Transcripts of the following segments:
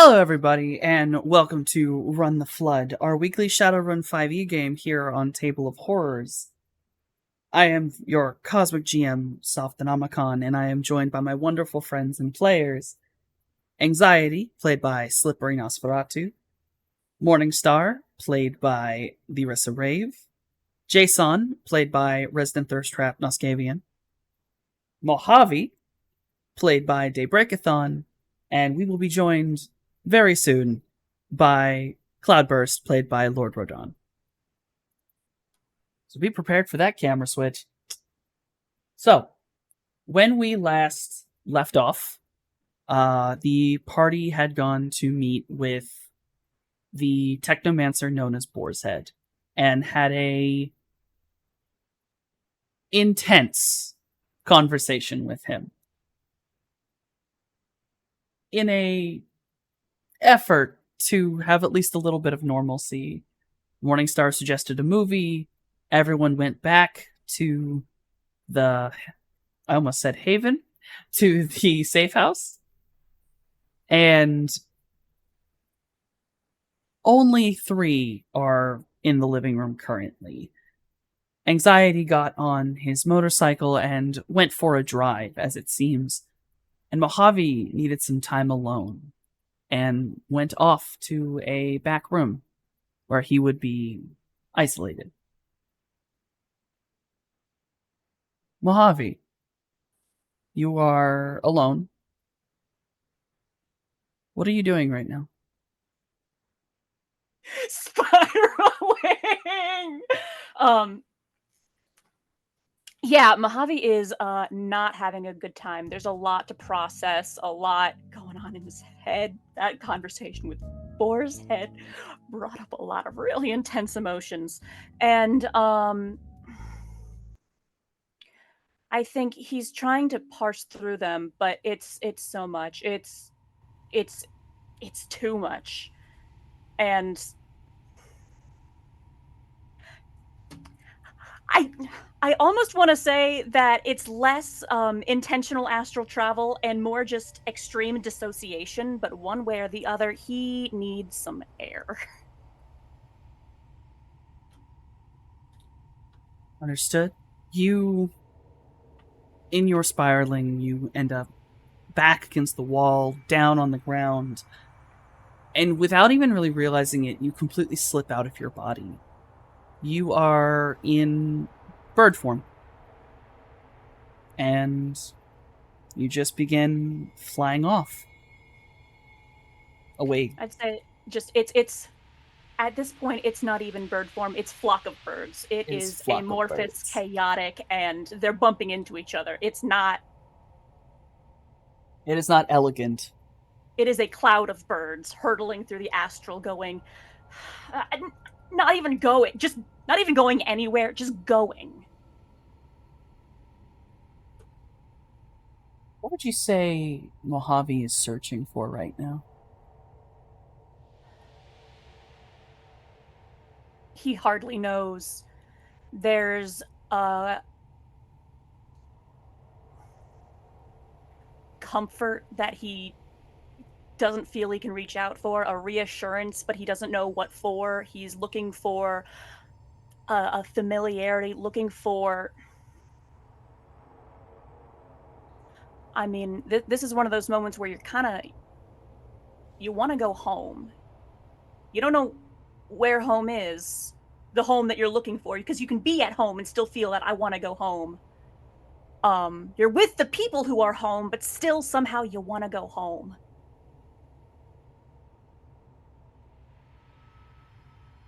Hello, everybody, and welcome to Run the Flood, our weekly Shadowrun 5e game here on Table of Horrors. I am your Cosmic GM, Softhanomicon, and I am joined by my wonderful friends and players. Anxiety, played by Slippery Nosferatu. Morningstar, played by Lyrissa Rave. Jason, played by Resident Thirsttrap Noscavian. Mojave, played by Daybreakathon, and we will be joined very soon by Cloudburst, played by Lord Rodon. So be prepared for that camera switch. So, when we last left off, the party had gone to meet with the technomancer known as Boar's Head and had a intense conversation with him. In a effort to have at least a little bit of normalcy, Morningstar suggested a movie. Everyone went back to I almost said Haven, to the safe house. And only 3 are in the living room currently. Anxiety got on his motorcycle and went for a drive, as it seems. And Mojave needed some time alone and went off to a back room where he would be isolated. Mojave, you are alone. What are you doing right now? Spiraling! Yeah, Mojave is not having a good time. There's a lot to process, a lot going on in his head. That conversation with Boar's Head brought up a lot of really intense emotions. And I think he's trying to parse through them, but it's so much. It's too much. And I almost want to say that it's less intentional astral travel and more just extreme dissociation, but one way or the other, he needs some air. Understood. In your spiraling, you end up back against the wall, down on the ground, and without even really realizing it, you completely slip out of your body. You are in bird form. And you just begin flying off. Away. I'd say just it's at this point it's not even bird form, it's flock of birds. It is amorphous, chaotic, and they're bumping into each other. It is not elegant. It is a cloud of birds hurtling through the astral, going not even going anywhere, just going. What would you say Mojave is searching for right now? He hardly knows. There's a comfort that he doesn't feel he can reach out for, a reassurance, but he doesn't know what for. He's looking for a familiarity, looking for... I mean, this is one of those moments where you want to go home. You don't know where home is, the home that you're looking for, because you can be at home and still feel that I want to go home. You're with the people who are home, but still somehow you want to go home.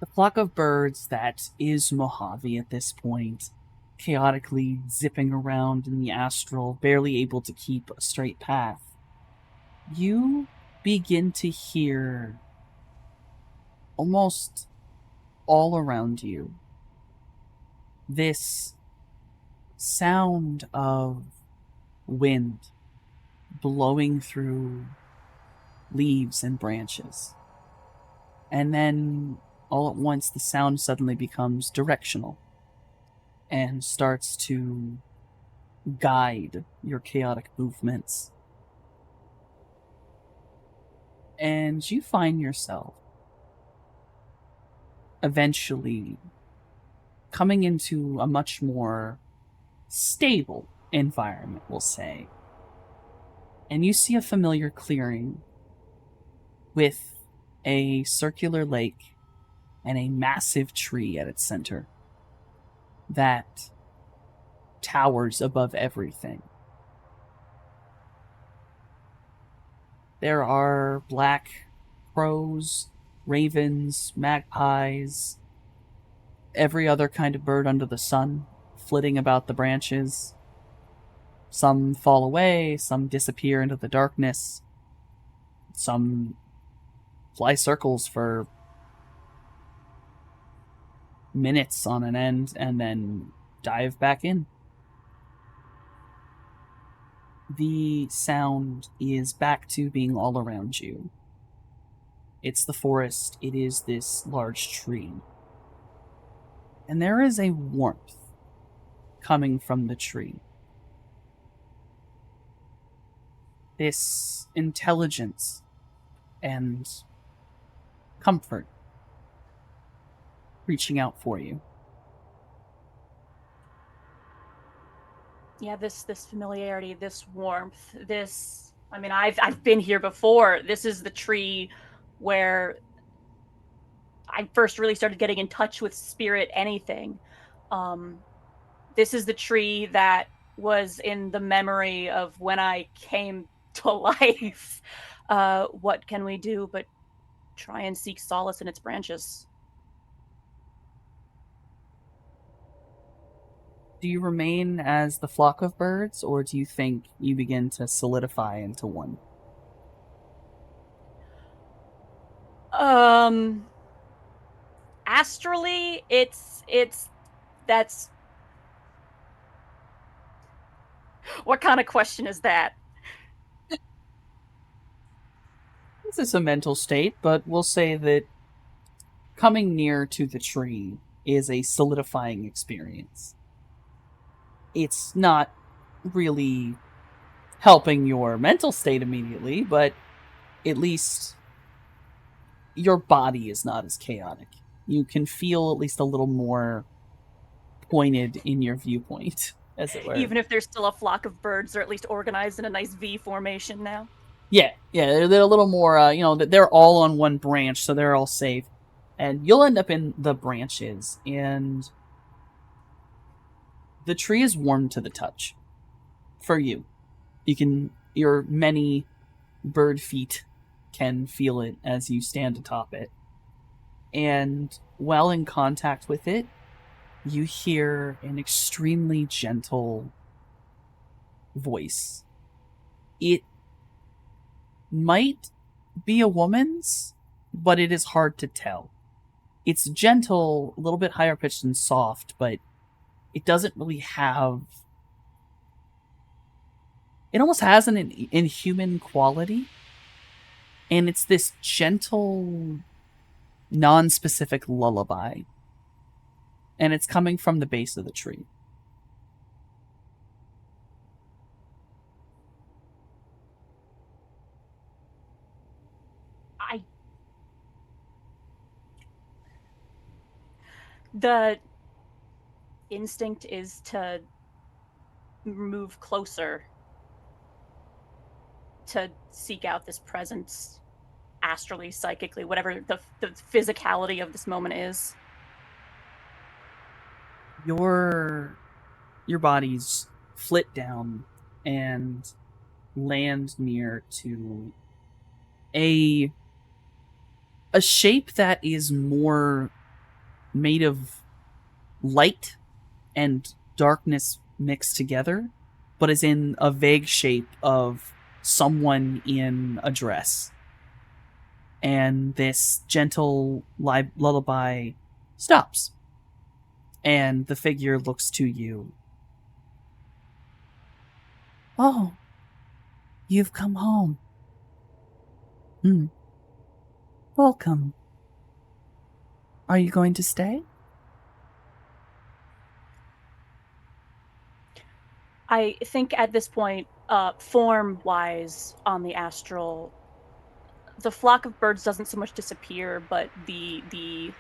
The flock of birds that is Mojave at this point, chaotically zipping around in the astral, barely able to keep a straight path. You begin to hear almost all around you this sound of wind blowing through leaves and branches. And then all at once the sound suddenly becomes directional and starts to guide your chaotic movements. And you find yourself eventually coming into a much more stable environment, we'll say. And you see a familiar clearing with a circular lake and a massive tree at its center that towers above everything. There are black crows, ravens, magpies, every other kind of bird under the sun flitting about the branches. Some fall away, some disappear into the darkness, some fly circles for minutes on an end and then dive back in. The sound is back to being all around you. It's the forest, it is this large tree. And there is a warmth coming from the tree. This intelligence and comfort reaching out for you. Yeah, this familiarity, this warmth, this, I mean, I've been here before. This is the tree where I first really started getting in touch with spirit anything. Um, this is the tree that was in the memory of when I came to life. What can we do but try and seek solace in its branches? Do you remain as the flock of birds, or do you think you begin to solidify into one? Um, Astrally, it's that's what kind of question is that? This is a mental state, but we'll say that coming near to the tree is a solidifying experience. It's not really helping your mental state immediately, but at least your body is not as chaotic. You can feel at least a little more pointed in your viewpoint, as it were. Even if there's still a flock of birds, they're at least organized in a nice V formation now. Yeah, they're a little more, they're all on one branch, so they're all safe. And you'll end up in the branches, and the tree is warm to the touch for you. Your many bird feet can feel it as you stand atop it. And while in contact with it, you hear an extremely gentle voice. It might be a woman's, but it is hard to tell. It's gentle, a little bit higher pitched and soft, but it doesn't really have. It almost has an inhuman quality, and it's this gentle, non specific lullaby. And it's coming from the base of the tree. I the instinct is to move closer to seek out this presence astrally, psychically, whatever the physicality of this moment is. Your bodies flit down and land near to a a shape that is more made of light and darkness mixed together, but is in a vague shape of someone in a dress. And this gentle lullaby stops, and the figure looks to you. Oh, you've come home. Hmm. Welcome. Are you going to stay? I think at this point, form wise on the astral, the flock of birds doesn't so much disappear, but the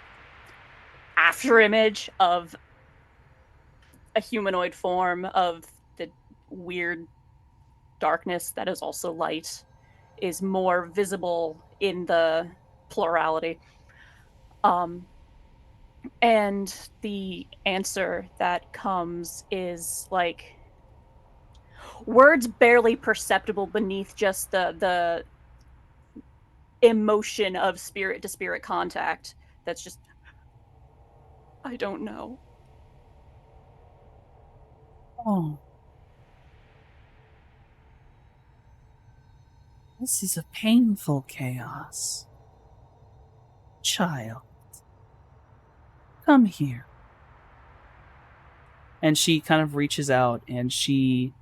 after image of a humanoid form of the weird darkness that is also light is more visible in the plurality. Um, and the answer that comes is like words barely perceptible beneath just the emotion of spirit to spirit contact. That's just, I don't know. Oh, this is a painful chaos. Child, come here. And she kind of reaches out and she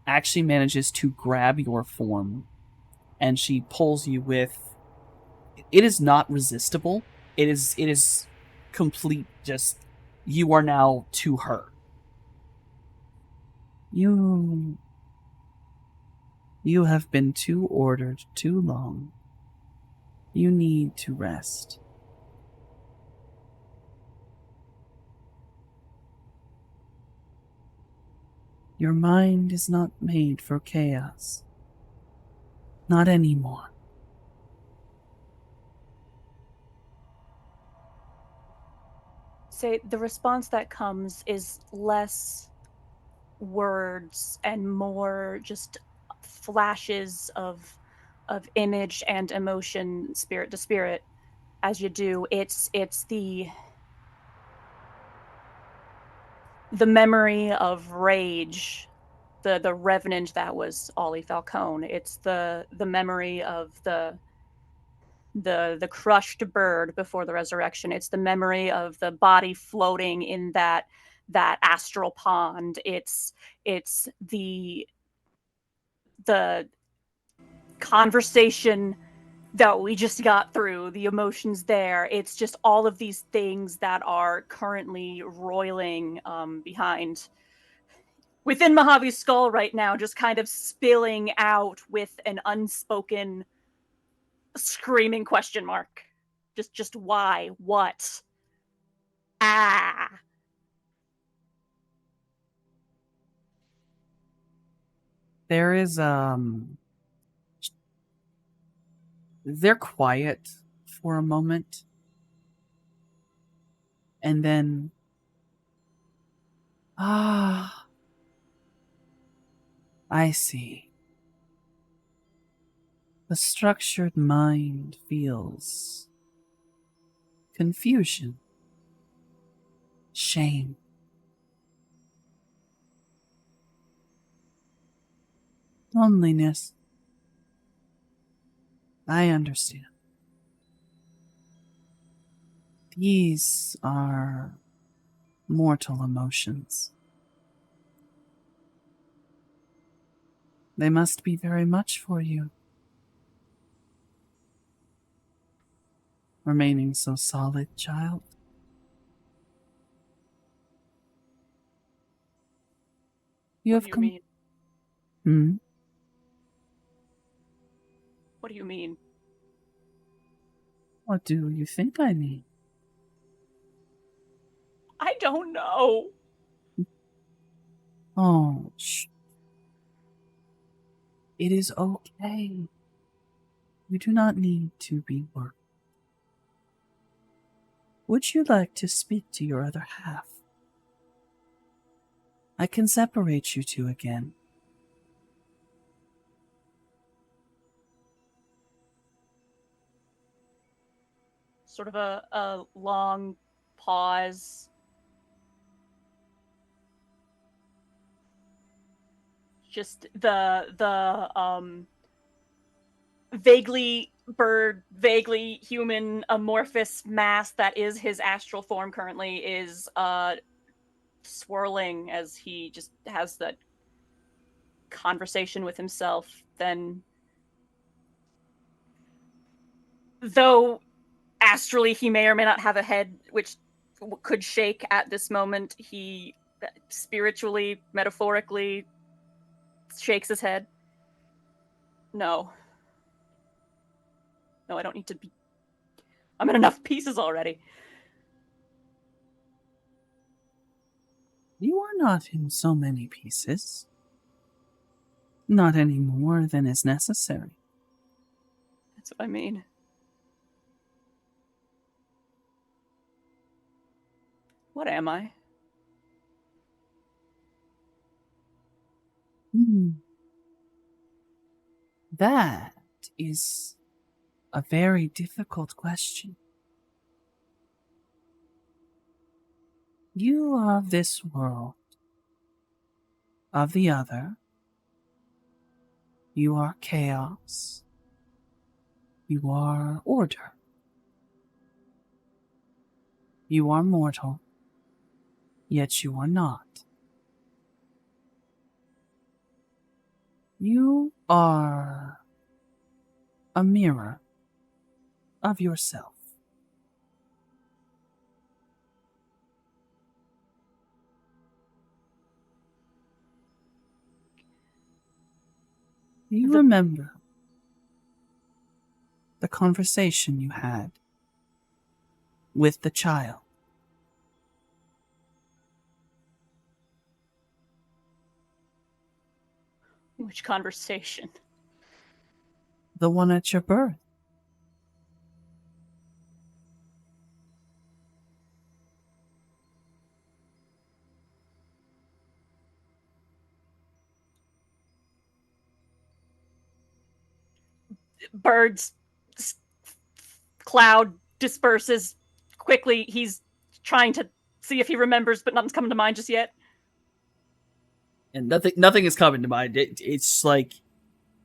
actually manages to grab your form and she pulls you with, it is not resistible. It is complete, just you are now to her. You have been too ordered too long. You need to rest. Your mind is not made for chaos. Not anymore. Say the response that comes is less words and more just flashes of image and emotion, spirit to spirit. As you do, it's the memory of rage, the revenant that was Ollie Falcone. It's the memory of the crushed bird before the resurrection. It's the memory of the body floating in that astral pond. It's the conversation that we just got through, the emotions there. It's just all of these things that are currently roiling behind within Mojave's skull right now, just kind of spilling out with an unspoken screaming question mark. Just why? What? Ah. There is they're quiet for a moment. And then ah, I see. The structured mind feels confusion, shame, loneliness. I understand. These are mortal emotions. They must be very much for you. Remaining so solid, child. You What do have you come. mean? Hmm? What do you mean? What do you think I mean? I don't know. Oh, shh. It is okay. You do not need to be worried. Would you like to speak to your other half? I can separate you two again. Sort of a long pause. Just the vaguely bird, vaguely human amorphous mass that is his astral form currently is swirling as he just has that conversation with himself. Then, though astrally he may or may not have a head which could shake at this moment, he spiritually, metaphorically shakes his head. No. No, I don't need to be... I'm in enough pieces already. You are not in so many pieces. Not any more than is necessary. That's what I mean. What am I? That is a very difficult question. You are of this world. Of the other. You are chaos. You are order. You are mortal. Yet you are not. You are a mirror of yourself. You remember the conversation you had with the child. Which conversation? The one at your birth. Birds. Cloud disperses quickly. He's trying to see if he remembers, but nothing's coming to mind just yet. And nothing is coming to mind. It's like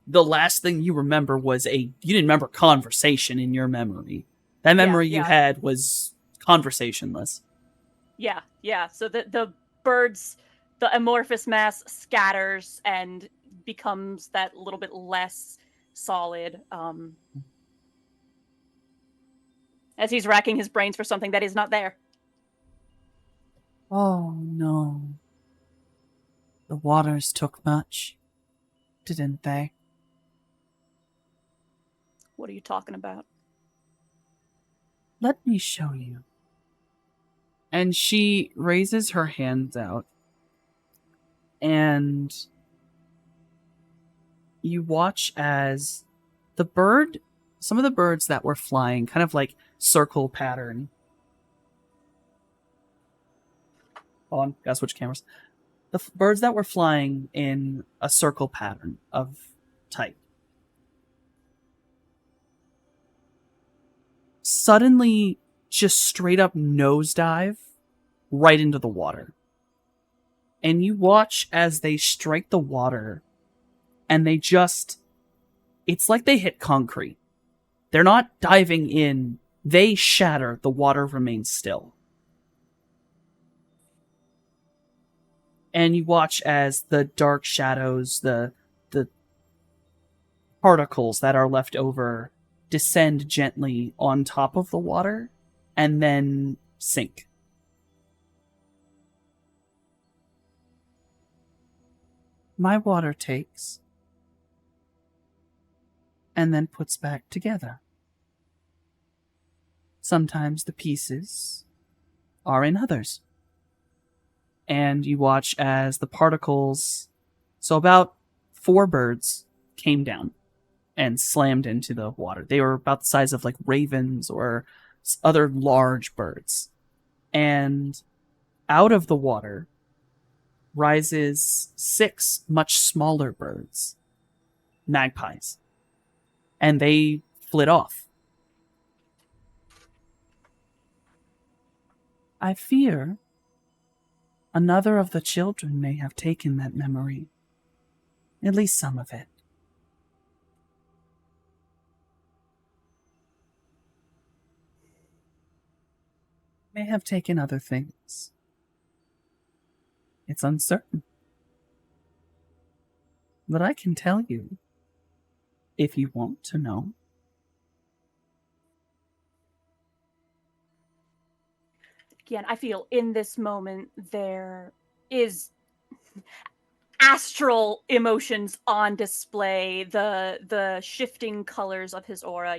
the last thing you remember was you didn't remember conversation in your memory. That memory you had was conversationless. Yeah. So the birds, the amorphous mass scatters and becomes that little bit less solid. As he's racking his brains for something that is not there. Oh no. The waters took much, didn't they? What are you talking about? Let me show you. And she raises her hands out, and you watch as some of the birds that were flying, kind of like circle pattern. Hold on, gotta switch cameras. The birds that were flying in a circle pattern of type suddenly just straight up nosedive right into the water. And you watch as they strike the water and it's like they hit concrete. They're not diving in, they shatter, the water remains still. And you watch as the dark shadows, the particles that are left over descend gently on top of the water and then sink. My water takes and then puts back together. Sometimes the pieces are in others. And you watch as the particles, so about 4 birds came down and slammed into the water. They were about the size of like ravens or other large birds. And out of the water rises 6 much smaller birds, magpies. And they flit off. I fear another of the children may have taken that memory. At least some of it. May have taken other things. It's uncertain. But I can tell you, if you want to know. Again, I feel in this moment there is... astral emotions on display, the shifting colors of his aura.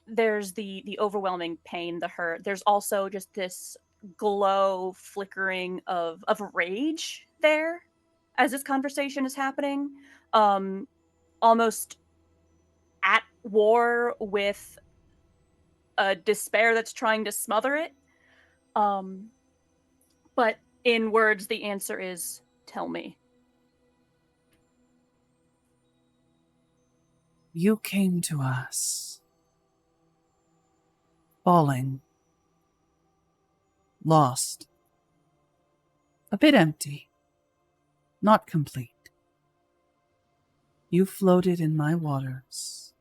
There's the overwhelming pain, the hurt. There's also just this glow flickering of rage there as this conversation is happening. Almost at war with a despair that's trying to smother it. But in words, the answer is, tell me. You came to us, falling, lost, a bit empty, not complete. You floated in my waters,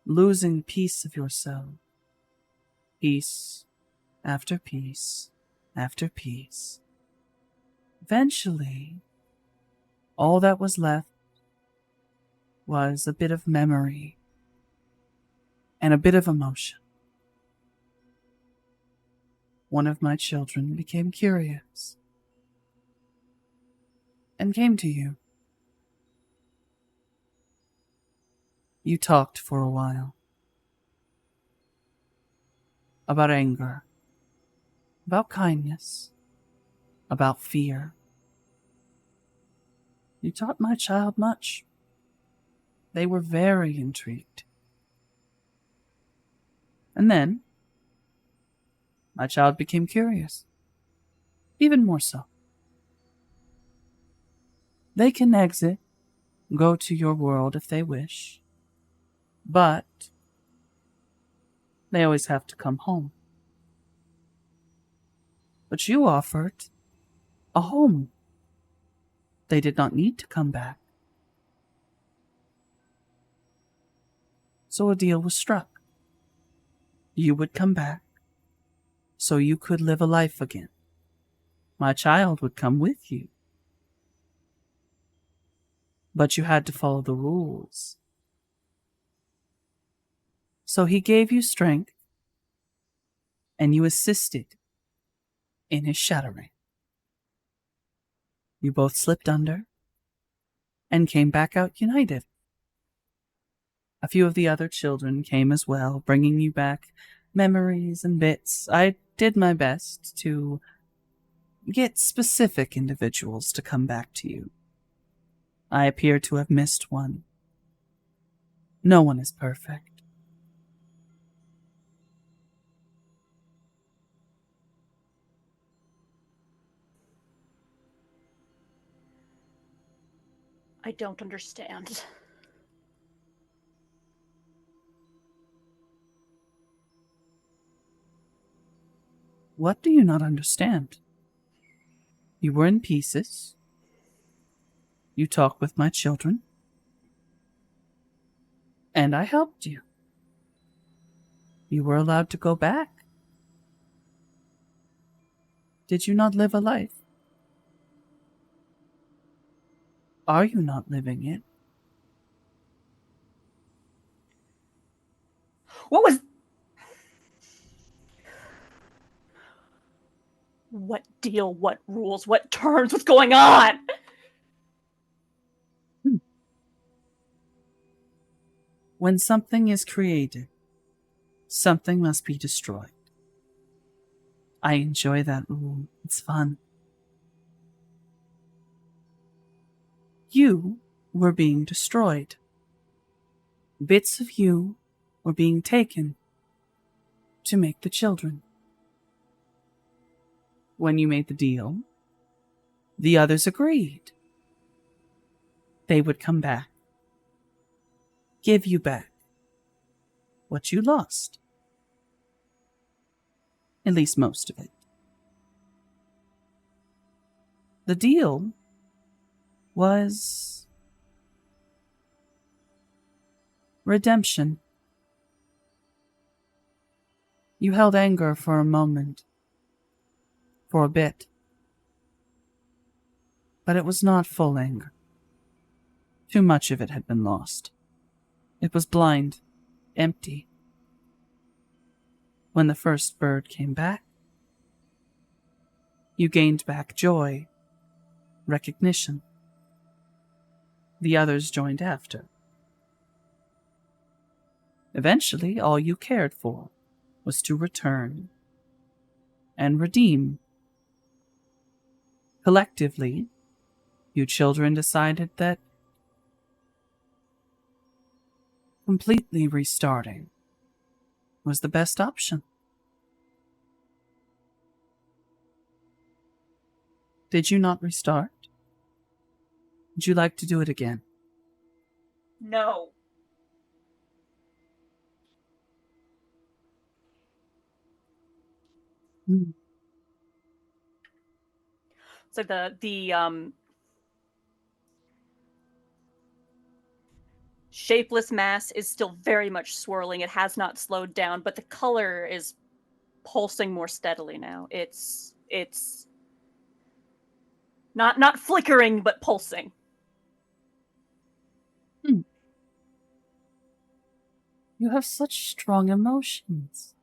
losing piece of yourself, piece after piece after piece. Eventually, all that was left was a bit of memory and a bit of emotion. One of my children became curious and came to you. You talked for a while about anger, about kindness, about fear. You taught my child much. They were very intrigued. And then, my child became curious, even more so. They can exit, go to your world if they wish, but they always have to come home. But you offered a home. They did not need to come back. So a deal was struck. You would come back, so you could live a life again. My child would come with you. But you had to follow the rules. So he gave you strength, and you assisted in his shattering. You both slipped under and came back out united. A few of the other children came as well, bringing you back memories and bits. I did my best to get specific individuals to come back to you. I appear to have missed one. No one is perfect. I don't understand. What do you not understand? You were in pieces. You talked with my children. And I helped you. You were allowed to go back. Did you not live a life? Are you not living it? What was... What deal? What rules? What terms? What's going on? When something is created, something must be destroyed. I enjoy that rule. It's fun. You were being destroyed. Bits of you were being taken to make the children. When you made the deal, the others agreed. They would come back, give you back what you lost. At least most of it. The deal was redemption. You held anger for a moment, for a bit. But it was not full anger. Too much of it had been lost. It was blind, empty. When the first bird came back, you gained back joy recognition. The others joined after. Eventually, all you cared for was to return and redeem. Collectively, you children decided that completely restarting was the best option. Did you not restart? Would you like to do it again? No. Hmm. So the shapeless mass is still very much swirling. It has not slowed down, but the color is pulsing more steadily now. It's not flickering, but pulsing. You have such strong emotions.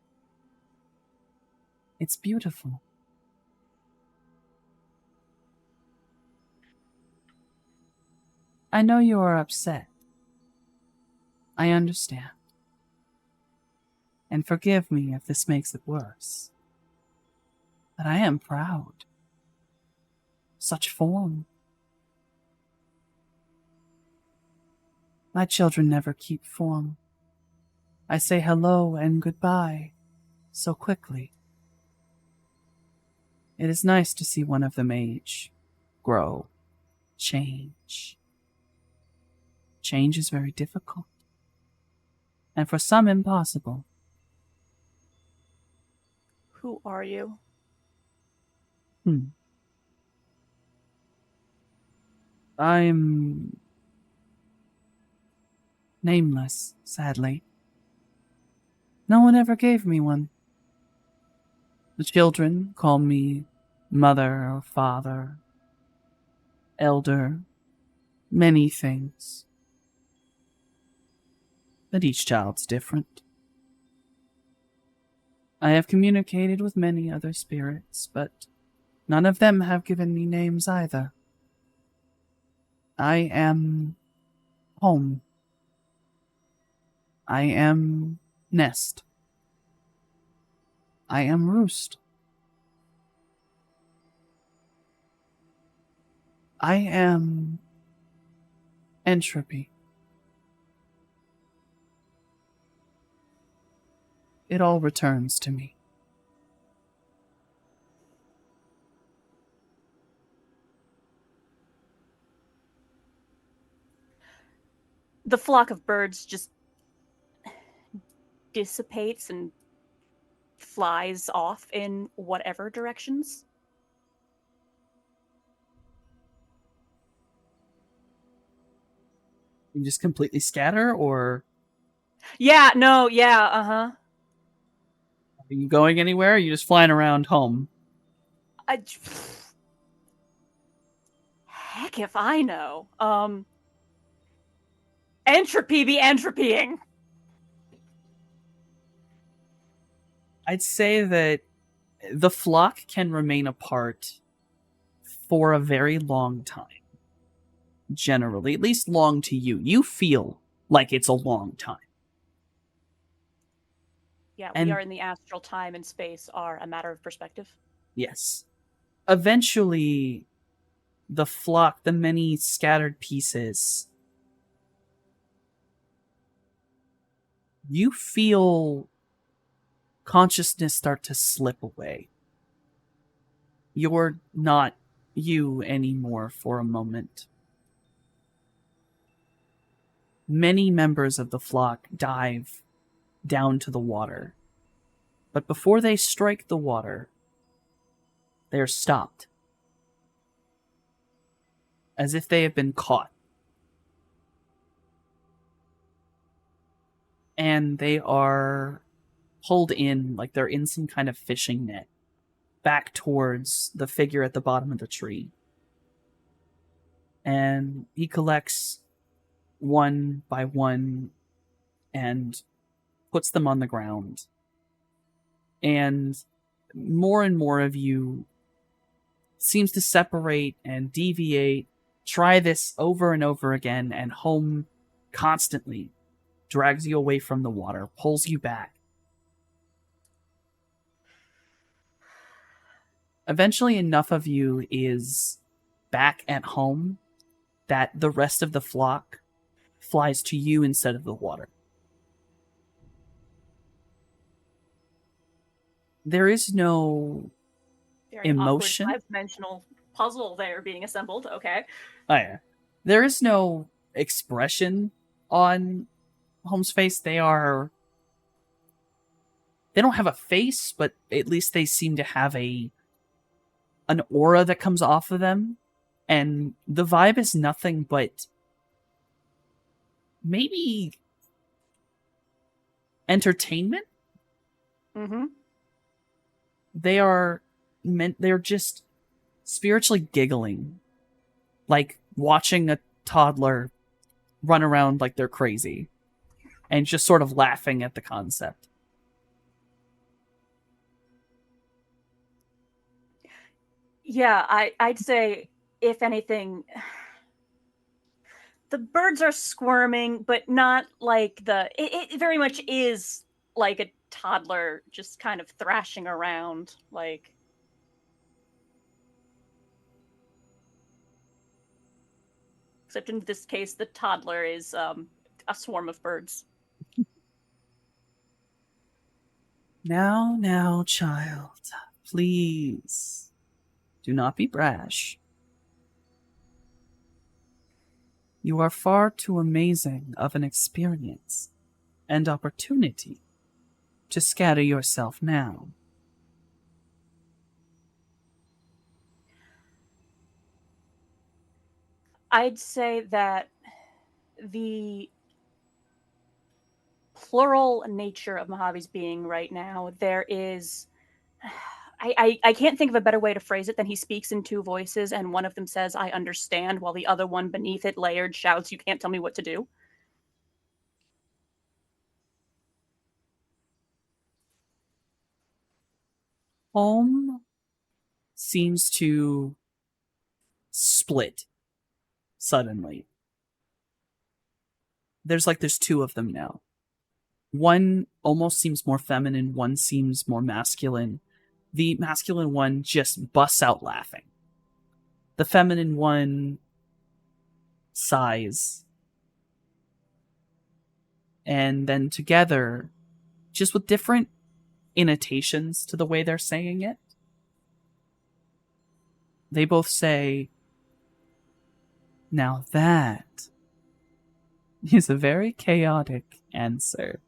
It's beautiful. I know you are upset. I understand. And forgive me if this makes it worse. But I am proud. Such form. My children never keep form. I say hello and goodbye so quickly. It is nice to see one of them age, grow, change. Change is very difficult, and for some impossible. Who are you? I'm nameless, sadly. No one ever gave me one. The children call me mother or father, elder, many things. But each child's different. I have communicated with many other spirits, but none of them have given me names either. I am home. I am nest. I am roost. I am entropy. It all returns to me. The flock of birds just dissipates and flies off in whatever directions. You just completely scatter, or Yeah, no, yeah, uh-huh. are you going anywhere? Or are you just flying around home? Heck if I know. Entropy be entropying. I'd say that the flock can remain apart for a very long time. Generally, at least long to you. You feel like it's a long time. Yeah, we And are in the astral. Time and space are a matter of perspective. yes, eventually, the flock, the many scattered pieces, you feel consciousness start to slip away. You're not you anymore for a moment. Many members of the flock dive down to the water. But before they strike the water, they are stopped. As if they have been caught. And they are pulled in like they're in some kind of fishing net back towards the figure at the bottom of the tree. And he collects one by one and puts them on the ground. And more of you seems to separate and deviate. Try this over and over again, and home constantly drags you away from the water, pulls you back. Eventually, enough of you is back at home that the rest of the flock flies to you instead of the water. There is no Very emotion. awkward five-dimensional puzzle there being assembled. Okay. Oh, yeah. There is no expression on Home's face. They don't have a face, but at least they seem to have an aura that comes off of them. And the vibe is nothing but maybe entertainment. Mm-hmm. They're just spiritually giggling, like watching a toddler run around like they're crazy and just sort of laughing at the concept. Yeah, I'd say, if anything, the birds are squirming, but not like it very much is like a toddler just kind of thrashing around, like. Except in this case, the toddler is a swarm of birds. Now, child, please do not be brash. You are far too amazing of an experience and opportunity to scatter yourself now. I'd say that the plural nature of Mojave's being right now, there is. I can't think of a better way to phrase it than he speaks in two voices, and one of them says, "I understand," while the other one beneath it, layered, shouts, "You can't tell me what to do." Home seems to split suddenly. There's two of them now. One almost seems more feminine, one seems more masculine. The masculine one just busts out laughing. The feminine one sighs. And then together, just with different intonations to the way they're saying it, they both say, "Now that is a very chaotic answer.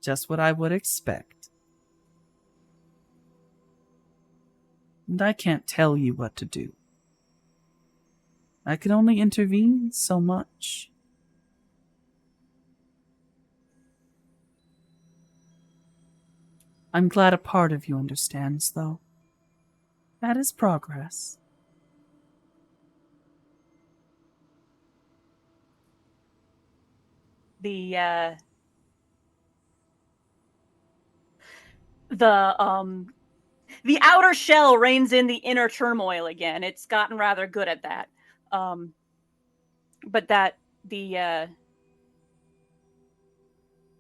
Just what I would expect. And I can't tell you what to do. I can only intervene so much." I'm glad a part of you understands, though. That is progress. The the outer shell reins in the inner turmoil again. It's gotten rather good at that. But that the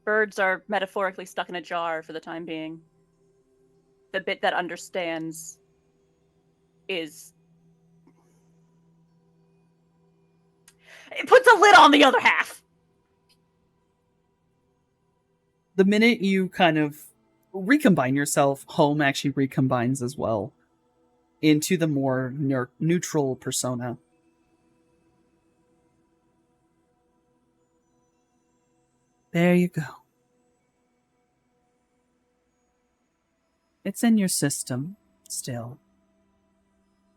birds are metaphorically stuck in a jar for the time being. The bit that understands is. It puts a lid on the other half. The minute you kind of recombine yourself, Home actually recombines as well into the more neutral persona. There you go. It's in your system, still.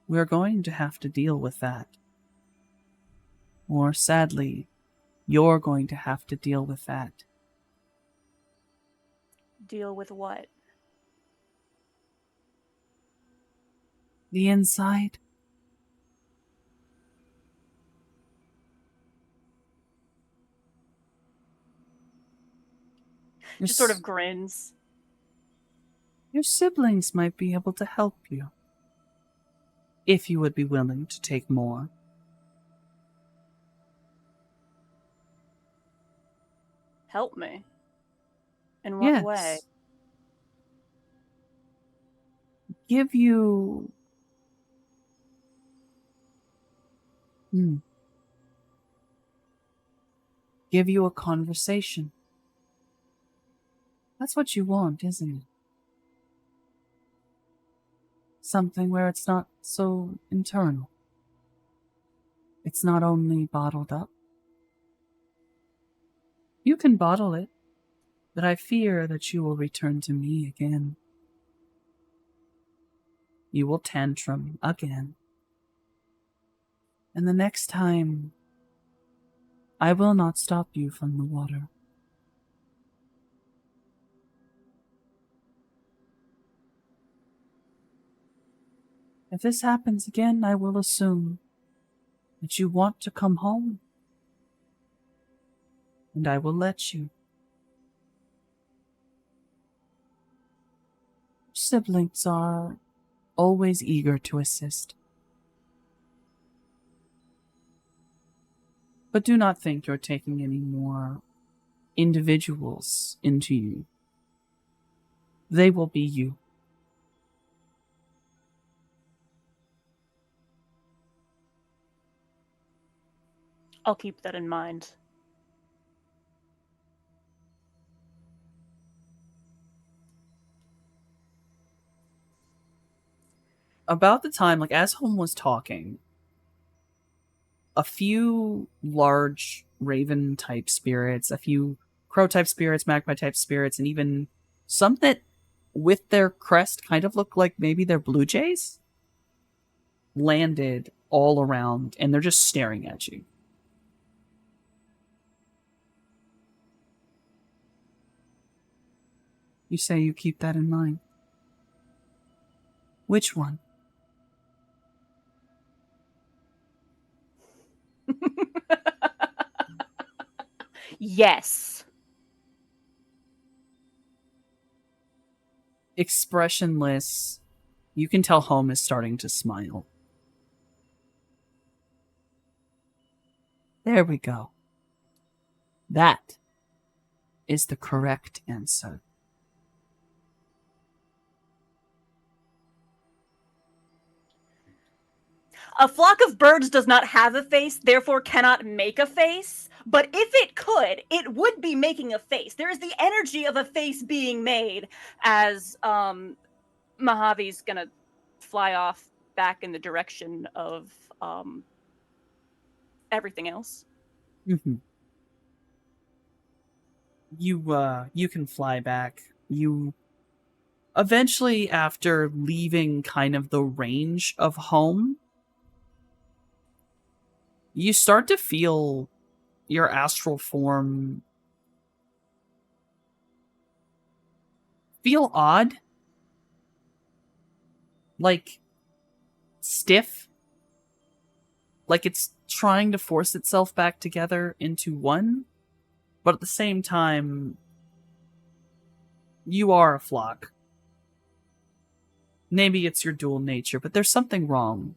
We're going to have to deal with that. Or sadly, you're going to have to deal with that. Deal with what? The inside. Just sort of grins. Your siblings might be able to help you. if you would be willing to take more. Help me. In what way? Yes. Give you... Give you a conversation. That's what you want, isn't it? Something where it's not so internal. It's not only bottled up. You can bottle it, but I fear that you will return to me again. You will tantrum again. And the next time, I will not stop you from the water. If this happens again, I will assume that you want to come home. And I will let you. Siblings are always eager to assist. But do not think you're taking any more individuals into you. They will be you. I'll keep that in mind. About the time, like as Home was talking, a few large raven type spirits, a few crow type spirits, magpie type spirits, and even some that with their crest kind of look like maybe they're blue jays, landed all around, and they're just staring at you. You say you keep that in mind. Which one? Yes. Expressionless. You can tell Home is starting to smile. There we go. That is the correct answer. A flock of birds does not have a face, therefore cannot make a face. But if it could, it would be making a face. There is the energy of a face being made as Mojave gonna fly off back in the direction of everything else. Mm-hmm. You can fly back. You eventually, after leaving kind of the range of Home, you start to feel your astral form feel odd. Like stiff. Like it's trying to force itself back together into one. But at the same time, you are a flock. Maybe it's your dual nature, but there's something wrong.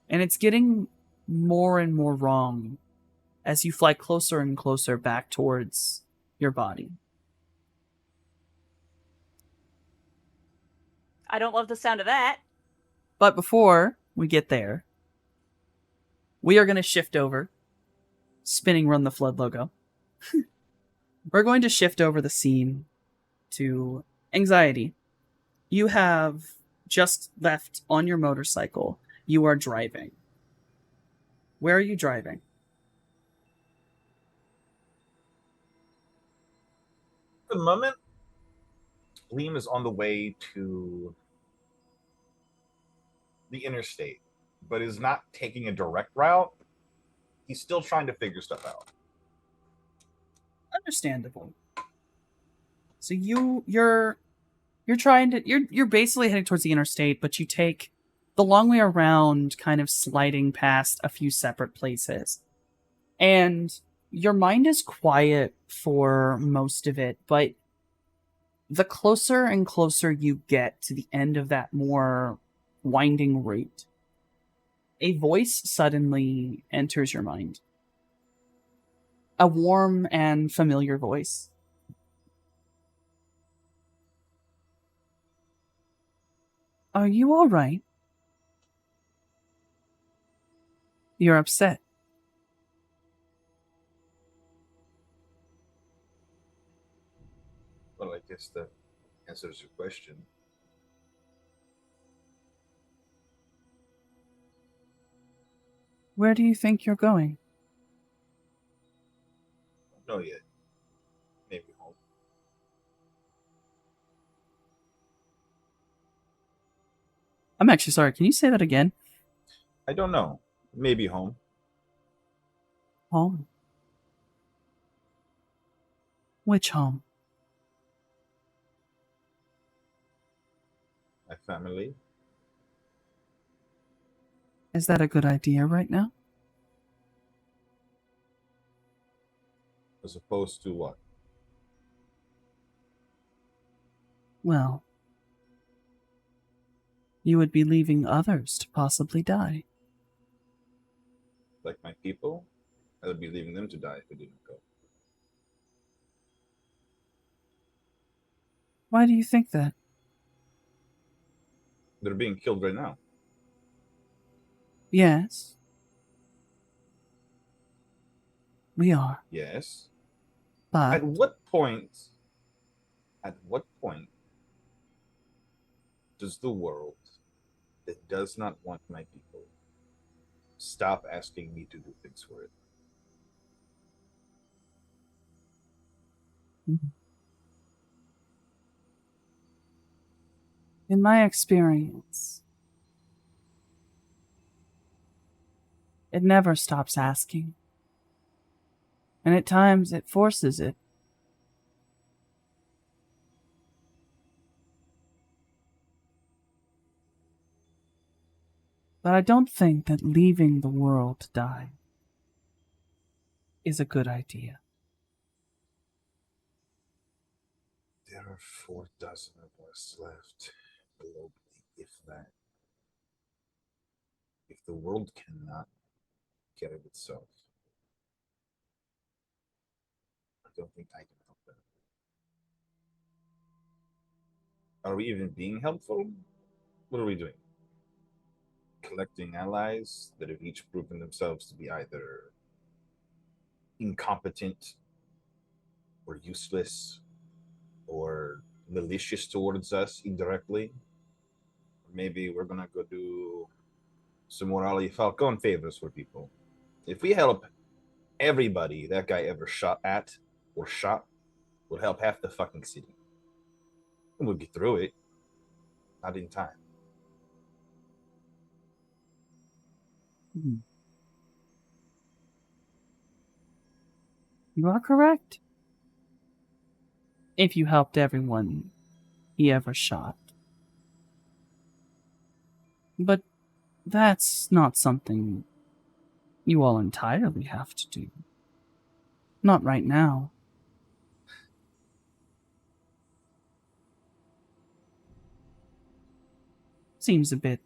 And it's getting more and more wrong as you fly closer and closer back towards your body. I don't love the sound of that. But before we get there, we are going to shift over, spinning Run the Flood logo. We're going to shift over the scene to Anxiety. You have just left on your motorcycle. You are driving. Where are you driving? At the moment, Liam is on the way to the interstate, but is not taking a direct route. He's still trying to figure stuff out. Understandable. So you're trying to you're basically heading towards the interstate, but you take the long way around, kind of sliding past a few separate places. And your mind is quiet for most of it, but the closer and closer you get to the end of that more winding route, A voice suddenly enters your mind. A warm and familiar voice. Are you all right? You're upset. Well, I guess that answers your question. Where do you think you're going? Don't know yet. Maybe home. I'm actually sorry. Can you say that again? I don't know. Maybe home. Home. Which home? My family. Is that a good idea right now? As opposed to what? Well, you would be leaving others to possibly die. Like my people? I would be leaving them to die if I didn't go. Why do you think that? They're being killed right now. Yes. We are. Yes. But At what point does the world that does not want my people stop asking me to do things for it? in my experience, it never stops asking. And at times it forces it. But I don't think that leaving the world to die is a good idea. There are 4 dozen of us left globally, if that. If the world cannot get of itself, I don't think I can help them. Are we even being helpful? What are we doing? Collecting allies that have each proven themselves to be either incompetent or useless or malicious towards us indirectly. Maybe we're gonna go do some more Ali Falcon favors for people. If we help everybody that guy ever shot at or shot, we'll help half the fucking city. And we'll get through it. Not in time. You are correct. If you helped everyone he ever shot. But that's not something you all entirely have to do. Not right now. Seems a bit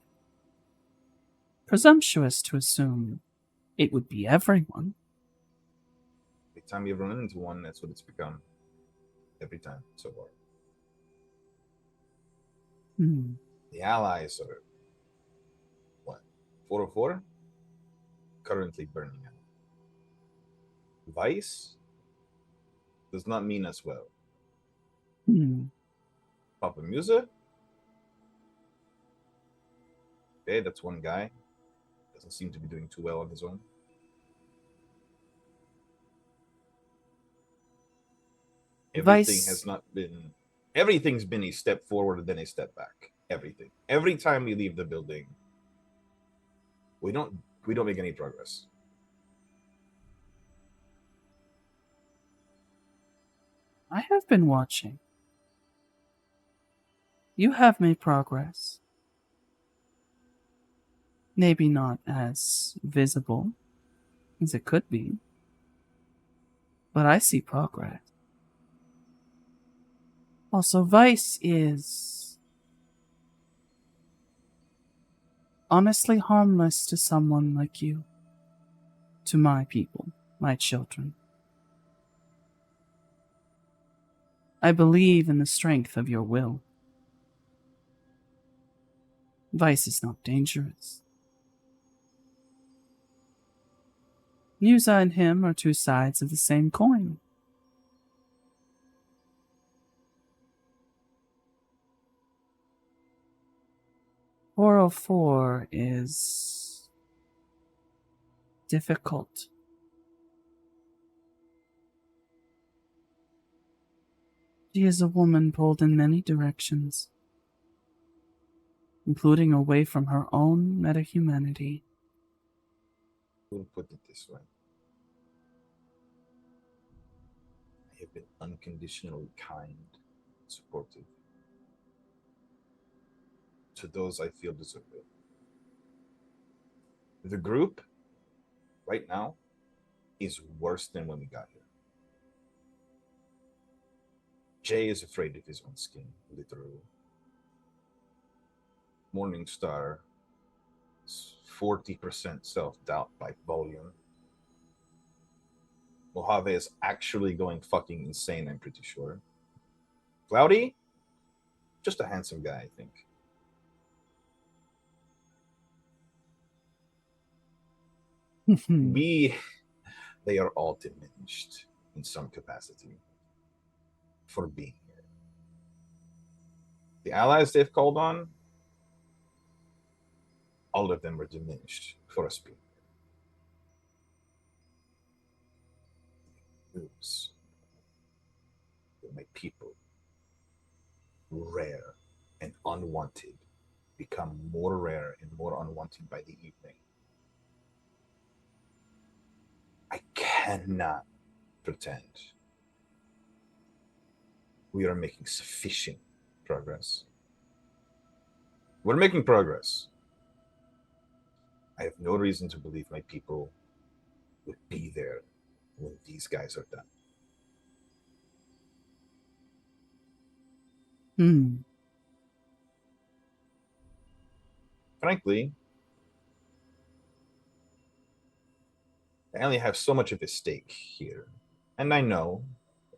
presumptuous to assume it would be everyone. Every time you run into one, that's what it's become. Every time so far. The allies are what? 404? Currently burning out. Vice does not mean us well. Papa Musa? Okay, that's one guy. Doesn't seem to be doing too well on his own. Everything's been a step forward and then a step back. Everything. Every time we leave the building, we don't make any progress. I have been watching. You have made progress. Maybe not as visible as it could be, but I see progress. Also, Vice is honestly harmless to someone like you. To my people, my children. I believe in the strength of your will. Vice is not dangerous. Musa and him are two sides of the same coin. "404 is difficult. She is a woman pulled in many directions, including away from her own metahumanity. We'll put it this way. I have been unconditionally kind, supportive to those I feel deserve it. The group, right now, is worse than when we got here. Jay is afraid of his own skin, literally. Morningstar is 40% self-doubt by volume. Mojave is actually going fucking insane, I'm pretty sure. Cloudy, just a handsome guy, I think. They are all diminished in some capacity for being here. The allies they've called on, all of them are diminished for us being here. News that my people, rare and unwanted, become more rare and more unwanted by the evening. I cannot pretend we are making sufficient progress. We're making progress. I have no reason to believe my people would be there when these guys are done. Frankly, I only have so much of a stake here. And I know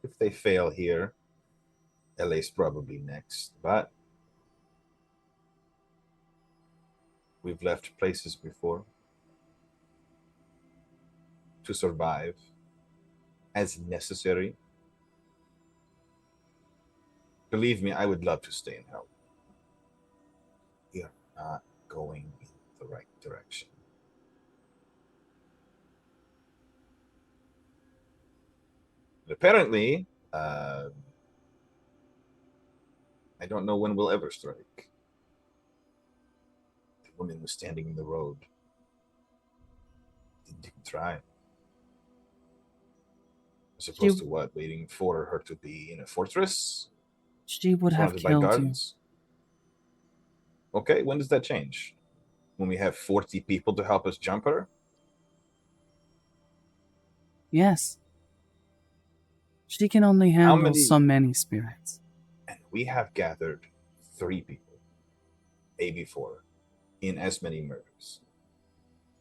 if they fail here, LA's probably next. But we've left places before to survive as necessary. Believe me, I would love to stay and help. We are not going in the right direction. And apparently, I don't know when we'll ever strike. The woman was standing in the road. Didn't even try. As opposed to what? Waiting for her to be in a fortress? She would have Surrounded by killed you. guards? Okay, when does that change? When we have 40 people to help us jump her? Yes. She can only handle many- so many spirits. And we have gathered 3 people, maybe 4, in as many murders.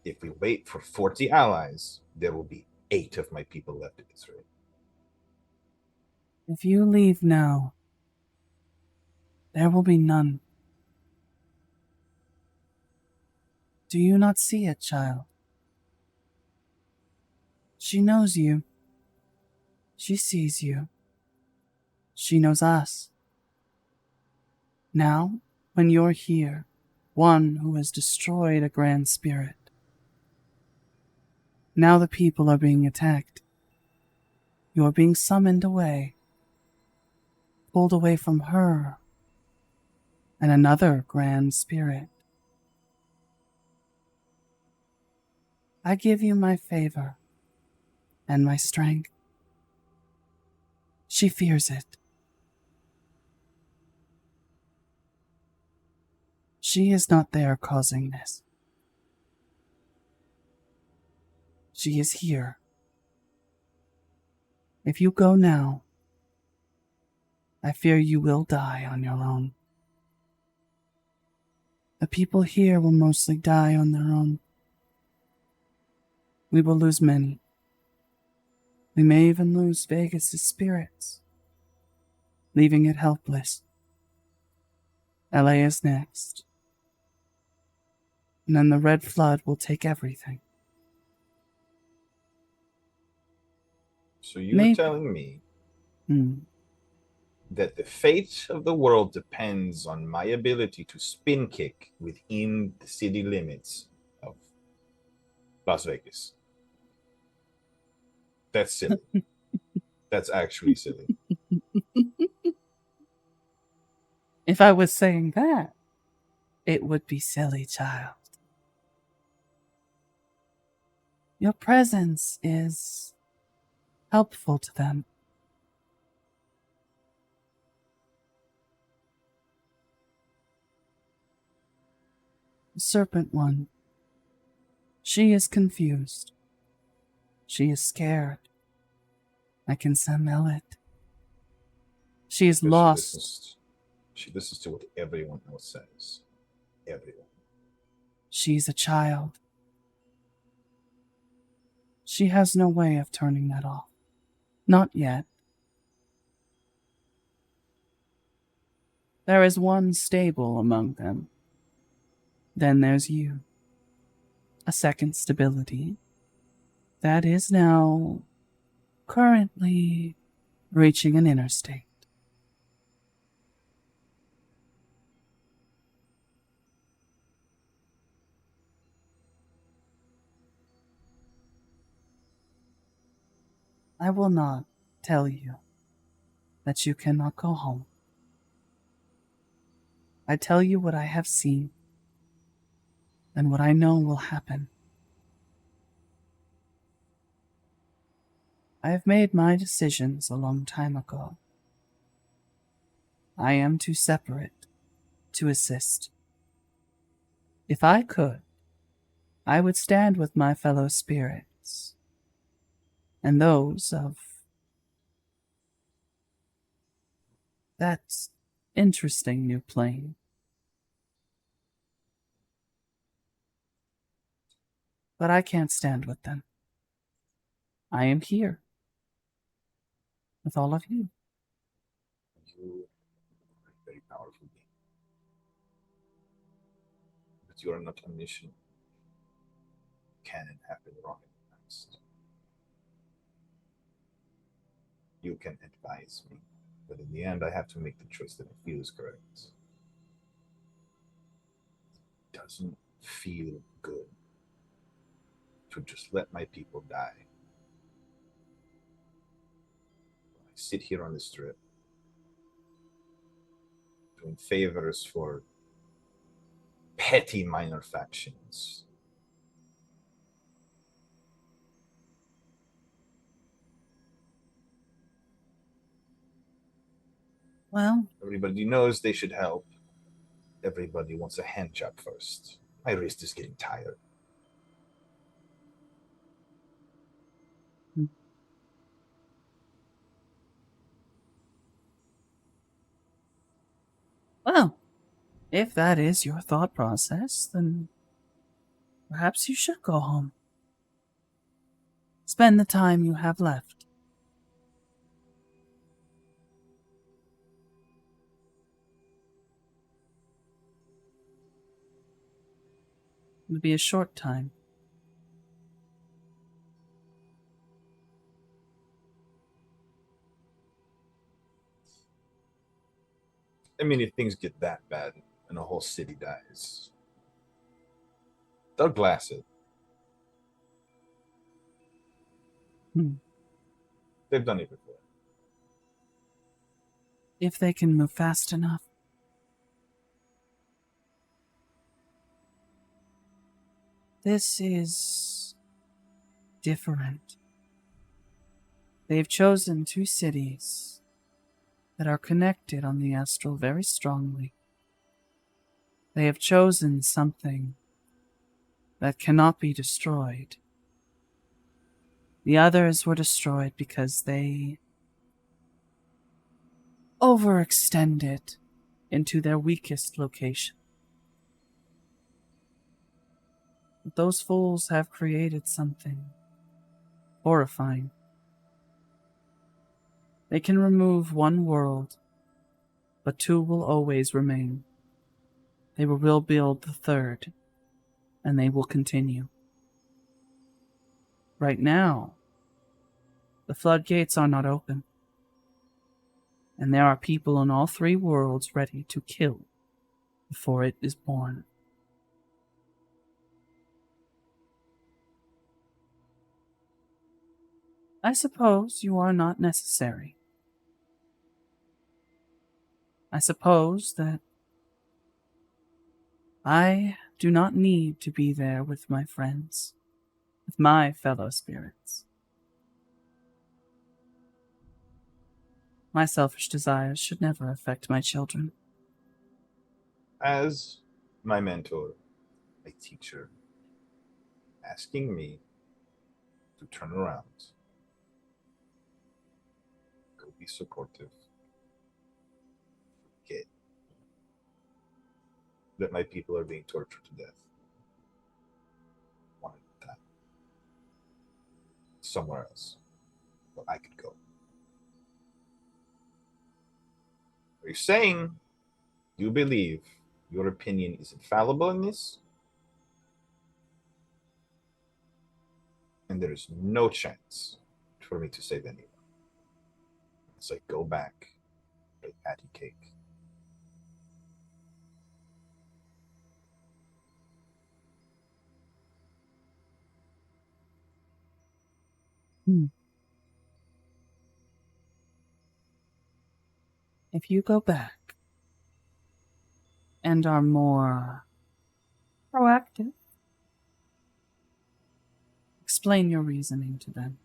If we wait for 40 allies, there will be 8 of my people left at this rate. If you leave now, there will be none. Do you not see it, child? She knows you. She sees you. She knows us. Now, when you're here, one who has destroyed a grand spirit, now the people are being attacked. You are being summoned away, pulled away from her and another grand spirit. I give you my favor and my strength. She fears it. She is not there causing this. She is here. If you go now, I fear you will die on your own. The people here will mostly die on their own. We will lose many. We may even lose Vegas' spirits, leaving it helpless. LA is next. And then the Red Flood will take everything. So you're Maybe. telling me Hmm. that the fate of the world depends on my ability to spin kick within the city limits of Las Vegas. That's silly. That's actually silly. If I was saying that, it would be silly, child. Your presence is helpful to them. The Serpent One. She is confused. She is scared. I can smell it. She is Because lost. She listens to what everyone else says. Everyone. She's a child. She has no way of turning that off. Not yet. There is one stable among them. Then there's you. A second stability. That is now currently reaching an interstate. I will not tell you that you cannot go home. I tell you what I have seen and what I know will happen. I have made my decisions a long time ago. I am too separate to assist. If I could, I would stand with my fellow spirits and those of that interesting new plane. But I can't stand with them. I am here with all of you. You are a very powerful being. But you are not omniscient. Can happen wrong in the past. You can advise me, but in the end, I have to make the choice that I feel is correct. It doesn't feel good to just let my people die. I sit here on the strip doing favors for petty minor factions. Well, Everybody knows they should help. Everybody wants a hand job first. My wrist is getting tired. well, if that is your thought process, then perhaps you should go home. Spend the time you have left. It'll be a short time. I mean, if things get that bad and the whole city dies, they'll glass it. They've done it before. If they can move fast enough. This is different. They've chosen two cities that are connected on the astral very strongly. They have chosen something that cannot be destroyed. The others were destroyed because they overextended into their weakest location. But those fools have created something horrifying. They can remove one world, but two will always remain. They will rebuild the third, and they will continue. Right now, the floodgates are not open, and there are people in all three worlds ready to kill before it is born. I suppose you are not necessary. I suppose that I do not need to be there with my friends, with my fellow spirits. My selfish desires should never affect my children. As my mentor, my teacher, asking me to turn around, go be supportive, forget that my people are being tortured to death. Wanted that somewhere else where I could go. Are you saying you believe your opinion is infallible in this? And there is no chance for me to save anyone. As I go back, play patty cake. If you go back and are more proactive, explain your reasoning to them.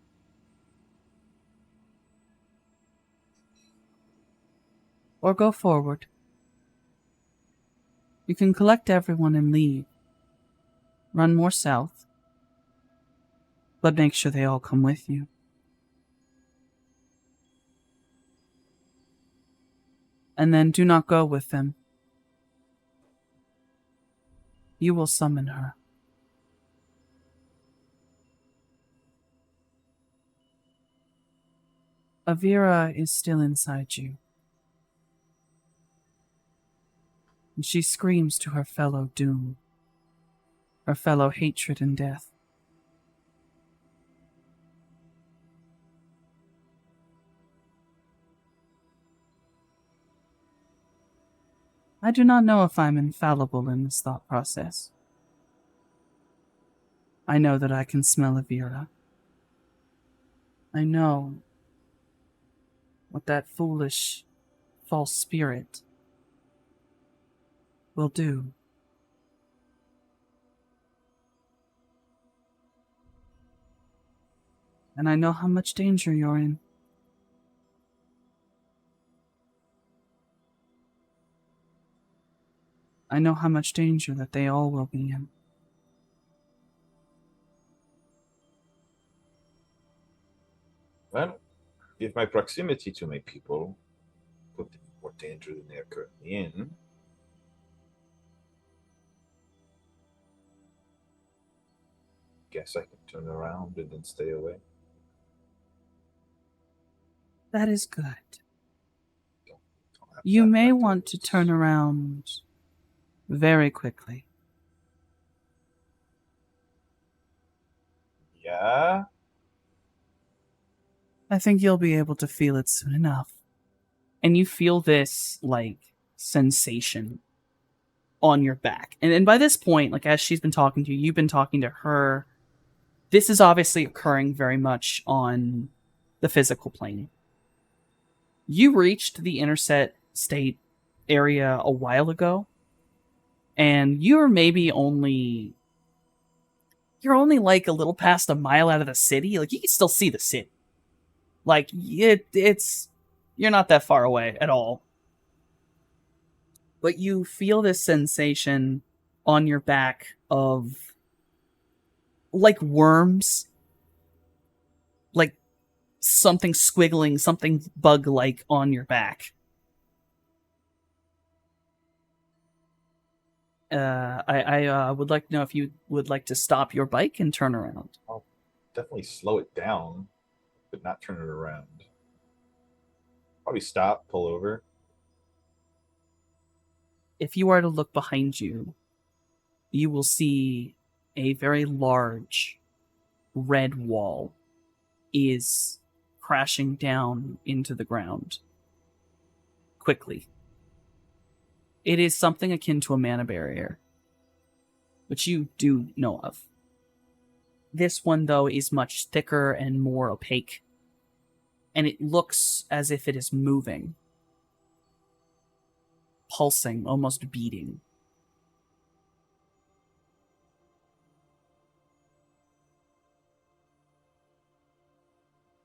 Or go forward. You can collect everyone and leave. Run more south. But make sure they all come with you. And then do not go with them. You will summon her. Avira is still inside you. And she screams to her fellow doom, her fellow hatred and death. I do not know if I'm infallible in this thought process. I know that I can smell Avira. I know what that foolish, false spirit will do. And I know how much danger you're in. I know how much danger that they all will be in. Well, if my proximity to my people put them in more danger than they are currently in, guess I can turn around and then stay away. That is good. Don't have You that may mental want to loads. turn around very quickly. Yeah? I think you'll be able to feel it soon enough. And you feel this, sensation on your back. And by this point, as she's been talking to you, you've been talking to her. This is obviously occurring very much on the physical plane. You reached the Interset State area a while ago, and you're maybe only... You're only, a little past a mile out of the city. You can still see the city. It's... You're not that far away at all. But you feel this sensation on your back of... worms. Something squiggling, something bug-like on your back. I would like to know if you would like to stop your bike and turn around. I'll definitely slow it down, but not turn it around. Probably stop, pull over. If you are to look behind you, you will see a very large red wall is crashing down into the ground quickly. It is something akin to a mana barrier, which you do know of. This one, though, is much thicker and more opaque, and it looks as if it is moving, pulsing, almost beating.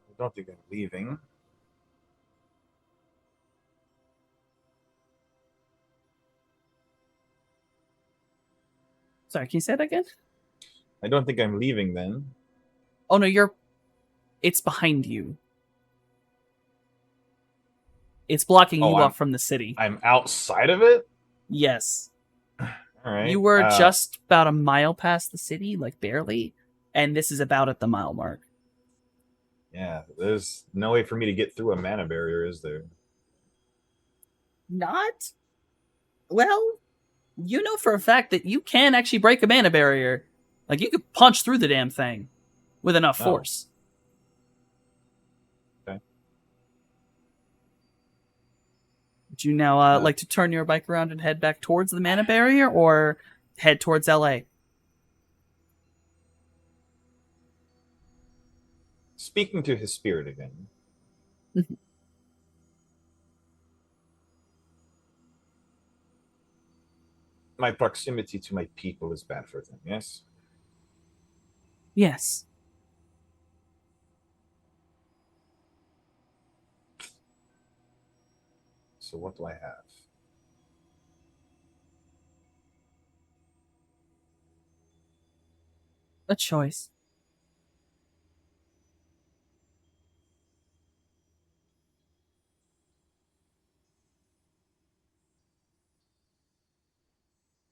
I don't think I'm leaving. Sorry, can you say that again? I don't think I'm leaving then. Oh no, it's behind you. It's blocking you I'm- off from the city. I'm outside of it? Yes. All right. You were just about a mile past the city, like barely, and this is about at the mile mark. Yeah, there's no way for me to get through a mana barrier, is there? Not? Well, you know for a fact that you can actually break a mana barrier. Like, you could punch through the damn thing with enough Oh. force. Okay. Would you now like to turn your bike around and head back towards the mana barrier, or head towards LA? Speaking to his spirit again. Mhm. My proximity to my people is bad for them, yes? Yes. So what do I have? A choice.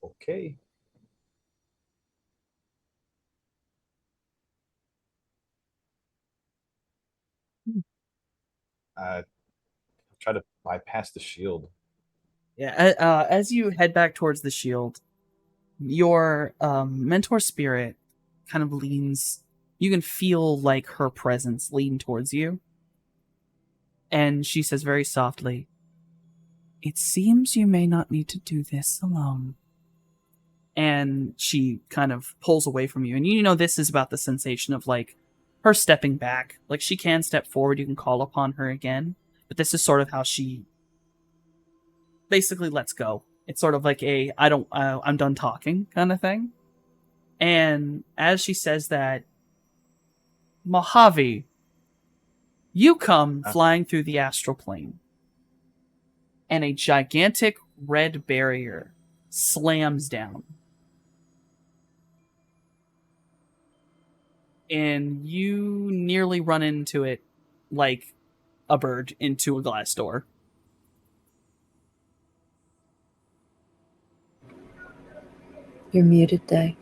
Okay. Try to bypass the shield. Yeah, as you head back towards the shield, your mentor spirit kind of leans. You can feel like her presence lean towards you. And she says very softly, "It seems you may not need to do this alone." And she kind of pulls away from you. And you know this is about the sensation of like her stepping back. Like she can step forward, you can call upon her again. But this is sort of how she basically lets go. It's sort of like I'm done talking kind of thing. And as she says that, Mojave, you come flying through the astral plane, and a gigantic red barrier slams down. And you nearly run into it like a bird into a glass door. You're muted, Day.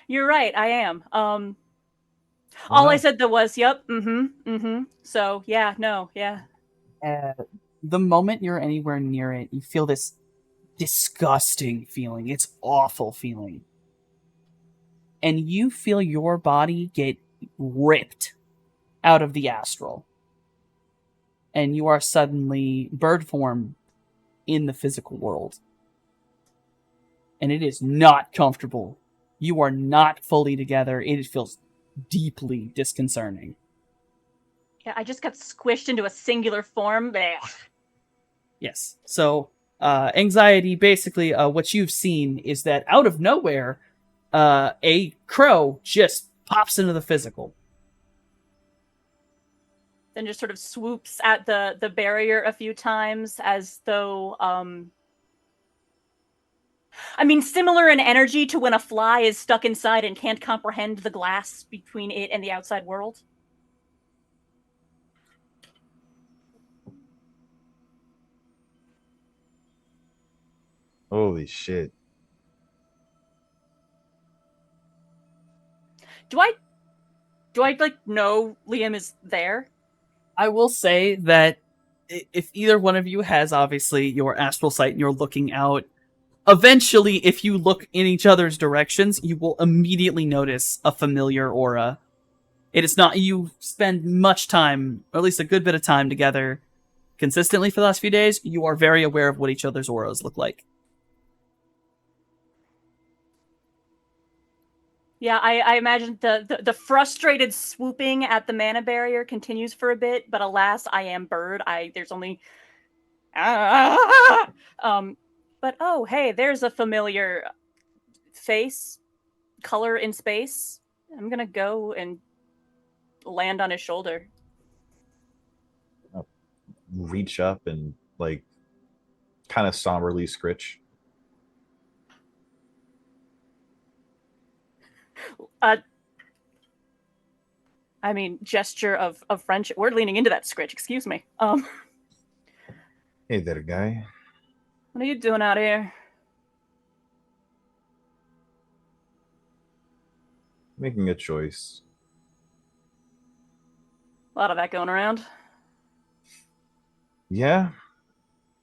You're right, I am. Oh, All no. I said though was, yep, So, yeah, no, yeah. The moment you're anywhere near it, you feel this disgusting feeling. It's awful feeling. And you feel your body get ripped out of the astral. And you are suddenly bird form in the physical world. And it is not comfortable. You are not fully together. It feels deeply disconcerting. Yeah, I just got squished into a singular form. Blech. Yes. So, anxiety, basically, what you've seen is that out of nowhere, a crow just pops into the physical. Then just sort of swoops at the barrier a few times as though, I mean, similar in energy to when a fly is stuck inside and can't comprehend the glass between it and the outside world. Holy shit. Do I like know Liam is there? I will say that if either one of you has obviously your astral sight and you're looking out, eventually, if you look in each other's directions, you will immediately notice a familiar aura. It is not you spend much time, or at least a good bit of time together consistently for the last few days. You are very aware of what each other's auras look like. Yeah, I imagine the frustrated swooping at the mana barrier continues for a bit, but alas, I am bird. There's only but oh hey, there's a familiar face, color in space. I'm gonna go and land on his shoulder. Reach up and like kind of somberly scritch. I mean, gesture of friendship. We're leaning into that scritch. Excuse me. Hey there, guy. What are you doing out here? Making a choice. A lot of that going around. Yeah,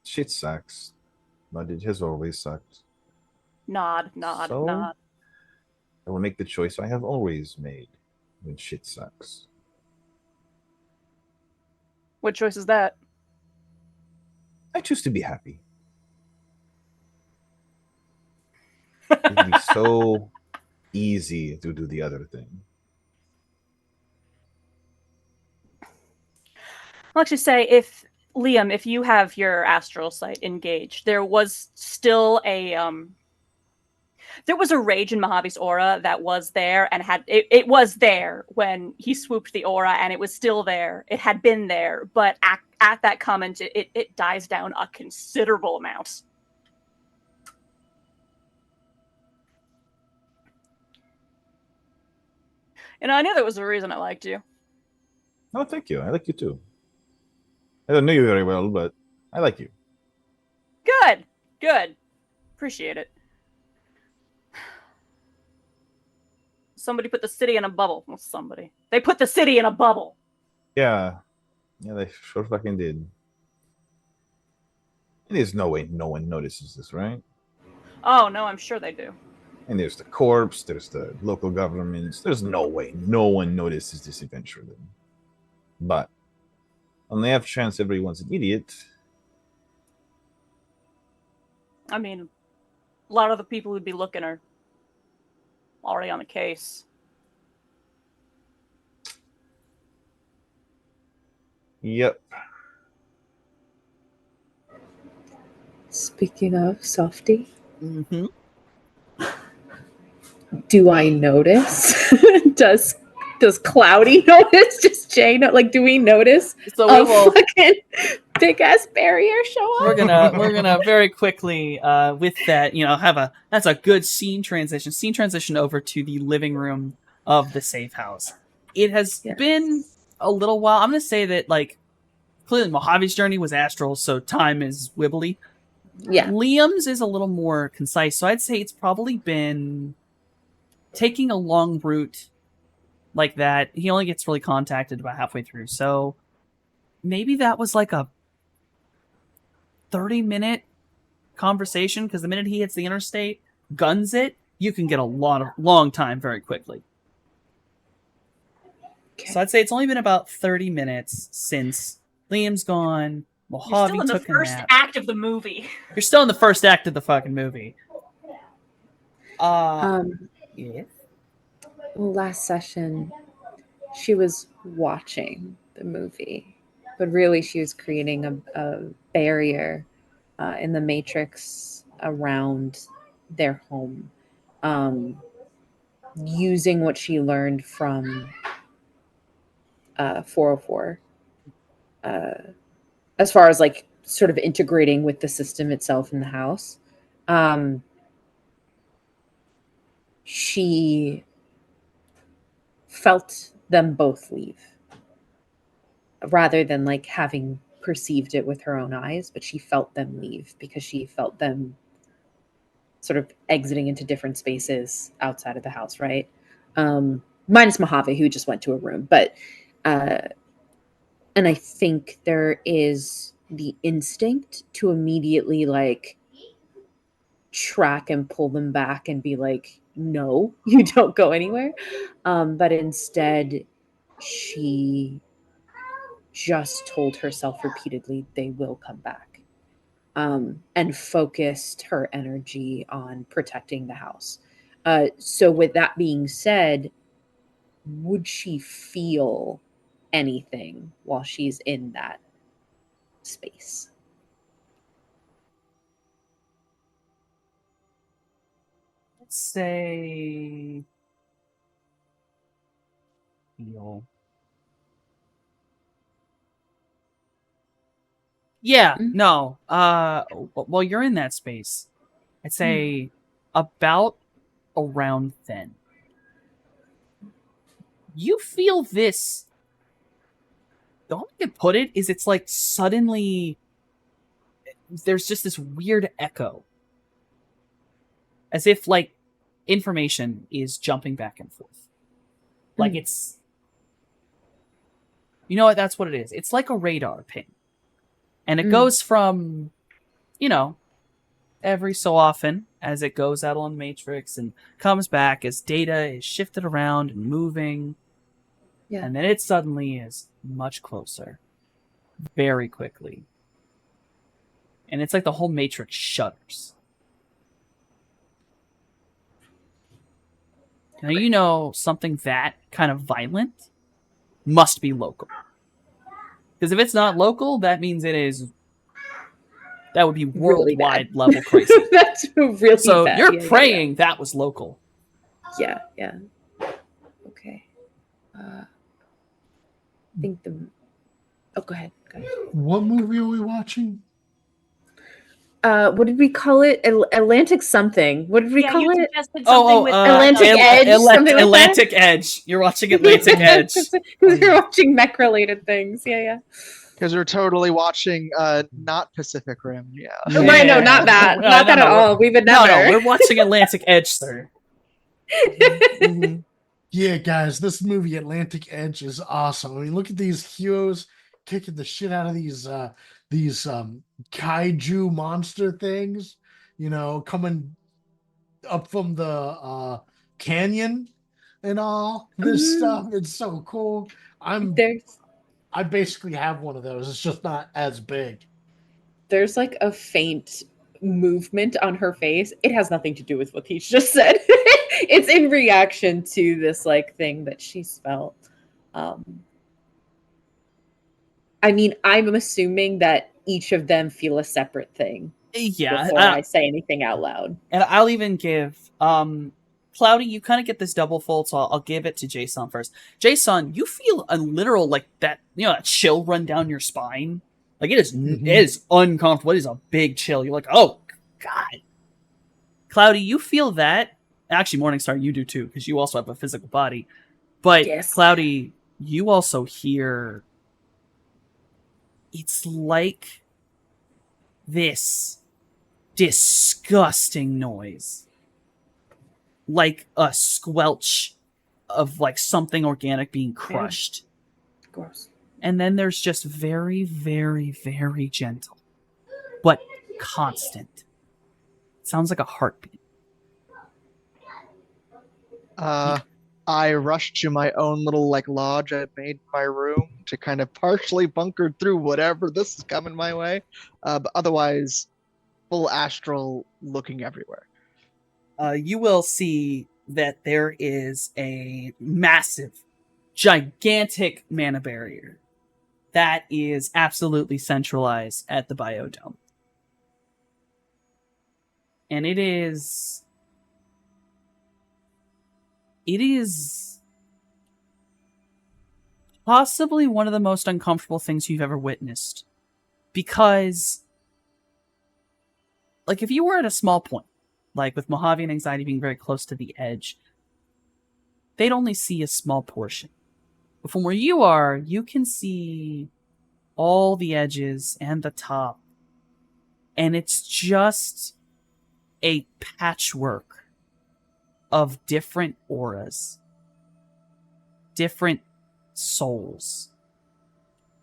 shit sucks, but it has always sucked. Nod. So? I will make the choice I have always made when shit sucks. What choice is that? I choose to be happy. It'd be so easy to do the other thing. I'll actually say, if Liam, if you have your astral sight engaged, there was still a there was a rage in Mojave's aura that was there and it was there when he swooped the aura, and it was still there. It had been there, but at that comment, it dies down a considerable amount. And I knew there was a reason I liked you. Oh, thank you. I like you too. I don't know you very well, but I like you. Good. Appreciate it. Somebody put the city in a bubble. Well, somebody. They put the city in a bubble. Yeah. Yeah, they sure fucking did. There's no way no one notices this, right? Oh, no, I'm sure they do. And there's the corpse, there's the local governments. There's no way no one notices this eventually. But on the off chance everyone's an idiot. I mean, a lot of the people who'd be looking are already on the case. Yep. Speaking of Softy, Mm-hmm. do I notice? Does Cloudy notice? Just Jay like, do we notice So a we will. fucking big ass barrier show up? We're gonna very quickly with that, that's a good scene transition over to the living room of the safe house. It has Yes. been a little while. I'm gonna say that, like, clearly Mojave's journey was astral, so time is wibbly. Yeah. Liam's is a little more concise, so I'd say it's probably been taking a long route like that. He only gets really contacted about halfway through, so maybe that was like a 30-minute conversation, because the minute he hits the interstate, guns it, you can get a long time very quickly. Okay. So I'd say it's only been about 30 minutes since Liam's gone. You're Mojave still in the took a first nap. act of the movie. You're still in the first act of the fucking movie. Yeah. Well, last session, she was watching the movie, but really she was creating a barrier in the matrix around their home, using what she learned from 404, as far as like sort of integrating with the system itself in the house. She felt them both leave, rather than like having perceived it with her own eyes, but she felt them leave because she felt them sort of exiting into different spaces outside of the house, right? Minus Mojave, who just went to a room. But and I think there is the instinct to immediately like track and pull them back and be like, no, you don't go anywhere. But instead, she just told herself repeatedly, they will come back. And focused her energy on protecting the house. So, with that being said, would she feel anything while she's in that space? Let's say feel. Yeah, Mhm. no. Well, you're in that space. I'd say about around then. You feel this. The only way to put it is it's like suddenly there's just this weird echo. As if like information is jumping back and forth. Like it's, you know what, that's what it is. It's like a radar ping. And it goes from, you know, every so often as it goes out on Matrix and comes back as data is shifted around and moving. Yeah. And then it suddenly is much closer. Very quickly. And it's like the whole Matrix shudders. Now, you know, something that kind of violent must be local. Because if it's not local, that means it is. That would be Really worldwide bad. level crazy. That's really So bad. you're Yeah, praying that was local. Yeah. Okay. I think the. Oh, go ahead. Go ahead. What movie are we watching? What did we call it? Atlantic something. What did we Yeah, call you it? suggested something with Atlantic Edge, something like that? Atlantic Edge. You're watching Atlantic Edge. Because you're watching mech-related things. Yeah. Because we're totally watching not Pacific Rim. Yeah. Right, no, not that. No, Not that at we're- all. We would No, never. we're watching Atlantic Edge, sir. Mhm. Yeah, guys, this movie Atlantic Edge is awesome. I mean, look at these heroes kicking the shit out of these kaiju monster things, you know, coming up from the canyon and all this Mhm. stuff. It's so cool. I basically have one of those. It's just not as big. There's like a faint movement on her face. It has nothing to do with what Peach just said. It's in reaction to this like thing that she's felt. I mean, I'm assuming that each of them feel a separate thing Yeah, before I say anything out loud. and I'll even give Cloudy, you kind of get this double fold, so I'll give it to Jason first. Jason, you feel a literal like that, you know, that chill run down your spine. Like it is Mhm. it is uncomfortable. It is a big chill. You're like, oh God. Cloudy, you feel that. Actually, Morningstar, you do too, because you also have a physical body. But Yes. Cloudy, you also hear it's like this disgusting noise. Like a squelch of like something organic being crushed. Gross. And then there's just very, very, very gentle, but constant. Sounds like a heartbeat. I rushed to my own little like lodge I made in my room to kind of partially bunker through whatever this is coming my way, but otherwise, full astral looking everywhere. You will see that there is a massive, gigantic mana barrier that is absolutely centralized at the biodome. And it is possibly one of the most uncomfortable things you've ever witnessed. Because, like, if you were at a small point, like with Mojave and Anxiety being very close to the edge, they'd only see a small portion. But from where you are, you can see all the edges and the top. And it's just a patchwork of different auras, different souls,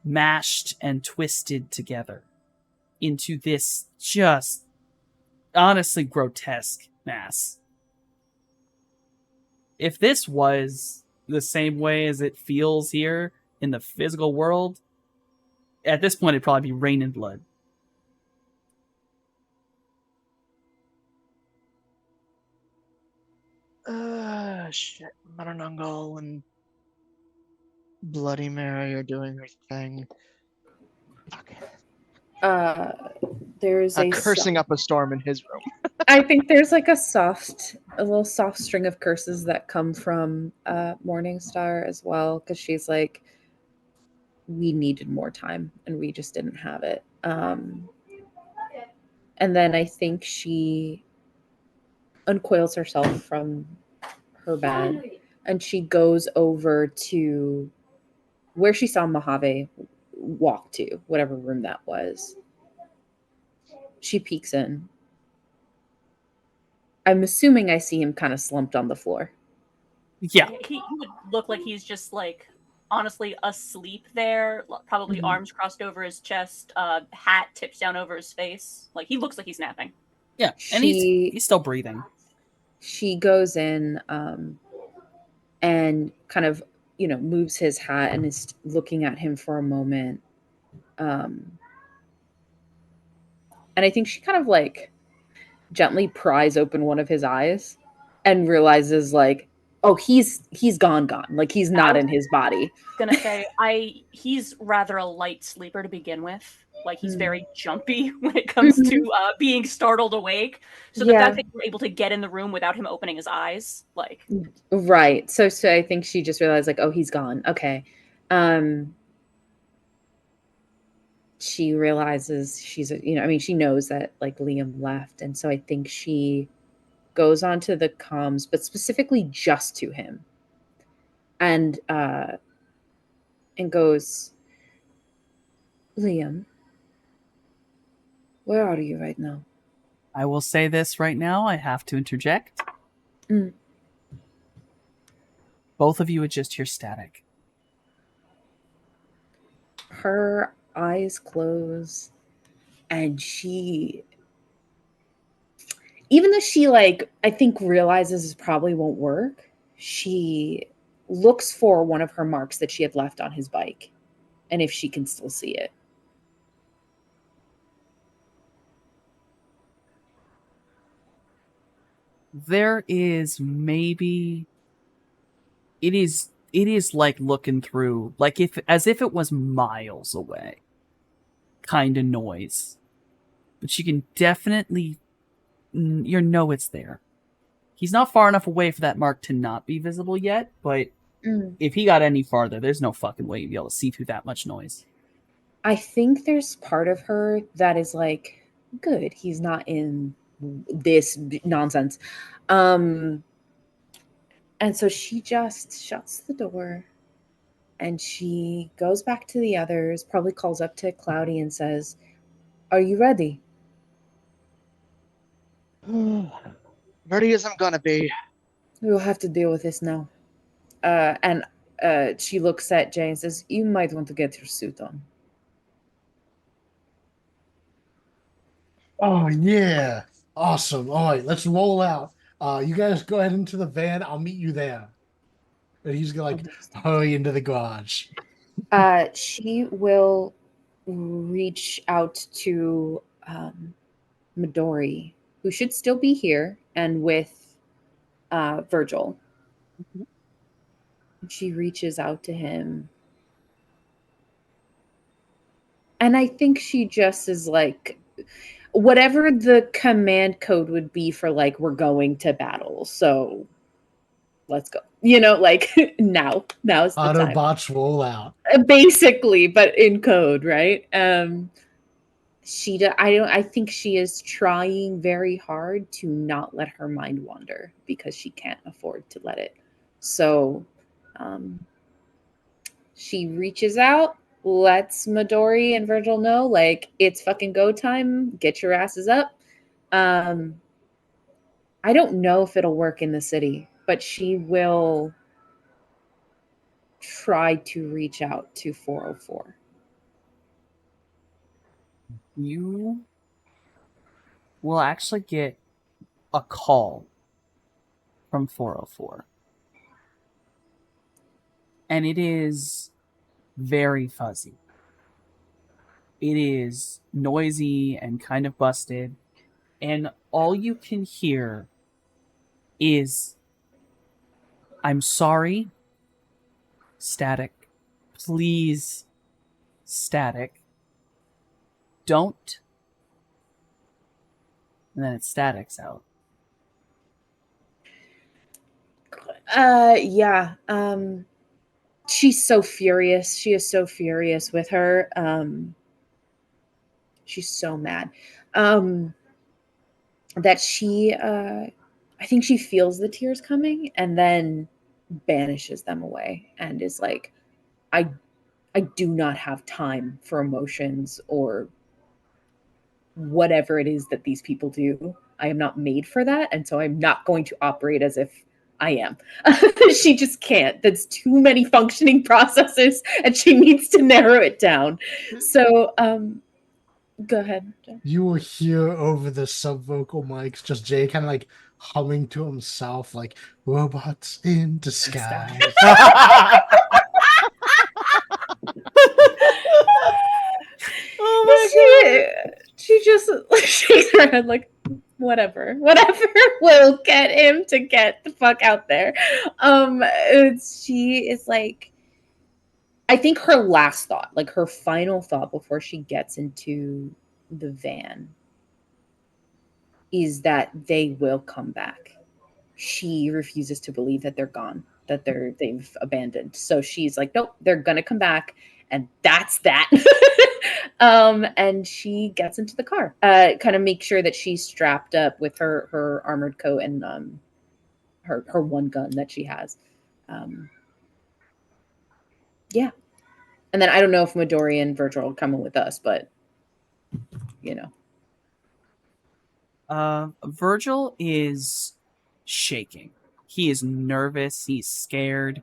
mashed and twisted together into this just honestly grotesque mass. If this was the same way as it feels here in the physical world, at this point it'd probably be rain and blood. Shit. Maranungal and Bloody Mary are doing their thing. Okay. There's a Cursing up a storm in his room. I think there's like a little soft string of curses that come from Morningstar as well, because she's like, we needed more time and we just didn't have it. And then I think she uncoils herself from her bed and she goes over to where she saw Mojave walk to, whatever room that was. She peeks in. I'm assuming I see him kind of slumped on the floor. Yeah. He would look like he's just like honestly asleep there, probably arms crossed over his chest, hat tips down over his face. Like he looks like he's napping. Yeah, and he's still breathing. She goes in and kind of, moves his hat and is looking at him for a moment. And I think she kind of like gently pries open one of his eyes and realizes like, oh, he's gone. Like he's not in his body. Gonna say he's rather a light sleeper to begin with. Like he's very jumpy when it comes to being startled awake. So the fact that you were able to get in the room without him opening his eyes, like right. So I think she just realized like, oh, he's gone. Okay. She realizes she knows that like Liam left, and so I think she goes onto the comms, but specifically just to him, and goes, Liam, where are you right now? I will say this right now. I have to interject. Both of you would just hear static. Her eyes close, and even though she like I think realizes this probably won't work, she looks for one of her marks that she had left on his bike, and if she can still see it. There is maybe it is like looking through, like as if it was miles away kind of noise, but you can definitely it's there. He's not far enough away for that mark to not be visible yet, but if he got any farther, there's no fucking way you'd be able to see through that much noise. I think there's part of her that is like, good, he's not in this nonsense. And so she just shuts the door and she goes back to the others, probably calls up to Cloudy and says, are you ready? Ready as I'm gonna be. We'll have to deal with this now. And she looks at Jay and says, you might want to get your suit on. Oh, yeah. Awesome. All right, let's roll out. You guys go ahead into the van. I'll meet you there. And he's going to hurry into the garage. She will reach out to Midori, who should still be here, and with Virgil. She reaches out to him. And I think she just is like, whatever the command code would be for like, we're going to battle. So let's go. Like now's the time. Autobots roll out. Basically, but in code, right? I think she is trying very hard to not let her mind wander because she can't afford to let it. So she reaches out, lets Midori and Virgil know, like, it's fucking go time. Get your asses up. I don't know if it'll work in the city, but she will try to reach out to 404. You will actually get a call from 404. And it is very fuzzy. It is noisy and kind of busted. And all you can hear is, "I'm sorry, static. Please, static. Don't." And then it statics out. Yeah. She's so furious. She is so furious with her. She's so mad. That she I think she feels the tears coming and then banishes them away and is like, I do not have time for emotions or whatever it is that these people do. I am not made for that, and so I'm not going to operate as if I am. She just can't. That's too many functioning processes, and she needs to narrow it down. So, go ahead, Jeff. You will hear over the subvocal mics just Jay kind of like humming to himself, like robots in disguise. She just shakes her head like, whatever will get him to get the fuck out there. She is like, I think her last thought, like her final thought before she gets into the van, is that they will come back. She refuses to believe that they're gone, that they've abandoned. So she's like, nope, they're gonna come back, and that's that. And she gets into the car, kind of make sure that she's strapped up with her armored coat and her one gun that she has. Yeah. And then I don't know if Midori and Virgil are coming with us, but you know. Virgil is shaking. He is nervous. He's scared,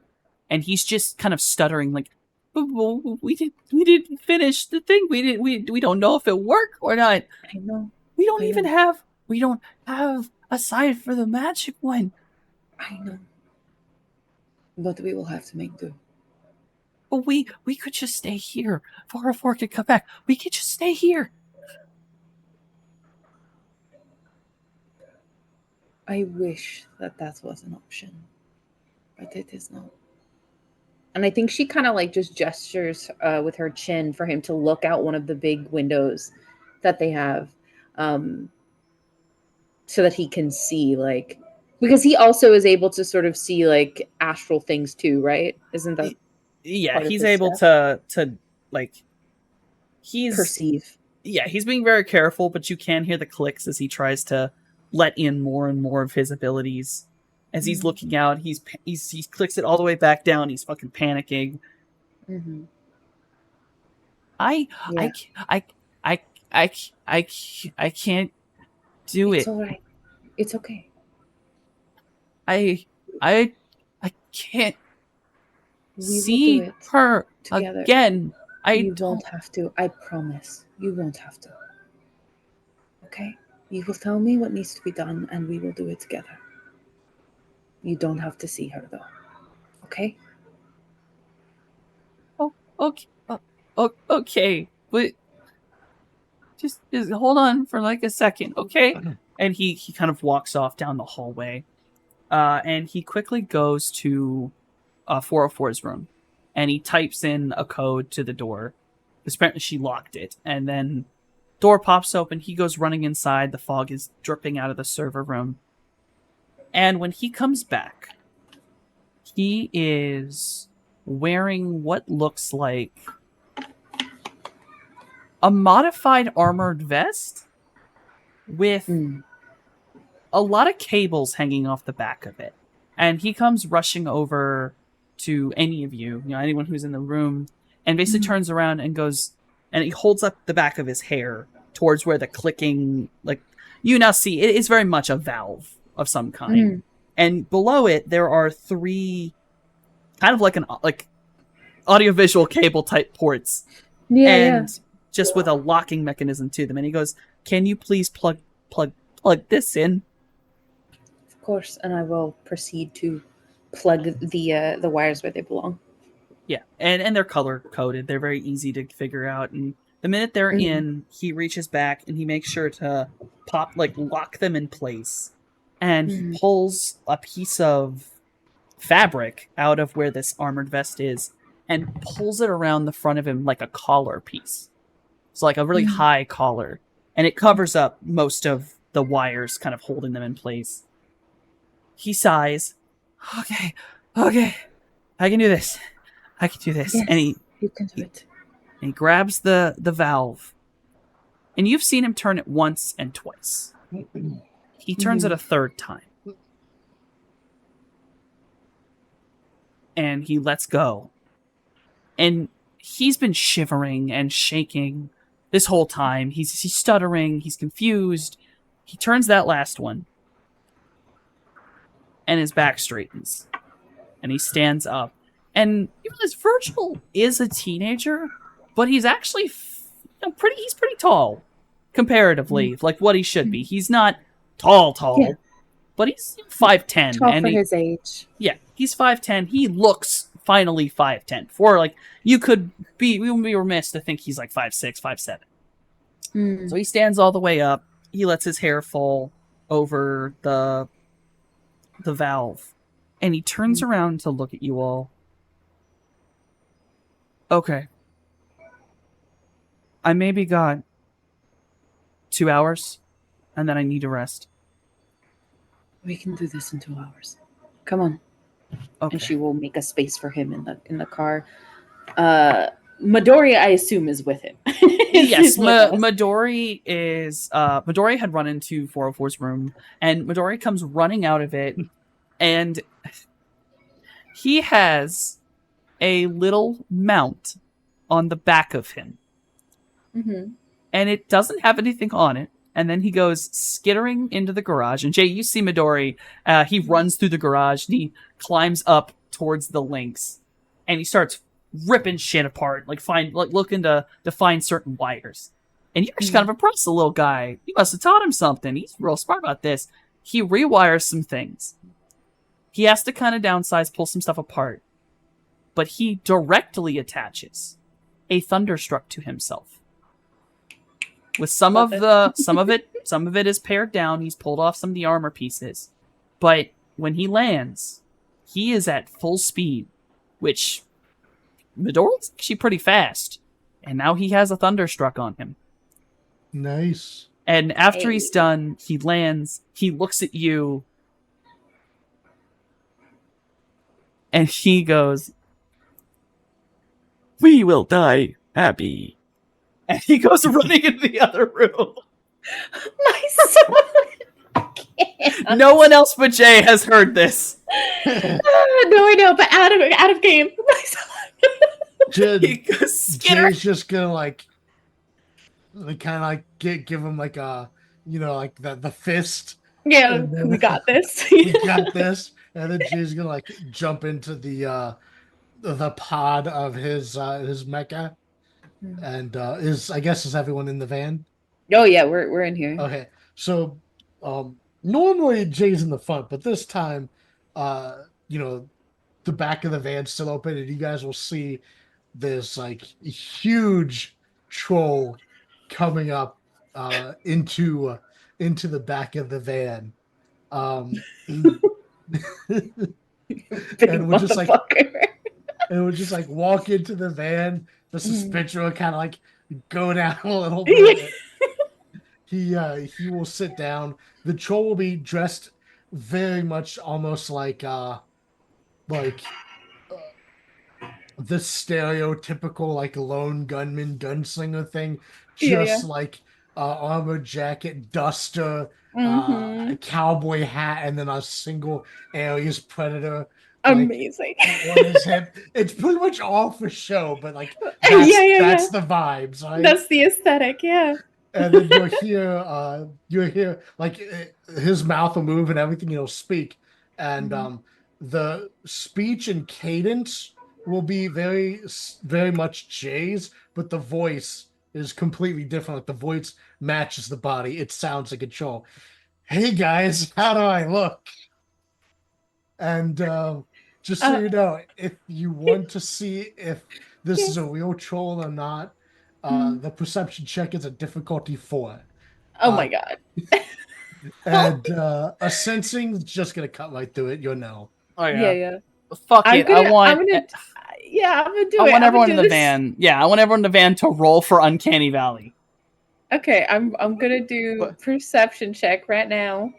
and he's just kind of stuttering, like, "We didn't finish the thing. We don't know if it worked or not. I know. We don't I have a side for the magic one. I know. But we will have to make do. But we could just stay here. 404 could come back. We could just stay here." I wish that was an option, but it is not. And I think she kind of like just gestures with her chin for him to look out one of the big windows that they have, so that he can see, like, because he also is able to sort of see like astral things too, right? Isn't that? Yeah, part of he's his able stuff? to like, he's Perceive. yeah, he's being very careful, but you can hear the clicks as he tries to let in more and more of his abilities. As he's looking out, he clicks it all the way back down. He's fucking panicking. Mm-hmm. I can't do It's it. all right. It's okay. I can't We will see do it her together. again. You won't have to. I promise. You won't have to. Okay? You will tell me what needs to be done, and we will do it together. You don't have to see her, though. Okay? Okay, okay, but just hold on for like a second, okay? And he kind of walks off down the hallway, and he quickly goes to 404's room, and he types in a code to the door, because apparently she locked it, and then door pops open. He goes running inside. The fog is dripping out of the server room, and when he comes back, he is wearing what looks like a modified armored vest with a lot of cables hanging off the back of it. And he comes rushing over to any of you, anyone who's in the room, and basically turns around and goes, and he holds up the back of his hair towards where the clicking, like, you now see, it is very much a valve of some kind. And below it, there are 3 kind of like an audiovisual cable type ports. Yeah, Just with a locking mechanism to them. And he goes, "Can you please plug this in?" of course. And I will proceed to plug the wires where they belong. Yeah, and they're color coded. They're very easy to figure out. And the minute they're in, he reaches back and he makes sure to lock them in place. And he pulls a piece of fabric out of where this armored vest is and pulls it around the front of him like a collar piece. So like a really high collar. And it covers up most of the wires, kind of holding them in place. He sighs. Okay, I can do this. Yes, And you can do it. he grabs the valve. And you've seen him turn it once and twice. He turns it a third time. And he lets go. And he's been shivering and shaking this whole time. He's stuttering. He's confused. He turns that last one. And his back straightens. And he stands up. And even as Virgil is a teenager, but he's actually he's pretty tall comparatively, like what he should be. He's not tall, Yeah. but he's 5'10". Tall and for his age. Yeah, he's 5'10". He looks finally 5'10". For like we would be remiss to think he's like 5'6", 5'7". So he stands all the way up. He lets his hair fall over the valve. And he turns around to look at you all. Okay. I maybe got 2 hours, and then I need to rest. We can do this in 2 hours. Come on. Okay. And she will make a space for him in the car. Midori, I assume, is with him. Yes, Midori is. Midori had run into 404's room, and Midori comes running out of it, and he has a little mount on the back of him. And it doesn't have anything on it. And then he goes skittering into the garage. And Jay, you see Midori. He runs through the garage and he climbs up towards the links. And he starts ripping shit apart, looking to find certain wires. And you're just kind of impressed, the little guy. You must have taught him something. He's real smart about this. He rewires some things. He has to kind of downsize, pull some stuff apart. But he directly attaches a Thunderstruck to himself. With some of it is pared down. He's pulled off some of the armor pieces. But when he lands, he is at full speed, which Midori's actually pretty fast. And now he has a Thunderstruck on him. Nice. And after he's done, he lands, he looks at you, and he goes, "We will die happy." And he goes running into the other room. My son. No one else but Jay has heard this. No, I know, but out of game. My son. He goes skitter. Jay's just gonna kind of give him like a, the fist. Yeah, And then- we got this. We got this, and then Jay's gonna jump into the pod of his mecha, and is everyone in the van? Oh yeah, we're in here. Okay, so normally Jay's in the front, but this time, the back of the van's still open, and you guys will see this huge troll coming up into the back of the van. Big and we're just motherfucker. and we'll just walk into the van. The suspension will kind of go down a little bit. He will sit down. The troll will be dressed very much almost like the stereotypical lone gunman gunslinger thing, just armor jacket, duster, a cowboy hat, and then a single Ares Predator. Amazing. On his hip. It's pretty much all for show, but that's Yeah. the vibes, right? That's the aesthetic, yeah. and then you'll hear like his mouth will move and everything. He'll speak, and the speech and cadence will be very much Jay's, but the voice is completely different. Like the voice matches the body. It sounds like a troll. Hey guys, how do I look? And just so you know, if you want to see if this is a real troll or not, the perception check is a difficulty 4. Oh my god. And a sensing is just gonna cut right through it. You'll know. Oh Yeah. Fuck I'm it. gonna, I want. I'm gonna, yeah, I'm gonna do I it. want I'm everyone gonna in do the this. van. Yeah, I want everyone in the van to roll for Uncanny Valley. Okay, I'm gonna do What? perception check right now.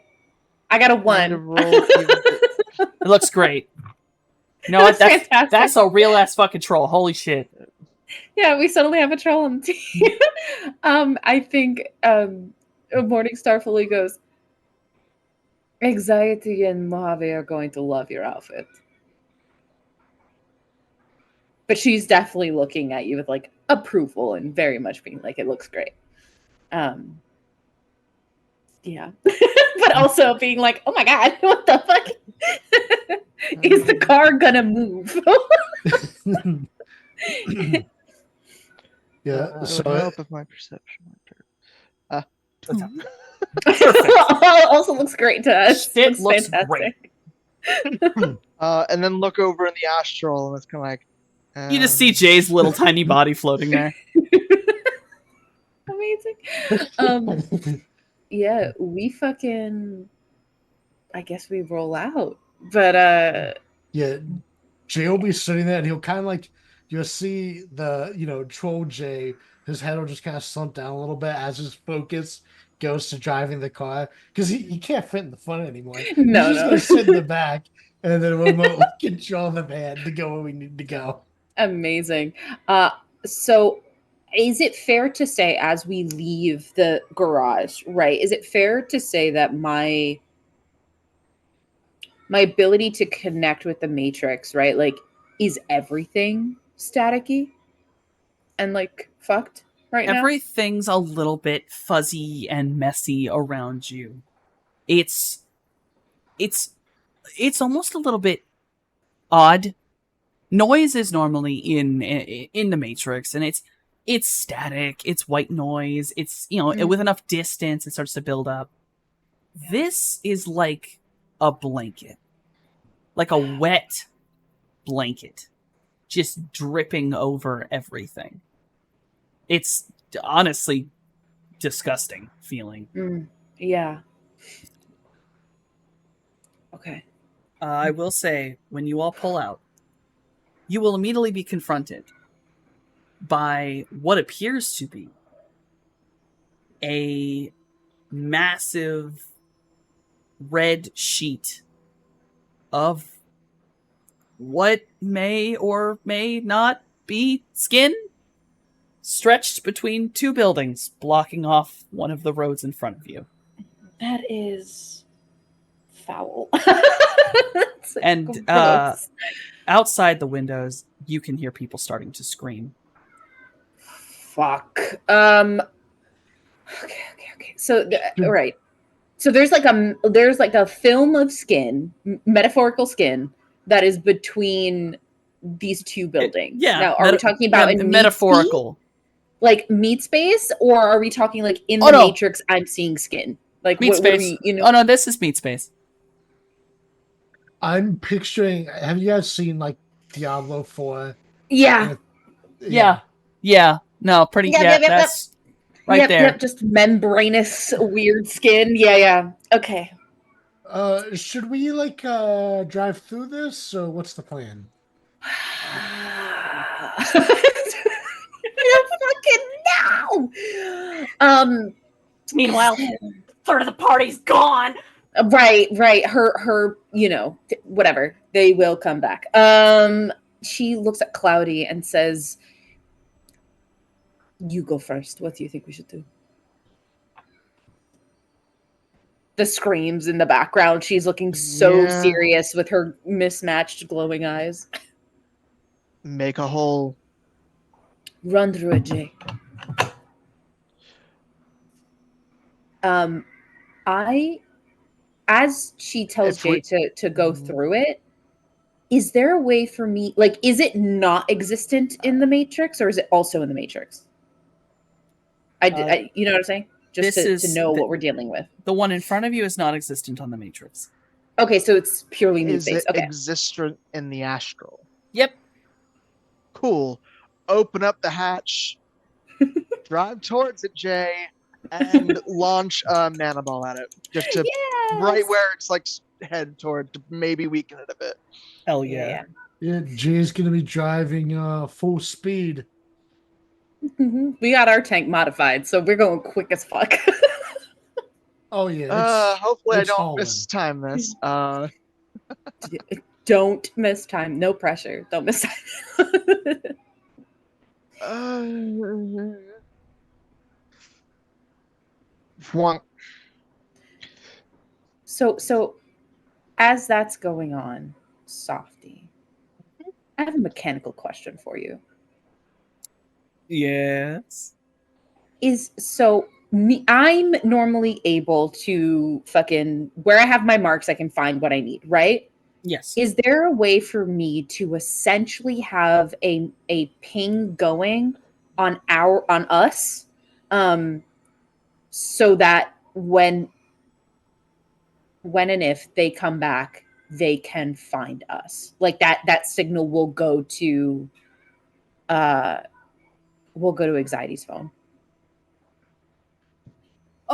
I got a Trying to 1. roll even- It looks great. You know It what? looks fantastic. That's a real ass fucking troll. Holy shit. Yeah, we suddenly have a troll on the team. I think Morningstar fully goes, Anxiety and Mojave are going to love your outfit. But she's definitely looking at you with like approval and very much being like, it looks great. Yeah. But also being like, oh my god, what the fuck? Is the car gonna move? Yeah. It So would help if my perception Also looks great to us. Shit looks great. and then look over in the astral, and it's kind of like You just see Jay's little tiny body floating there. Amazing. Yeah, we fucking I guess we roll out. But yeah, Jay will be sitting there, and he'll kind of like you'll see the troll Jay. His head will just kind of slump down a little bit as his focus goes to driving the car because he can't fit in the front anymore. No, He's just no. gonna sit in the back and then remotely control the van to go where we need to go. amazing. So is it fair to say as we leave the garage, right? Is it fair to say that my ability to connect with the matrix, right? Like is everything staticky and like fucked right now? Everything's a little bit fuzzy and messy around you. It's almost a little bit odd. Noise is normally in the Matrix, and it's static. It's white noise. It's with enough distance, it starts to build up. This is like a blanket, like a wet blanket, just dripping over everything. It's honestly disgusting feeling. Yeah. Okay. I will say, when you all pull out, you will immediately be confronted by what appears to be a massive red sheet of what may or may not be skin stretched between 2 buildings, blocking off one of the roads in front of you. That is foul. And outside the windows, you can hear people starting to scream. Fuck. Okay. So, right. So there's like a film of skin, metaphorical skin, that is between these 2 buildings. Yeah. Now, are we talking about in metaphorical? Like meat space, or are we talking like in Oh, the no. Matrix? I'm seeing skin. Like Meat what are space. we, Oh no, this is meat space. I'm picturing. Have you guys seen like Diablo 4? Yeah. Yeah. No, pretty. Yep. That's right there. Yep. Just membranous, weird skin. Yeah. Okay. Should we like drive through this, or what's the plan? I don't fucking know. Meanwhile, third of the party's gone. Right. Her, whatever. They will come back. She looks at Cloudy and says, "You go first. What do you think we should do?" The screams in the background. She's looking so serious with her mismatched glowing eyes. Make a hole. Run through it, Jay. I, as she tells If we- Jay to go through it, is there a way for me, like, is it not existent in the Matrix, or is it also in the Matrix? You know what I'm saying? Just this to is know the- what we're dealing with. The one in front of you is not existent on the Matrix. Okay, so it's purely mood Is it based. Okay. existent in the astral? Yep. Cool. Open up the hatch, drive towards it, Jay, and launch a mana ball at it. Just to right Yes! where it's like head toward to maybe weaken it a bit. Hell Yeah. yeah. Yeah, Jay's gonna be driving full speed. We got our tank modified, so we're going quick as fuck. Oh yeah, Hopefully I it's don't hauling. mistime this. Don't miss time. No pressure. Don't miss time. Fwonk. So as that's going on, Softy, I have a mechanical question for you. Yes. I'm normally able to fucking where I have my marks, I can find what I need, right? Yes. Is there a way for me to essentially have a ping going on us, so that when and if they come back, they can find us? Like that signal will go to Anxiety's phone.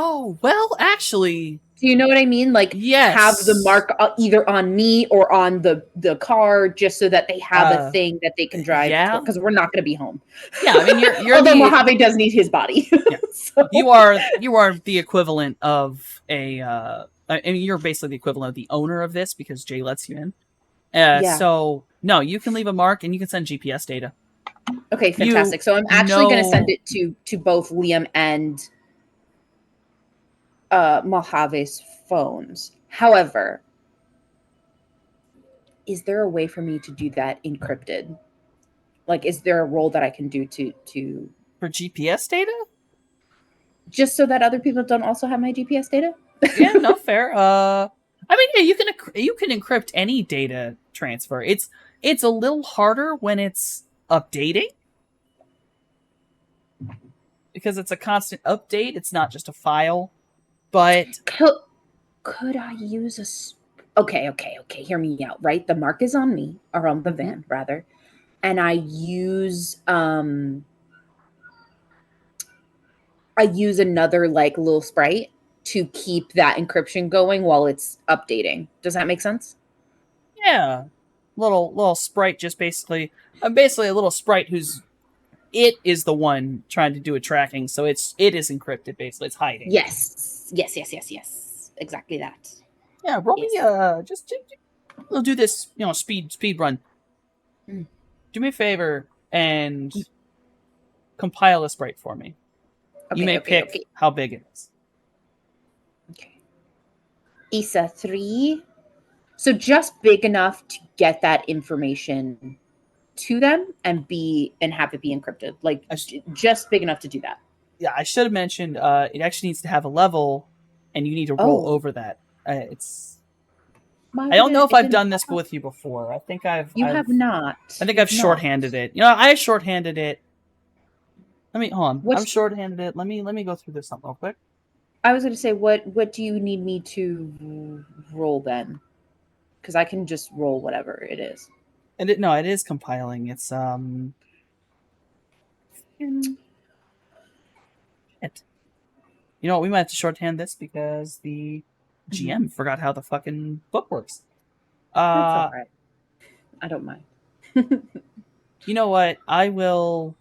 Oh, well, actually, Do you know what I mean? Like, yes. have the mark either on me or on the car, just so that they have a thing that they can drive. yeah. Because we're not going to be home. Yeah, I mean, you're Although the, Mojave does need his body. Yeah. So- you are the equivalent of a. I mean, you're basically the equivalent of the owner of this because Jay lets you in. Yeah. So no, you can leave a mark and you can send GPS data. Okay, fantastic. So I'm actually going to know- send it to both Liam and Mojave's phones. However, is there a way for me to do that encrypted? Like, is there a role that I can do to For GPS data? just so that other people don't also have my GPS data? Yeah, no fair. I mean, yeah, you can encrypt any data transfer. It's a little harder when it's updating because it's a constant update. It's not just a file. But could I use okay, hear me out, right? The mark is on me, or on the van rather, and I use another like little sprite to keep that encryption going while it's updating. Does that make sense? yeah, little sprite, just basically a little sprite it is the one trying to do a tracking, so it is encrypted. Basically, it's hiding. Yes. Exactly that. Yeah, roll me. Yes. Just we'll do this. Speed run. Mm. Do me a favor and compile a sprite for me. You may pick how big it is. Okay. ISA 3. So just big enough to get that information to them and have it be encrypted. Like just big enough to do that. Yeah, I should have mentioned. It actually needs to have a level, and you need to roll over that. I don't know if I've done this with you before. I think I've not. I think I've shorthanded it. I shorthanded it. Hold on. What's- I've shorthanded it. Let me go through this real quick. I was going to say, what do you need me to roll then? Because I can just roll whatever it is. And it is compiling. It's shit. You know what? We might have to shorthand this because the GM forgot how the fucking book works. That's all right. I don't mind. You know what? I'll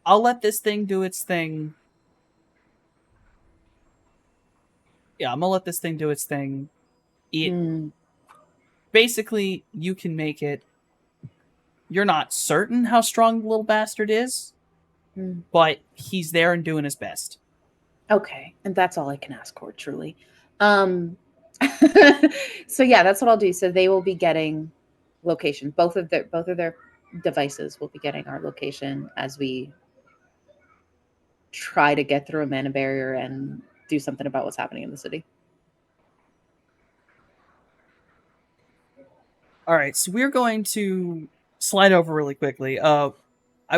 let this thing do its thing. Yeah, I'm gonna let this thing do its thing. Basically, you can make it. You're not certain how strong the little bastard is, but he's there and doing his best. Okay, and that's all I can ask for, truly. So yeah, that's what I'll do. So they will be getting location. Both of their devices will be getting our location as we try to get through a mana barrier and do something about what's happening in the city. All right, so we're going to slide over really quickly. I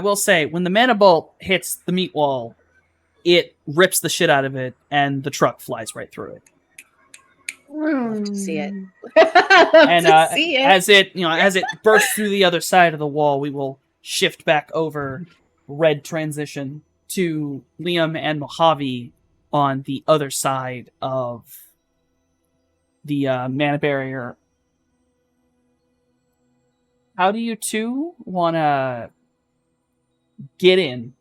will say, when the mana bolt hits the meat wall, it rips the shit out of it, and the truck flies right through it. Love to see it. And as it bursts through the other side of the wall, we will shift back over, red transition to Liam and Mojave on the other side of the mana barrier. How do you two want to get in?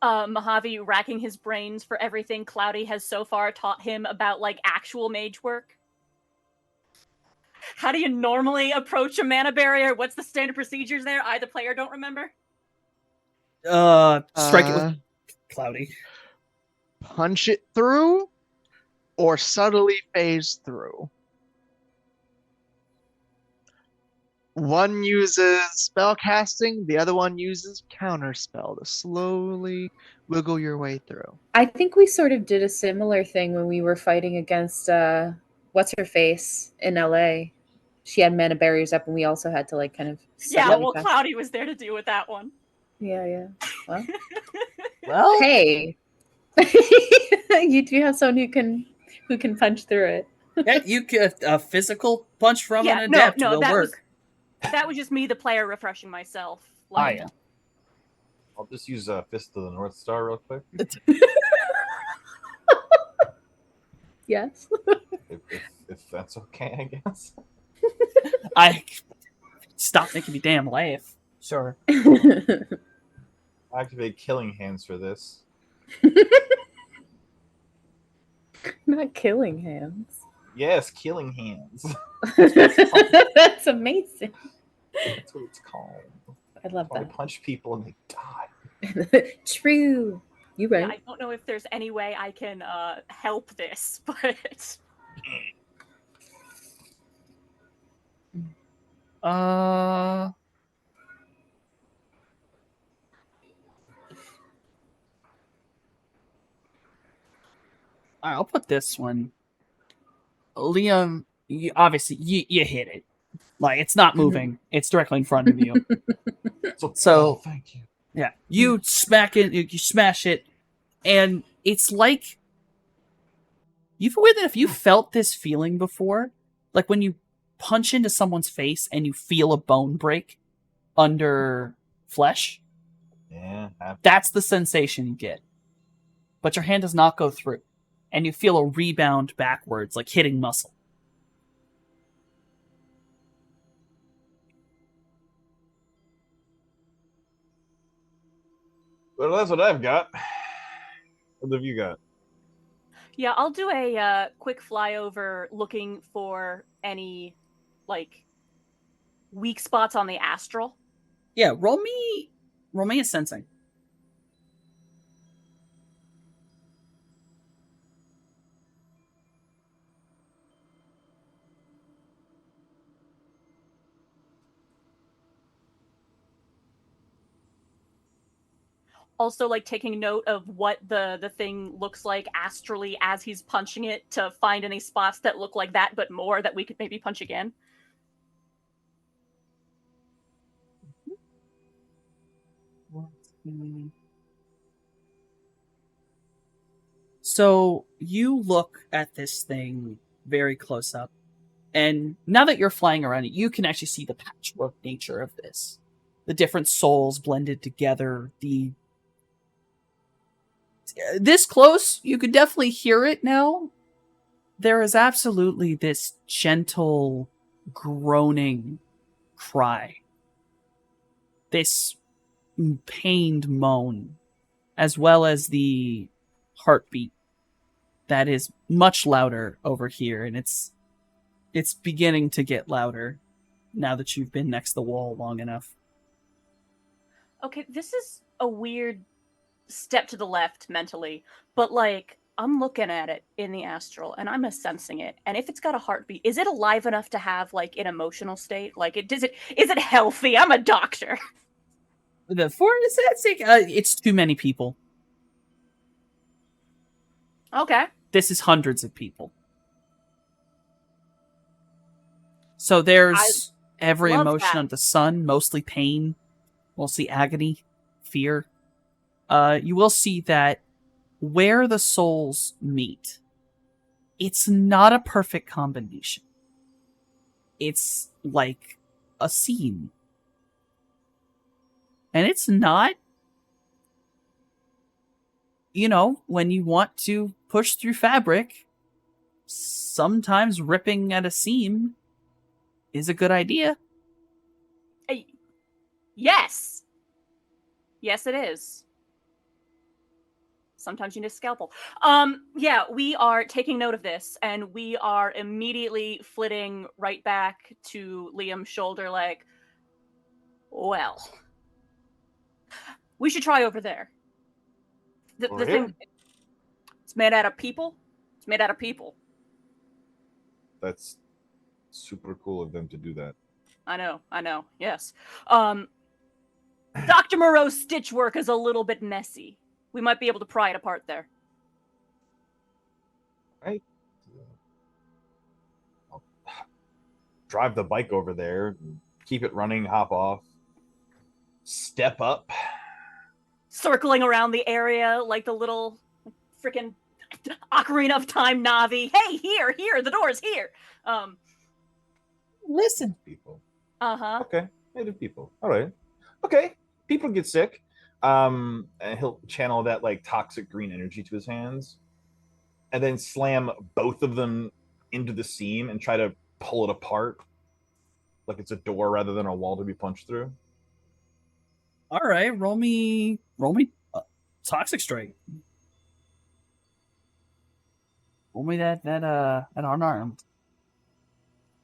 Mojave racking his brains for everything Cloudy has so far taught him about, like, actual mage work. How do you normally approach a mana barrier? What's the standard procedures there? I, the player, don't remember. Strike it with Cloudy. Punch it through, or subtly phase through. One uses spell casting, the other one uses counterspell to slowly wiggle your way through. I think we sort of did a similar thing when we were fighting against what's her face in LA. She had mana barriers up, and we also had to like kind of Cloudy was there to deal with that one. Yeah. Well, Well, hey, you do have someone who can punch through it. yeah, you could a physical punch from an adept will work. That was just me, the player, refreshing myself. Yeah. I'll just use Fist of the North Star real quick. Yes. if that's okay, I guess. I stop making me damn laugh. Sure. Activate Killing Hands for this. Not killing hands. Yes, Killing Hands. That's amazing. That's what it's called. I love I that. punch people and they die. True. You right. Yeah, I don't know if there's any way I can help this, but I'll put this one. Liam, obviously you hit it. Like, it's not moving. It's directly in front of you. So thank you. yeah, you smack it, you smash it, and it's like you've if you felt this feeling before, like when you punch into someone's face and you feel a bone break under flesh. Yeah, That's the sensation you get. But your hand does not go through, and you feel a rebound backwards, like hitting muscle. Well, that's what I've got. What have you got? yeah, I'll do a quick flyover looking for any like weak spots on the astral. Yeah, roll me a sensing. Also, like, taking note of what the thing looks like astrally as he's punching it to find any spots that look like that, but more that we could maybe punch again. So you look at this thing very close up, and now that you're flying around it, you can actually see the patchwork nature of this. The different souls blended together, this close, you could definitely hear it now. There is absolutely this gentle, groaning cry. This pained moan, as well as the heartbeat that is much louder over here, and it's beginning to get louder now that you've been next to the wall long enough. Okay, this is a weird step to the left mentally, but like I'm looking at it in the astral and I'm sensing it, and if it's got a heartbeat, is it alive enough to have like an emotional state? Like, is it healthy? I'm a doctor. It's too many people. Okay. This is hundreds of people. So there's every love emotion that. under the sun, mostly pain, mostly agony, fear. You will see that where the souls meet, it's not a perfect combination. It's like a seam. And it's not, when you want to push through fabric, sometimes ripping at a seam is a good idea. Yes. Yes, it is. Sometimes you need a scalpel. Yeah, we are taking note of this, and we are immediately flitting right back to Liam's shoulder like, well, we should try over there. The Over thing, here? it's made out of people. It's made out of people. That's super cool of them to do that. I know, yes. Dr. Moreau's stitch work is a little bit messy. We might be able to pry it apart there. Right? I'll drive the bike over there, keep it running, hop off, step up. Circling around the area like the little freaking Ocarina of Time Navi. Hey, here, the door's here. Listen. People. Uh-huh. Okay, native people. All right. Okay, people get sick. And he'll channel that like toxic green energy to his hands, and then slam both of them into the seam and try to pull it apart, like it's a door rather than a wall to be punched through. All right, roll me toxic strike. Roll me that unarmed.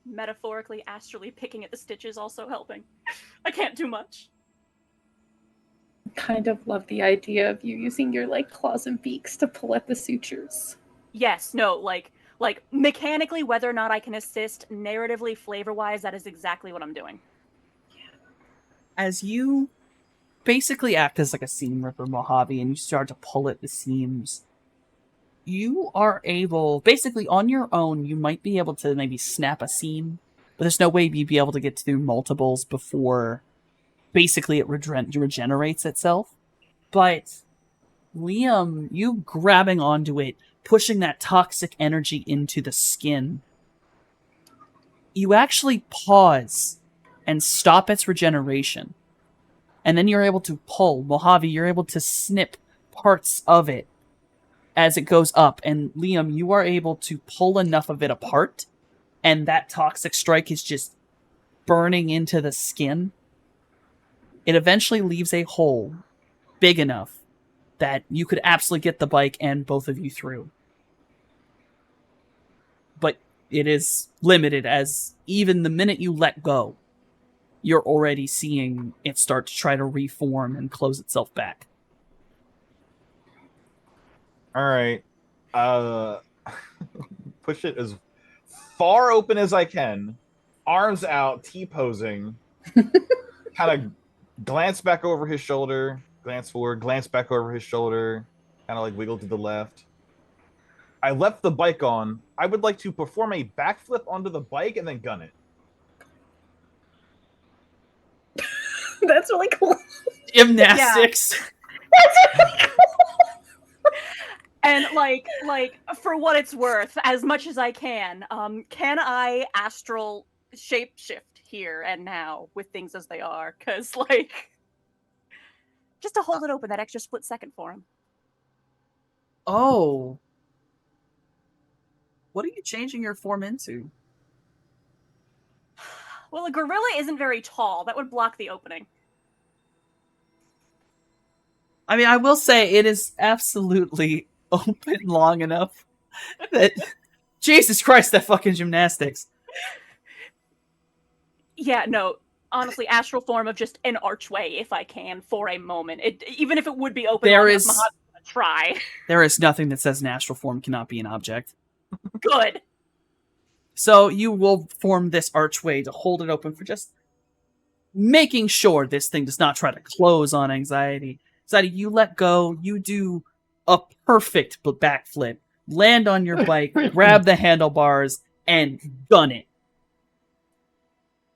Metaphorically, astrally picking at the stitches also helping. I can't do much. Kind of love the idea of you using your claws and beaks to pull at the sutures. Yes, no, like mechanically, whether or not I can assist, narratively, flavor-wise, that is exactly what I'm doing. As you basically act as like a seam ripper, Mojave, and you start to pull at the seams, you are able, basically on your own, you might be able to maybe snap a seam, but there's no way you'd be able to get through multiples before basically it regenerates itself. But Liam, you grabbing onto it, pushing that toxic energy into the skin, you actually pause and stop its regeneration. And then you're able to pull. Mojave, you're able to snip parts of it as it goes up. And Liam, you are able to pull enough of it apart, and that toxic strike is just burning into the skin. It eventually leaves a hole big enough that you could absolutely get the bike and both of you through. But it is limited, as even the minute you let go, you're already seeing it start to try to reform and close itself back. All right. Push it as far open as I can, arms out, T-posing, kind of glance back over his shoulder, glance forward, glance back over his shoulder, kind of like wiggle to the left. I left the bike on. I would like to perform a backflip onto the bike and then gun it. That's really cool. Gymnastics. That's really cool. And like for what it's worth, as much as I can I astral shapeshift here and now with things as they are? Because just to hold it open that extra split second for him. Oh. What are you changing your form into? Well, a gorilla isn't very tall. That would block the opening. I mean, I will say it is absolutely open long enough that Jesus Christ, that fucking gymnastics. Yeah, no, honestly, astral form of just an archway, if I can, for a moment. Even if it would be open, There long is- enough, Mojave's gonna try. There is nothing that says an astral form cannot be an object. Good. So you will form this archway to hold it open for just making sure this thing does not try to close on Anxiety. Anxiety, you let go, you do a perfect backflip, land on your bike, grab the handlebars, and gun it.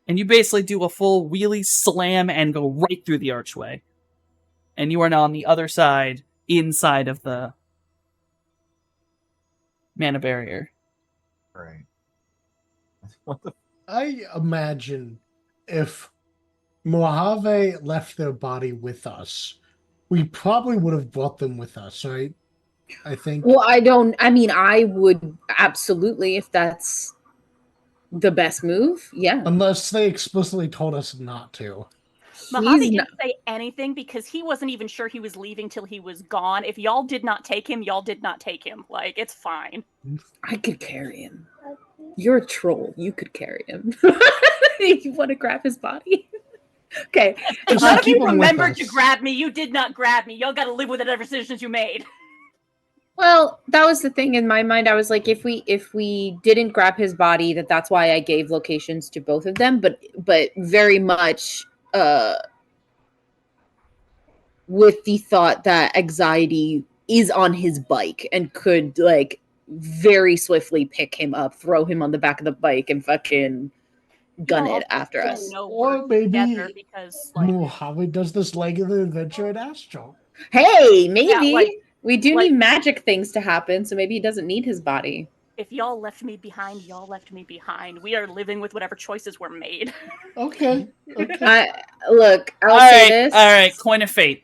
And you basically do a full wheelie slam and go right through the archway. And you are now on the other side, inside of the mana barrier. Right. What the? I imagine if Mojave left their body with us, we probably would have brought them with us, right? I think. Well, I would absolutely, if that's the best move. Yeah. Unless they explicitly told us not to. Mojave He's didn't say anything because he wasn't even sure he was leaving till he was gone. If y'all did not take him, y'all did not take him. Like, it's fine. I could carry him. You're a troll. You could carry him. You want to grab his body? Okay. Just None of keep you him with remembered to us. grab me. You did not grab me. Y'all got to live with whatever decisions you made. Well, that was the thing in my mind. I was like, if we didn't grab his body, that's why I gave locations to both of them. But very much with the thought that Anxiety is on his bike and could like very swiftly pick him up, throw him on the back of the bike, and fucking gun Y'all it after don't us. know Or we're maybe together because, like, Mojave does this leg of the adventure at Astro. Hey, maybe like- we do like- need magic things to happen, so maybe he doesn't need his body. if y'all left me behind, y'all left me behind. We are living with whatever choices were made. Okay. Okay. Look, I'll All say right, this. all right. Coin of fate.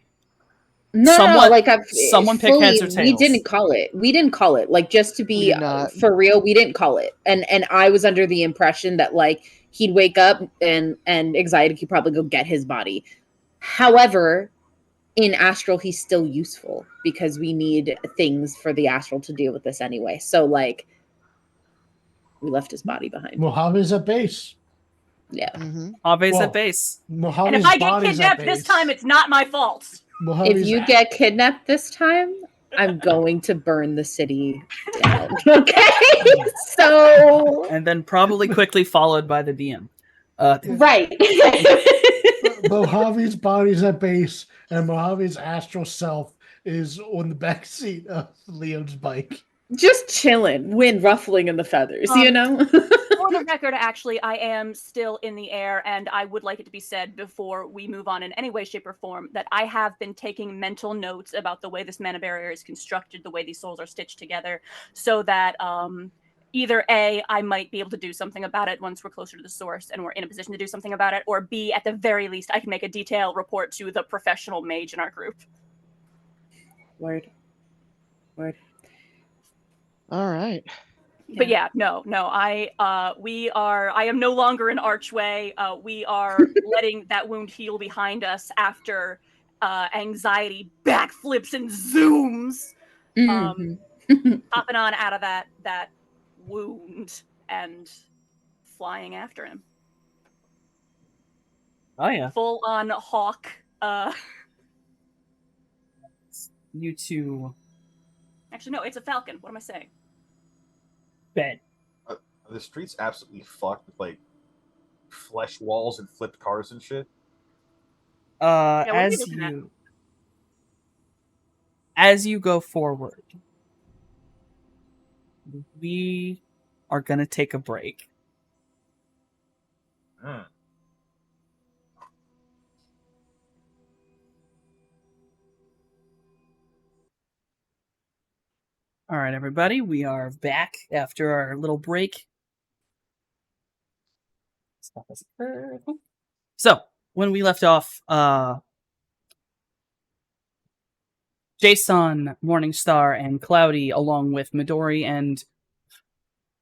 No, Someone- like I've someone pick heads or We tails. didn't call it. We didn't call it. Like just to We be did not. for real, we didn't call it. And I was under the impression that like he'd wake up and Anxiety could probably go get his body. However, in Astral, he's still useful because we need things for the Astral to deal with this anyway. So like, we left his body behind. Mojave's at base. Yeah. Mm-hmm. Ave's Well, at base. Mojave's And if I get body's at kidnapped this base. time, it's not my fault. Mojave's If you get kidnapped this time, I'm going to burn the city down. Okay? So And then probably quickly followed by the DM. right. Mojave's body's at base, and Mojave's astral self is on the back seat of Leon's bike. Just chilling, wind ruffling in the feathers, you know? For the record, actually, I am still in the air, and I would like it to be said before we move on in any way, shape, or form that I have been taking mental notes about the way this mana barrier is constructed, the way these souls are stitched together, so that either A, I might be able to do something about it once we're closer to the source and we're in a position to do something about it, or B, at the very least, I can make a detailed report to the professional mage in our group. Word. All right. But yeah, no, I am no longer an archway. We are letting that wound heal behind us after Anxiety backflips and zooms, Mhm. hopping on out of that wound and flying after him. Oh yeah. Full on hawk. You two Actually, no, it's a falcon. What am I saying? bet. The street's absolutely fucked with like flesh walls and flipped cars and shit. what are you As looking at? you go forward, we are gonna take a break. Hmm. All right, everybody, we are back after our little break. So, when we left off, Jason, Morningstar, and Cloudy, along with Midori and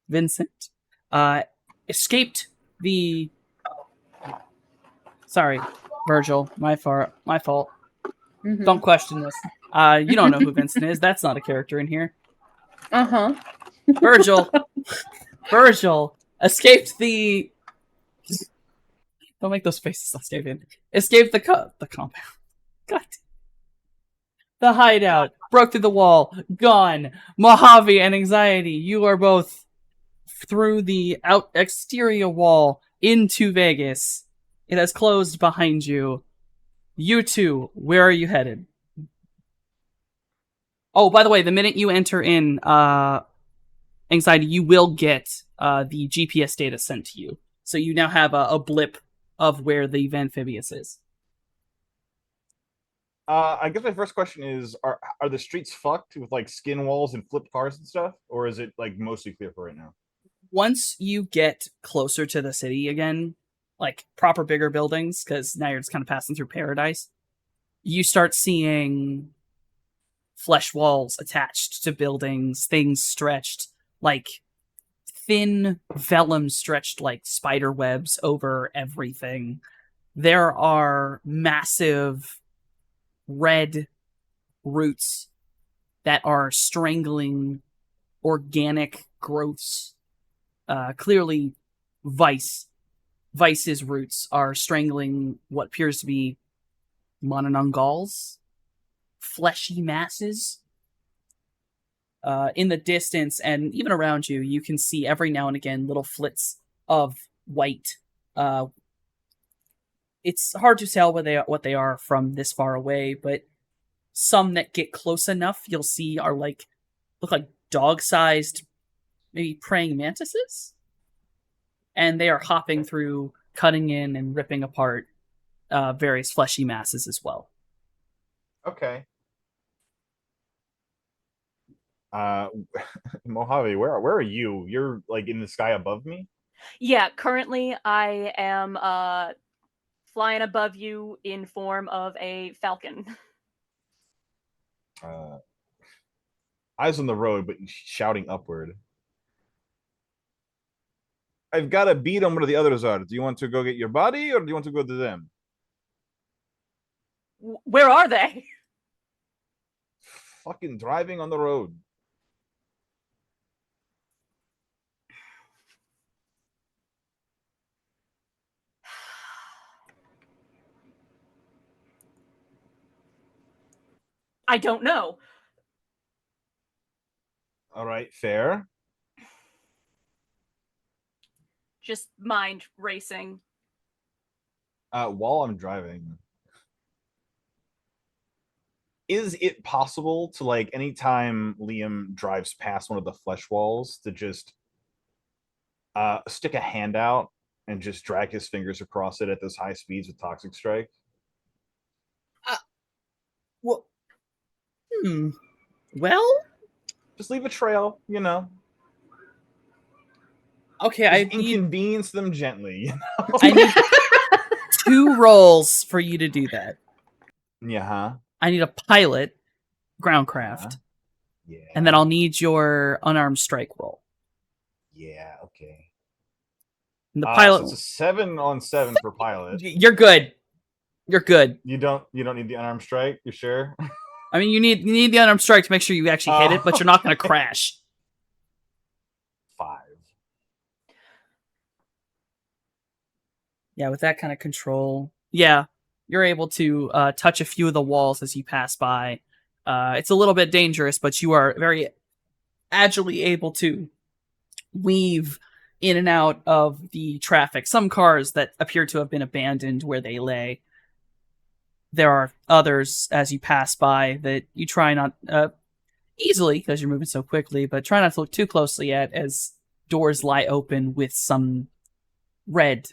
Vincent, escaped the. Sorry, Virgil, my fault. Mhm. Don't question this. You don't know who Vincent is. That's not a character in here. Uh-huh. Virgil escaped the. Don't make those faces, Octavian. Escaped the compound. God. The hideout. Broke through the wall. Gone. Mojave and Anxiety. You are both through the exterior wall into Vegas. It has closed behind you. You two, where are you headed? Oh, by the way, the minute you enter in anxiety, you will get the GPS data sent to you. So you now have a blip of where the amphibious is. I guess my first question is: Are the streets fucked with like skin walls and flipped cars and stuff, or is it like mostly clear for right now? Once you get closer to the city again, like proper bigger buildings, because now you're just kind of passing through paradise, you start seeing flesh walls attached to buildings, things stretched like thin vellum stretched like spider webs over everything. There are massive red roots that are strangling organic growths. Clearly, Vice's roots are strangling what appears to be Mononongals, fleshy masses. In the distance and even around you, you can see every now and again little flits of white. It's hard to tell what they are from this far away, but some that get close enough, you'll see are look like dog-sized, maybe praying mantises, and they are hopping through, cutting in, and ripping apart various fleshy masses as well. Okay. Mojave, where are you? You're like in the sky above me? Yeah, currently I am flying above you in form of a falcon. Eyes on the road, but shouting upward. I've got to beat them where the others are. Do you want to go get your body, or do you want to go to them? Where are they? Fucking driving on the road. I don't know. All right, fair. Just mind racing. While I'm driving, is it possible to, like, anytime Liam drives past one of the flesh walls, to just stick a hand out and just drag his fingers across it at those high speeds with Toxic Strike? Well, well, just leave a trail, you know. Okay, Just I need inconvenience them gently. You know? I need 2 rolls for you to do that. Yeah. Huh? I need a pilot, groundcraft, Yeah. and then I'll need your unarmed strike roll. Yeah. Okay. And the pilot, so it's a 7-on-7 for pilot. You're good. You're good. You don't need the unarmed strike. You sure? I mean, you need the unarmed strike to make sure you actually hit it, but you're not going to crash. 5. Yeah, with that kind of control, yeah, you're able to touch a few of the walls as you pass by. It's a little bit dangerous, but you are very agilely able to weave in and out of the traffic. Some cars that appear to have been abandoned where they lay. There are others as you pass by that you try not easily, because you're moving so quickly, but try not to look too closely at, as doors lie open with some red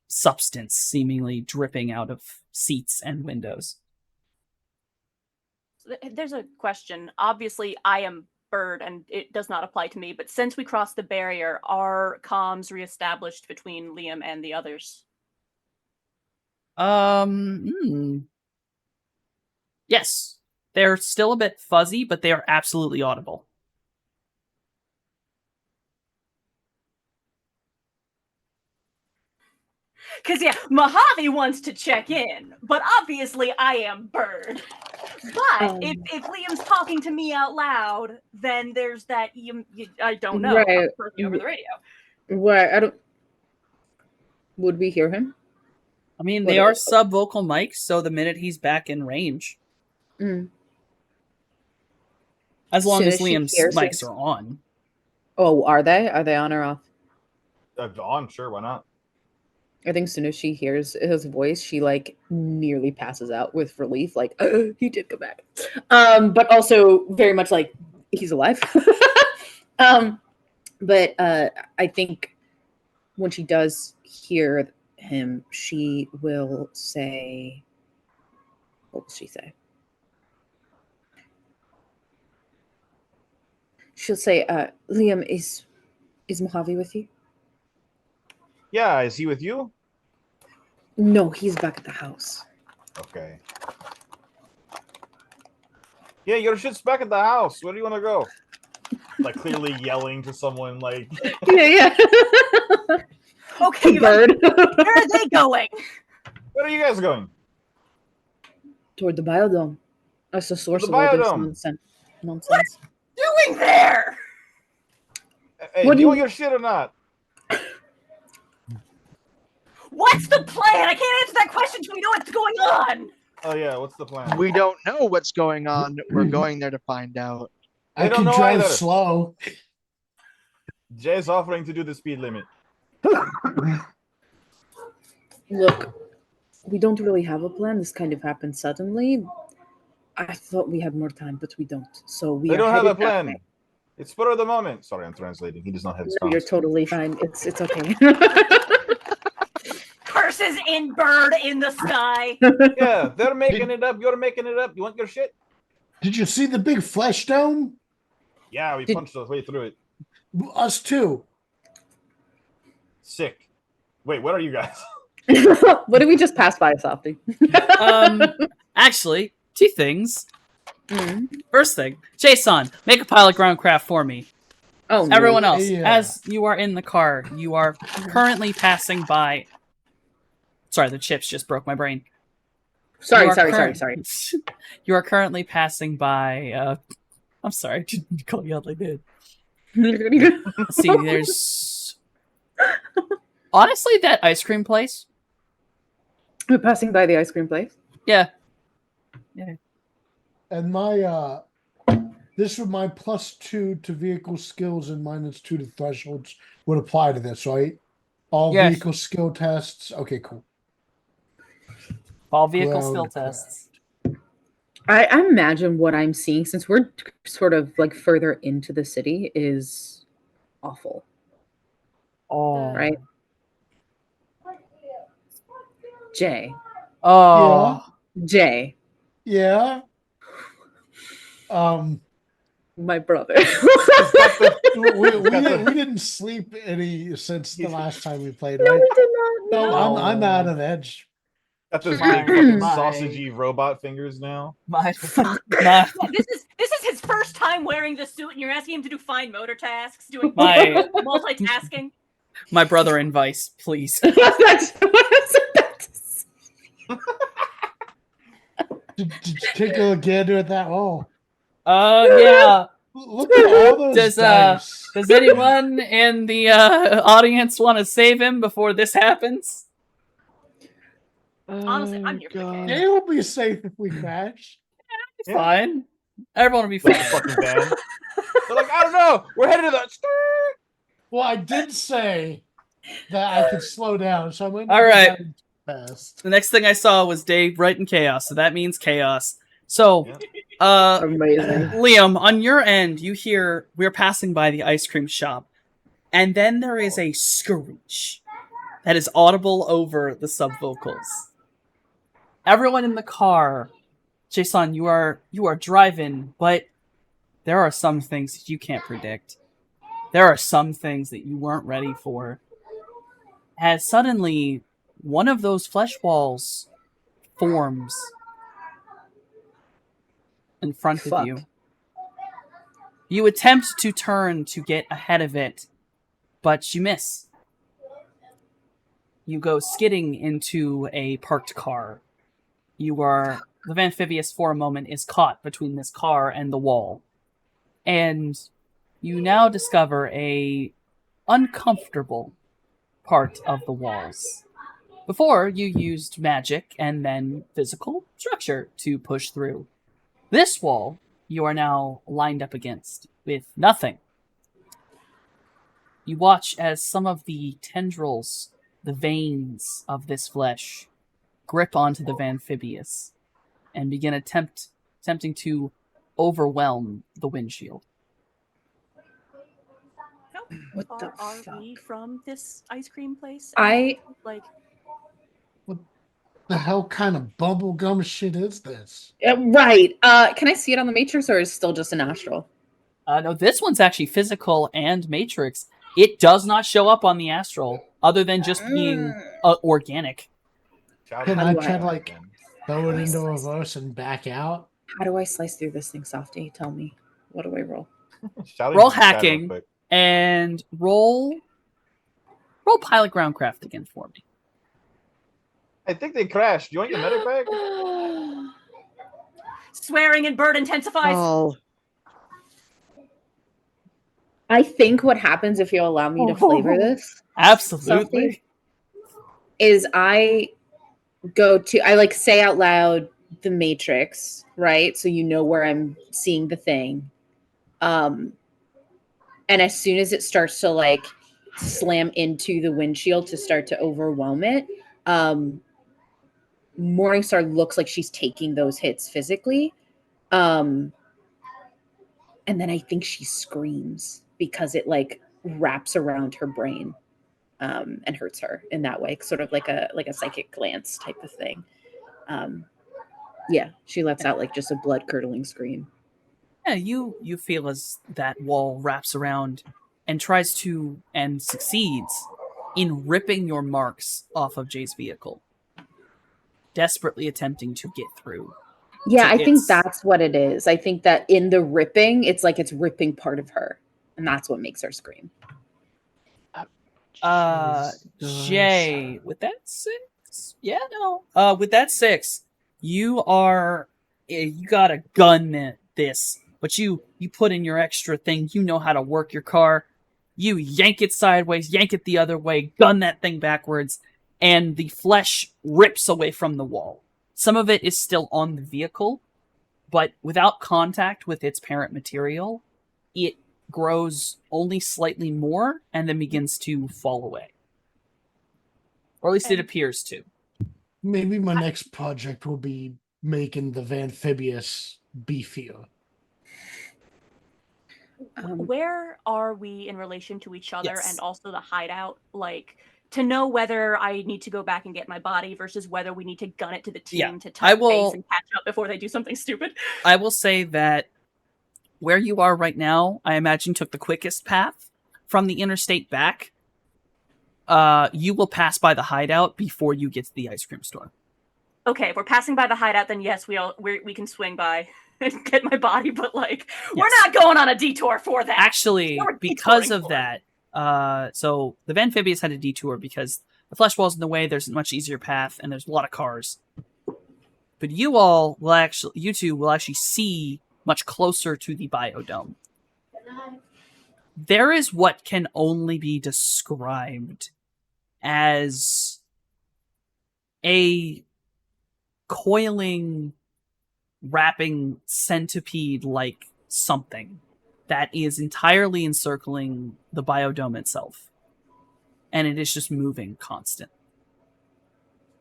substance seemingly dripping out of seats and windows. There's a question. Obviously, I am Bird, and it does not apply to me, but since we crossed the barrier, are comms reestablished between Liam and the others? Yes. They're still a bit fuzzy, but they are absolutely audible. Because, yeah, Mojave wants to check in, but obviously I am Bird. But if Liam's talking to me out loud, then there's that, I don't know, Right. over the radio. Right. I don't. Would we hear him? I mean, they are sub-vocal mics, so the minute he's back in range. As long as Liam's mics are on. Oh, are they? Are they on or off? On, sure, why not? I think as soon as she hears his voice, she like nearly passes out with relief, like he did come back. But also very much like he's alive. But I think when she does hear him, she will say, what will she say? She'll say, Liam, is Mojave with you? Yeah, is he with you? No, he's back at the house. Okay. Yeah, your shit's back at the house. Where do you want to go? Like clearly yelling to someone. Like, Yeah. Okay, Bird. where are they going? where are you guys going? Toward the biodome. That's the source The of all this biodome. nonsense. Doing there? Hey, What do do you want you- your shit or not? What's the plan? I can't answer that question until we know what's going on. Oh yeah, what's the plan? We don't know what's going on. We're going there to find out. They I don't can know drive either. slow. Jay's offering to do the speed limit. Look, we don't really have a plan. This kind of happened suddenly. I thought we had more time, but we don't. So we They are don't have a headed that plan. way. It's spur of the moment. Sorry, I'm translating. He does not have his No, you're phone. totally fine. It's okay. Curses in bird in the sky. Yeah, they're making it up. You're making it up. You want your shit? Did you see the big flesh dome? Yeah, we Did- punched our way through it. Us too. Sick. Wait, what are you guys? What did we just pass by, Softy? Actually, two things. Mm. First thing, Jason, make a pile of ground craft for me. Oh, no. Everyone else, Yeah. as you are in the car, you are currently passing by. Sorry, the chips just broke my brain. Sorry. You are You are currently passing by. I'm sorry, I didn't call you out like that. Let's see, there's. Honestly, that ice cream place. We're passing by the ice cream place. Yeah. And my this with my +2 to vehicle skills and -2 to thresholds would apply to this, right? All Yes. vehicle skill tests. Okay, cool. All vehicle Ground skill craft. tests. I imagine what I'm seeing, since we're sort of like further into the city, is awful, Oh. right? Jay. Oh. Jay. Yeah. My brother. we didn't sleep any since the last time we played, No, right? we did not. No, No. I'm out of edge. Got those My- big fucking my- sausagey robot fingers now. My, Fuck. my, This is his first time wearing the suit, and you're asking him to do fine motor tasks, doing My- multitasking. my brother in Vice, please. That's what I was about to say. Did you take a gander at that? Oh, Yeah. look at all those Does, dice. Does anyone in the audience want to save him before this happens? Honestly, I'm here for the God. They will be safe if we crash. It's Yeah. fine. Everyone will be Like fine. fucking band. They're like, I don't know. We're headed to the. Well, I did say that I could slow down, so I'm going All right. fast. The next thing I saw was Dave writing chaos, so that means chaos. So, Amazing. Liam, on your end, you hear we're passing by the ice cream shop, and then there is a screech that is audible over the sub vocals. Everyone in the car, Jason, you are driving, but there are some things that you can't predict. There are some things that you weren't ready for. As suddenly one of those flesh walls forms in front Fuck. of you. You attempt to turn to get ahead of it, but you miss. You go skidding into a parked car. The amphibious for a moment is caught between this car and the wall. And you now discover a uncomfortable part of the walls. Before, you used magic and then physical structure to push through. This wall, you are now lined up against with nothing. You watch as some of the tendrils the veins of this flesh grip onto the Amphibious and begin attempting to overwhelm the windshield. How What far the are fuck? we from this ice cream place? I Like, The hell kind of bubblegum shit is this? right. Can I see it on the Matrix, or is it still just an astral? No, this one's actually physical and Matrix. It does not show up on the astral, other than just being organic. Can How I do try I- to like throw it into reverse and back out? How do I slice through this thing, Softy? Tell me. What do I roll? Roll hacking. And roll pilot groundcraft again for me. I think they crashed. You want your medic bag? swearing and bird intensifies. Oh, I think what happens if you allow me to flavor this Absolutely. is I like say out loud the Matrix, right? So you know where I'm seeing the thing. And as soon as it starts to like slam into the windshield to start to overwhelm it, Morningstar looks like she's taking those hits physically. And then I think she screams because it like wraps around her brain and hurts her in that way, sort of like a psychic glance type of thing. Yeah, she lets out like just a blood curdling scream. Yeah, you feel as that wall wraps around and tries to and succeeds in ripping your marks off of Jay's vehicle, desperately attempting to get through. Yeah, So I think it's- that's what it is. I think that in the ripping, it's like it's ripping part of her, and that's what makes her scream. Jay, with that 6? Yeah, no. With that 6, you gotta gun this, but you put in your extra thing. You know how to work your car. You yank it sideways, yank it the other way, gun that thing backwards, and the flesh rips away from the wall. Some of it is still on the vehicle, but without contact with its parent material, it grows only slightly more and then begins to fall away. Or at least it appears to. Maybe my next project will be making the Amphibious beefier. Where are we in relation to each other Yes. and also the hideout? Like, to know whether I need to go back and get my body versus whether we need to gun it to the team Yeah, to I touch will- base and catch up before they do something stupid. I will say that where you are right now, I imagine took the quickest path from the interstate back. You will pass by the hideout before you get to the ice cream store. Okay, if we're passing by the hideout, then yes, we can swing by and get my body, but like, we're Yes. not going on a detour for that. Actually, What are we because detouring of for? that, so the Amphibious had a detour because the flesh wall's in the way, there's a much easier path, and there's a lot of cars. But you two will actually see much closer to the biodome. There is what can only be described as a coiling, wrapping centipede-like something that is entirely encircling the biodome itself. And it is just moving constant.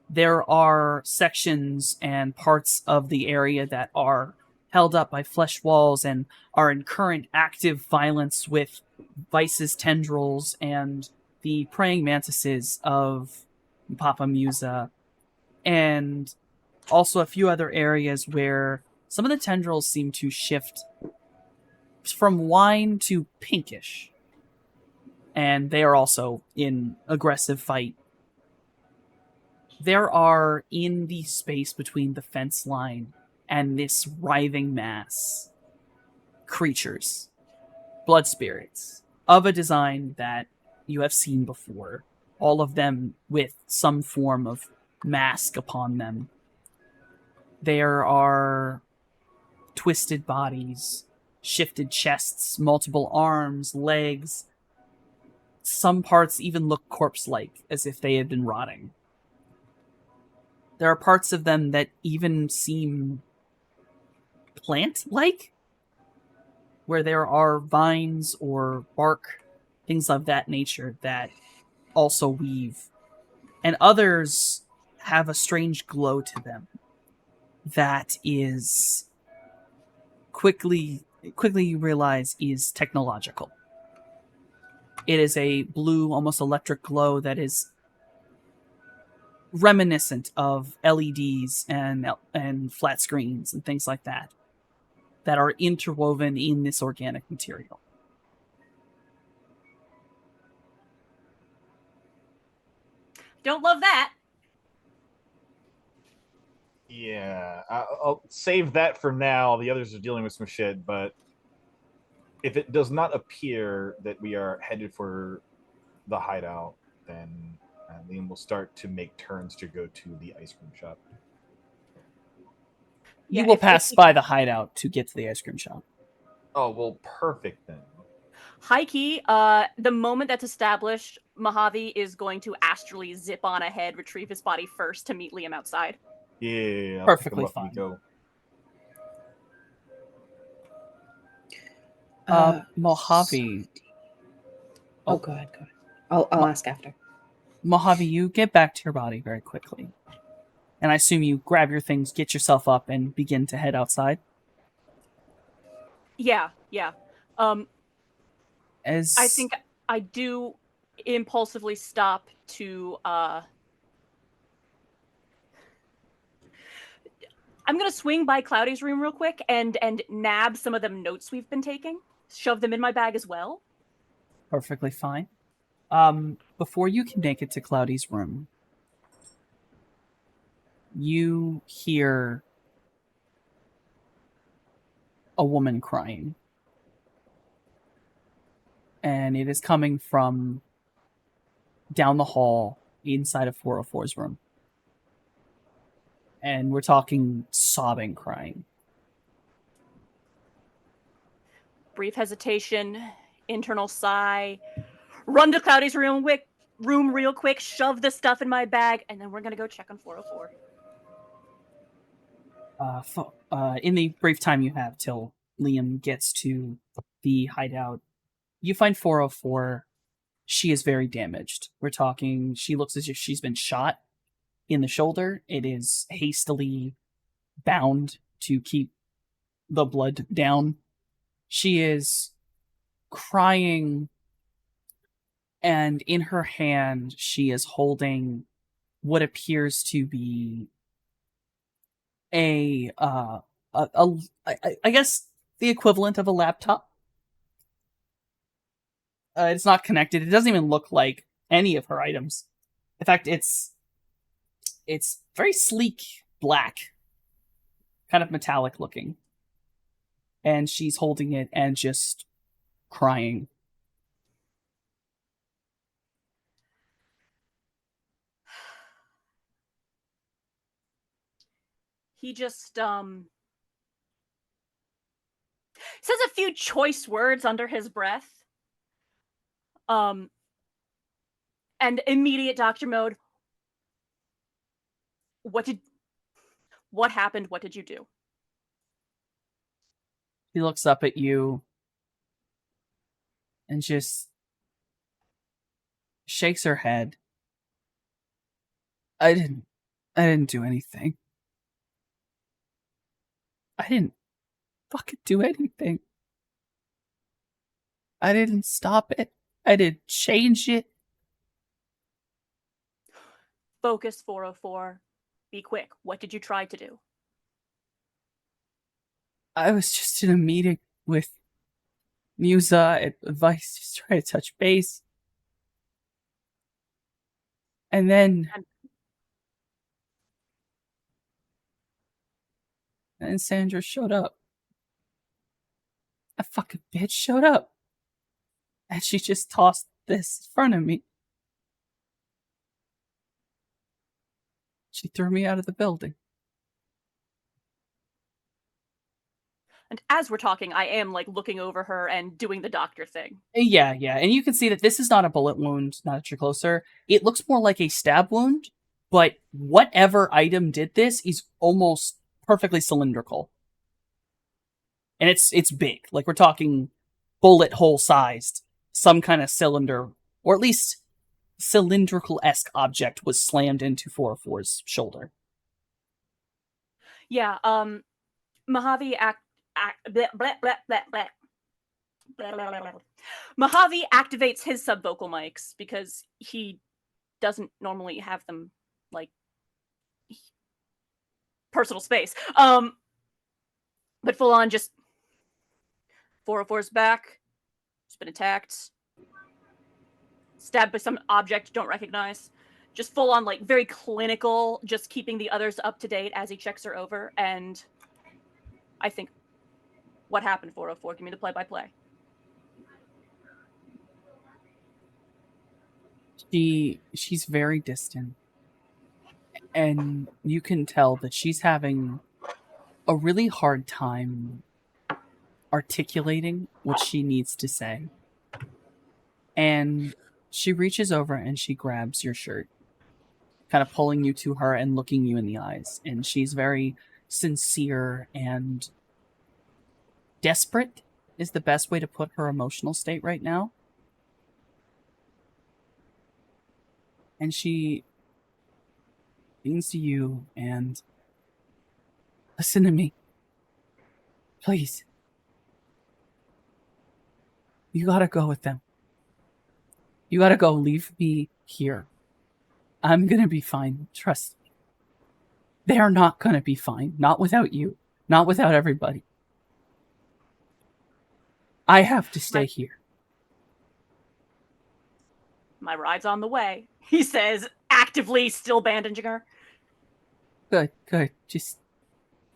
There are sections and parts of the area that are held up by flesh walls and are in current active violence with Vice's tendrils and the praying mantises of Papa Musa, and also a few other areas where some of the tendrils seem to shift from wine to pinkish. And they are also in aggressive fight. There are, in the space between the fence line and this writhing mass, creatures, blood spirits, of a design that you have seen before. All of them with some form of mask upon them. There are twisted bodies, shifted chests, multiple arms, legs. Some parts even look corpse-like, as if they had been rotting. There are parts of them that even seem plant-like, where there are vines or bark, things of that nature that also weave and others have a strange glow to them that is quickly you realize is technological. It is a blue, almost electric glow that is reminiscent of LEDs and flat screens and things like that are interwoven in this organic material. Don't love that. Yeah, I'll save that for now. The others are dealing with some shit, but if it does not appear that we are headed for the hideout, then Liam will start to make turns to go to the ice cream shop. You Yeah, will if pass we- by the hideout to get to the ice cream shop. Oh, well, perfect then. High key, the moment that's established, Mojave is going to astrally zip on ahead, retrieve his body first to meet Liam outside. Yeah, I'll Perfectly pick 'em up and fine. we go. Mojave. Oh, go ahead. I'll ask after. Mojave, you get back to your body very quickly. And I assume you grab your things, get yourself up, and begin to head outside. Yeah. As I think I do impulsively stop to I'm gonna swing by Cloudy's room real quick and nab some of them notes we've been taking, shove them in my bag as well. perfectly fine. Before you can make it to Cloudy's room, you hear a woman crying. And it is coming from down the hall inside of 404's room. And we're talking sobbing, crying. Brief hesitation, internal sigh, run to Cloudy's room real quick, shove the stuff in my bag, and then we're gonna go check on 404. In the brief time you have till Liam gets to the hideout, you find 404. She is very damaged. We're talking, she looks as if she's been shot in the shoulder. It is hastily bound to keep the blood down. She is crying, and in her hand, she is holding what appears to be I guess the equivalent of a laptop. It's not connected. It doesn't even look like any of her items. In fact, it's very sleek black, kind of metallic looking. And she's holding it and just crying. He just says a few choice words under his breath. And immediate doctor mode. What happened? What did you do? She looks up at you and just shakes her head. I didn't do anything. I didn't fucking do anything. I didn't stop it. I didn't change it. Focus 404. Be quick. What did you try to do? I was just in a meeting with Musa at Vice, just trying to touch base. And then Sandra showed up. A fucking bitch showed up. And she just tossed this in front of me. She threw me out of the building. And as we're talking, I am like looking over her and doing the doctor thing. Yeah. And you can see that this is not a bullet wound, not that you're closer. It looks more like a stab wound, but whatever item did this is almost perfectly cylindrical. And it's big. Like, we're talking bullet hole sized. Some kind of cylinder, or at least cylindrical-esque object was slammed into 404's shoulder. Yeah, Mojave bleh, bleh, bleh, bleh, bleh. Blah, blah, blah, blah. Mojave activates his subvocal mics because he doesn't normally have them like personal space. But full on just 404's back. He's been attacked. Stabbed by some object don't recognize. Just full on, like, very clinical, just keeping the others up to date as he checks her over. And I think, what happened, 404? Give me the play-by-play. She's very distant. And you can tell that she's having a really hard time articulating what she needs to say. And she reaches over and she grabs your shirt, kind of pulling you to her and looking you in the eyes. And she's very sincere and desperate is the best way to put her emotional state right now. And she leans to you and, listen to me. Please. You gotta go with them. You gotta go. Leave me here. I'm gonna be fine. Trust me. They're not gonna be fine. Not without you. Not without everybody. I have to stay here. My ride's on the way, he says, actively still bandaging her. Good, good. Just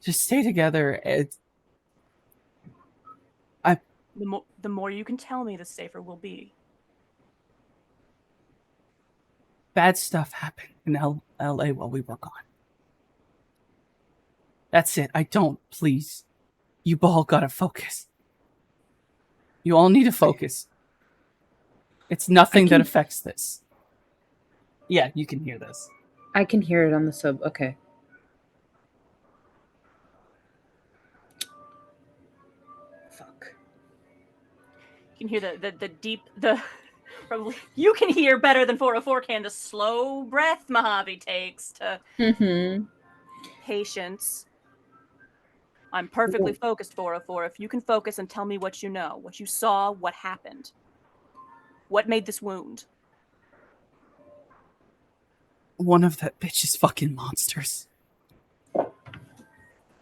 stay together. The more you can tell me, the safer we'll be. Bad stuff happened in LA while we were gone. That's it. Please. You all gotta focus. You all need to focus. It's nothing that affects this. Yeah, you can hear this. I can hear it on the sub. Okay. Fuck. You can hear the deep, probably, you can hear better than 404 can the slow breath Mojave takes to patience. I'm perfectly focused, 404. If you can focus and tell me what you know, what you saw, what happened. What made this wound? One of that bitch's fucking monsters.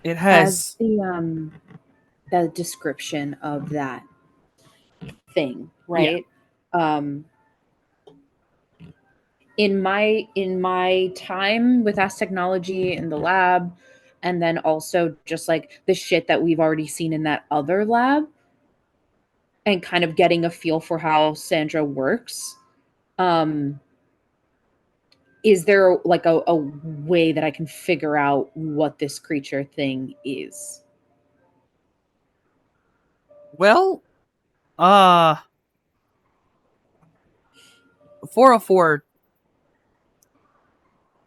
It has the description of that thing, right? Yeah. In my time with Ask Technology in the lab, and then also just like the shit that we've already seen in that other lab, and kind of getting a feel for how Sandra works. Is there like a way that I can figure out what this creature thing is? Well, 404.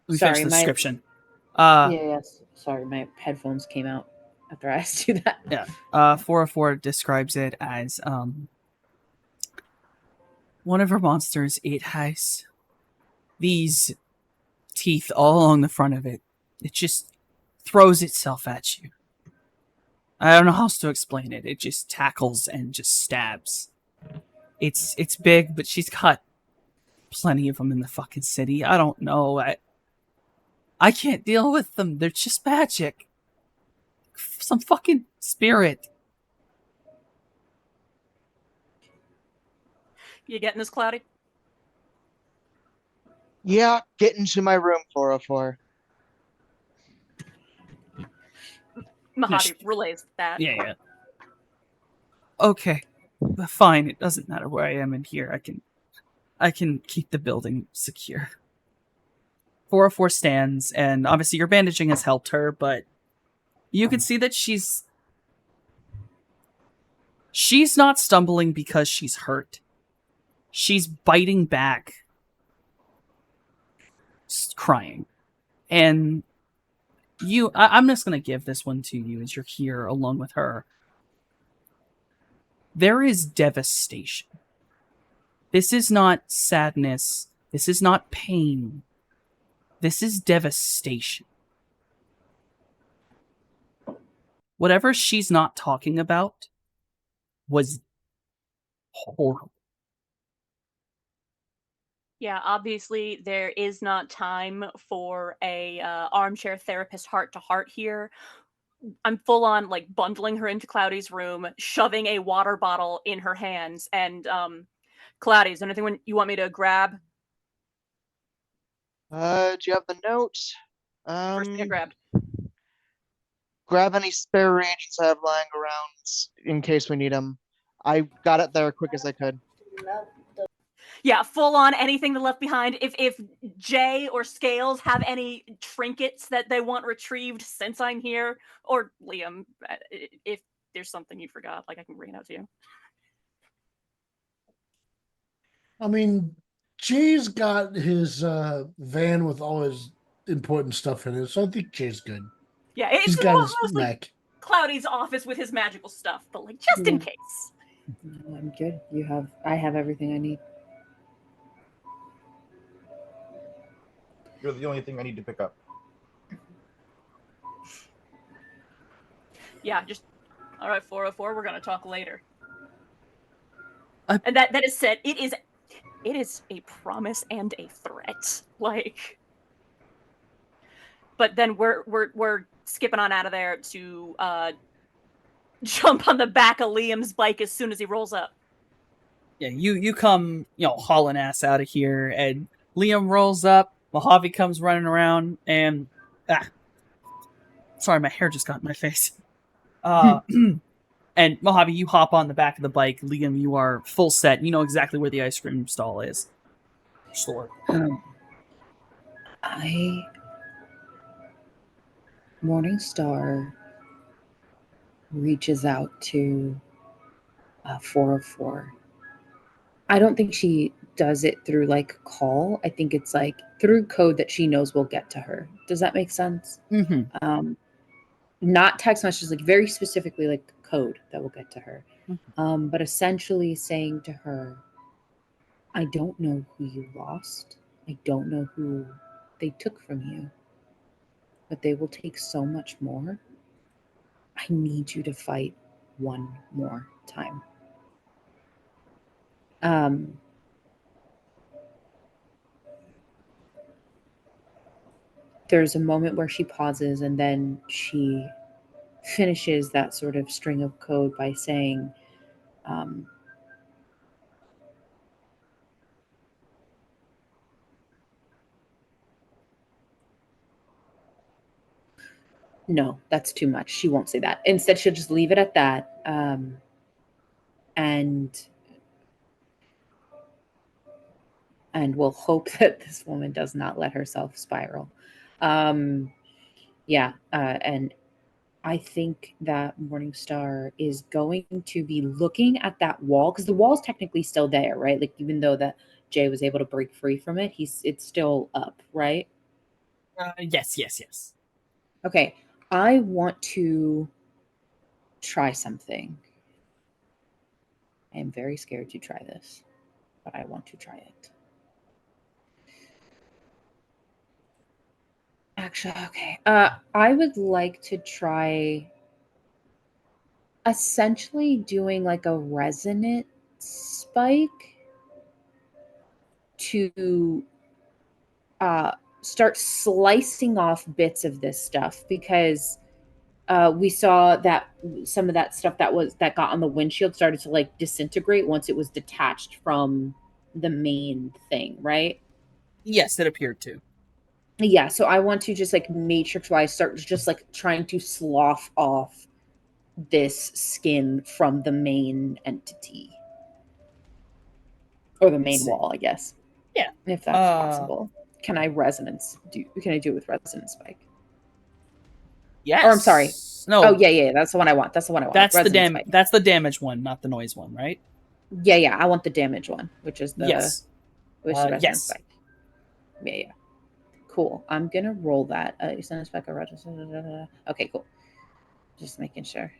Let me finish the description. Yes. Sorry, my headphones came out after I asked you that. Yeah. 404 describes it as one of her monsters. It has these teeth all along the front of it. It just throws itself at you. I don't know how else to explain it. It just tackles and just stabs. It's big, but she's got plenty of them in the fucking city. I don't know. I can't deal with them. They're just magic. Some fucking spirit. You getting this, Cloudy? Yeah, get into my room, 404. Mojave relays that. Yeah. Okay. Fine. It doesn't matter where I am in here. I can keep the building secure. 404 stands, and obviously your bandaging has helped her, but you can see that she's not stumbling because she's hurt. She's biting back, crying. And I'm just going to give this one to you as you're here along with her. There is devastation. This is not sadness This is not pain. This is devastation. Whatever she's not talking about was horrible. Yeah, obviously there is not time for a armchair therapist heart to heart here. I'm full on like bundling her into Cloudy's room, shoving a water bottle in her hands, and Cloudy, is there anything you want me to grab? Do you have the note? First thing I grabbed. Grab any spare reagents I have lying around in case we need them. I got it there quick as I could. Yeah, full on anything that left behind. If Jay or Scales have any trinkets that they want retrieved since I'm here, or Liam, if there's something you forgot, like I can bring it out to you. I mean, Jay's got his van with all his important stuff in it, so I think Jay's good. Yeah, He's it's got his mostly mech. Cloudy's office with his magical stuff, but like just in Yeah. case. I'm good. I have everything I need. You're the only thing I need to pick up. Yeah, just all right, 404, we're gonna talk later. I- And that is said, it is a promise and a threat. Like, but then we're skipping on out of there to jump on the back of Liam's bike as soon as he rolls up. Yeah, you come, hauling ass out of here, and Liam rolls up, Mojave comes running around, and sorry, my hair just got in my face. And Mojave, you hop on the back of the bike. Liam, you are full set. You know exactly where the ice cream stall is. Store. Morningstar reaches out to 404. I don't think she does it through like call. I think it's like through code that she knows will get to her. Does that make sense? Mm-hmm. Not text messages, like very specifically like code that will get to her. But essentially saying to her, I don't know who you lost. I don't know who they took from you. But they will take so much more. I need you to fight one more time. There's a moment where she pauses and then she finishes that sort of string of code by saying, no, that's too much. She won't say that. Instead, she'll just leave it at that. And we'll hope that this woman does not let herself spiral. And I think that Morningstar is going to be looking at that wall, because the wall is technically still there, right? Like, even though that Jay was able to break free from it, it's still up, right? Yes. Okay, I want to try something. I am very scared to try this, but I want to try it. Actually, okay. I would like to try essentially doing like a resonant spike to start slicing off bits of this stuff, because we saw that some of that stuff that got on the windshield started to like disintegrate once it was detached from the main thing, right? Yes, it appeared to. Yeah, so I want to just like matrix wise start just like trying to slough off this skin from the main entity, or the main wall, I guess. Yeah, if that's possible. Can I do it with resonance spike? Yes. Or I'm sorry. No. Oh yeah, that's the one I want. That's the damage one, not the noise one, right? Yeah. I want the damage one, which is the resonance yes. spike. Yeah. Cool. I'm gonna roll that. Resonance spike or okay, cool. Just making sure.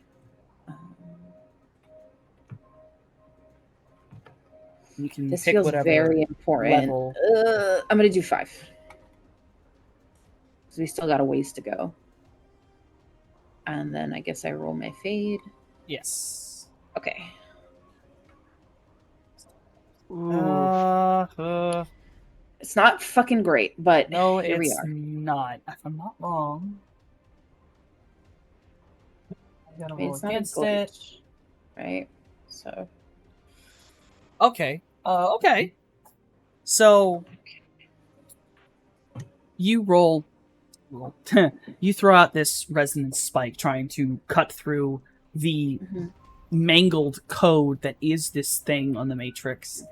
You can This pick feels whatever very important. level. I'm gonna do 5. So we still got a ways to go. And then I guess I roll my fade. Yes. Okay. It's not fucking great, but No, here we it's are. not. If I'm not wrong. I gotta I mean, roll it's not a against gold, it. right? So Okay. Okay. So you roll. You throw out this resonance spike, trying to cut through the Mhm. mangled code that is this thing on the Matrix,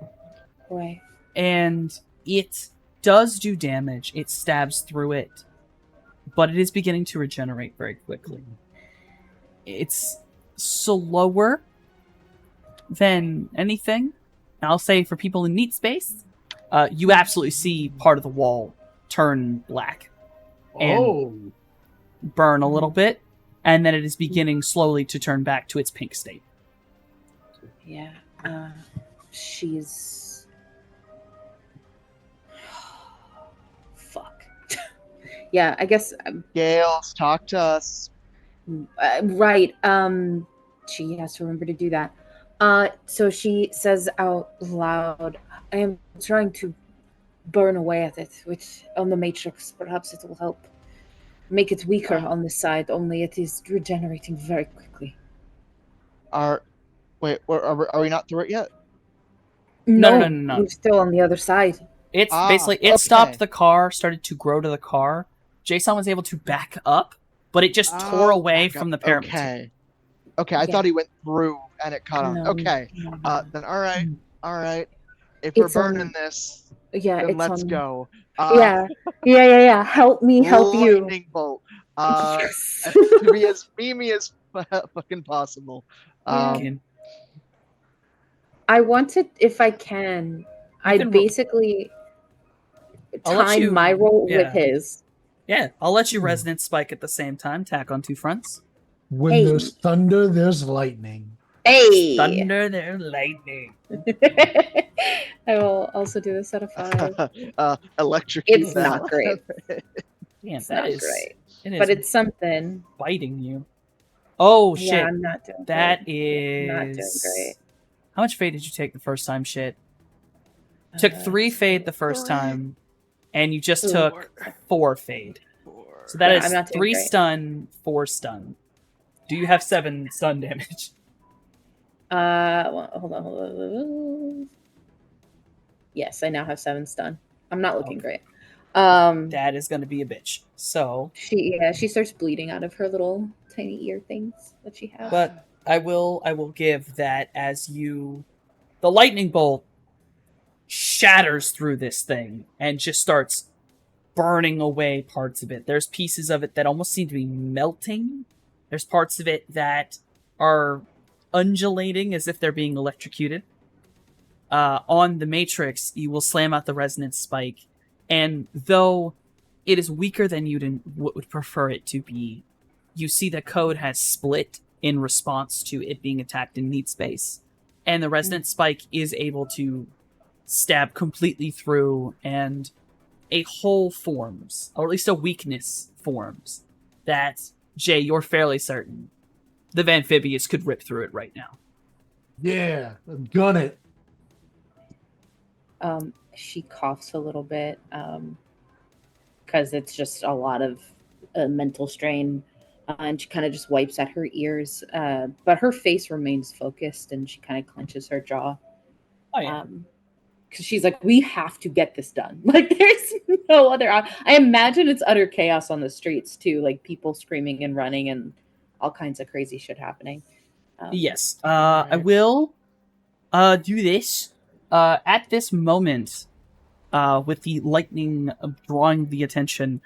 Right. and it does do damage. It stabs through it, but it is beginning to regenerate very quickly. It's slower than anything. I'll say for people in neat space, you absolutely see part of the wall turn black, and Oh, burn a little bit, and then it is beginning slowly to turn back to its pink state. Yeah. She's. Fuck. Yeah, I guess. Gales, talk to us. Right. She has to remember to do that. So she says out loud, I am trying to burn away at it with on the matrix. Perhaps it will help make it weaker on this side, only it is regenerating very quickly. Are we not through it yet? No. We're still on the other side. It's Ah, basically, it okay. stopped the car, started to grow to the car. Jason was able to back up, but it just tore away back from up. the pyramid. Okay. Okay, I Yeah. thought he went through and it caught on. No, Okay. no. Then all right. If we're It's on- burning this, Yeah, then it's let's on. go. Yeah. Help me, help you. Lightning bolt. Yes. To be as memey as fucking possible. Fucking- I want to, if I can, I'd can ro- basically I'll let time you- my roll yeah. with his. Yeah, I'll let you resonance spike at the same time, tack on 2 fronts. when Hey. there's thunder, there's lightning. Hey! Thunder, there, lightning. I will also do this out of 5. Electrocute It's them. not great. Damn, It's that not is, great. it is But it's something. biting you. Oh, shit. Yeah, I'm not doing That great. is... Not doing great. How much fade did you take the first time, shit? Took 3 fade the first 3. time, and you just 4. took 4 fade. So that Yeah, is I'm not doing 3 great. stun, 4 stun. Do you have 7 stun damage? Hold on. Yes, I now have 7 stun. I'm not looking great. That is going to be a bitch. So, She starts bleeding out of her little tiny ear things that she has. but I will give that as the lightning bolt shatters through this thing and just starts burning away parts of it. There's pieces of it that almost seem to be melting. There's parts of it that are undulating as if they're being electrocuted. On the Matrix, you will slam out the resonance spike, and though it is weaker than you would prefer it to be, you see the code has split in response to it being attacked in neat space, and the resonance spike is able to stab completely through, and a hole forms, or at least a weakness forms, that, Jay, you're fairly certain the Amphibious could rip through it right now. Yeah, gun it. She coughs a little bit because it's just a lot of mental strain, and she kind of just wipes at her ears. But her face remains focused, and she kind of clenches her jaw. Oh, yeah. Because she's like, we have to get this done. Like, there's no other. I imagine it's utter chaos on the streets too, like people screaming and running and all kinds of crazy shit happening. Yes. I will do this. At this moment, with the lightning drawing the attention,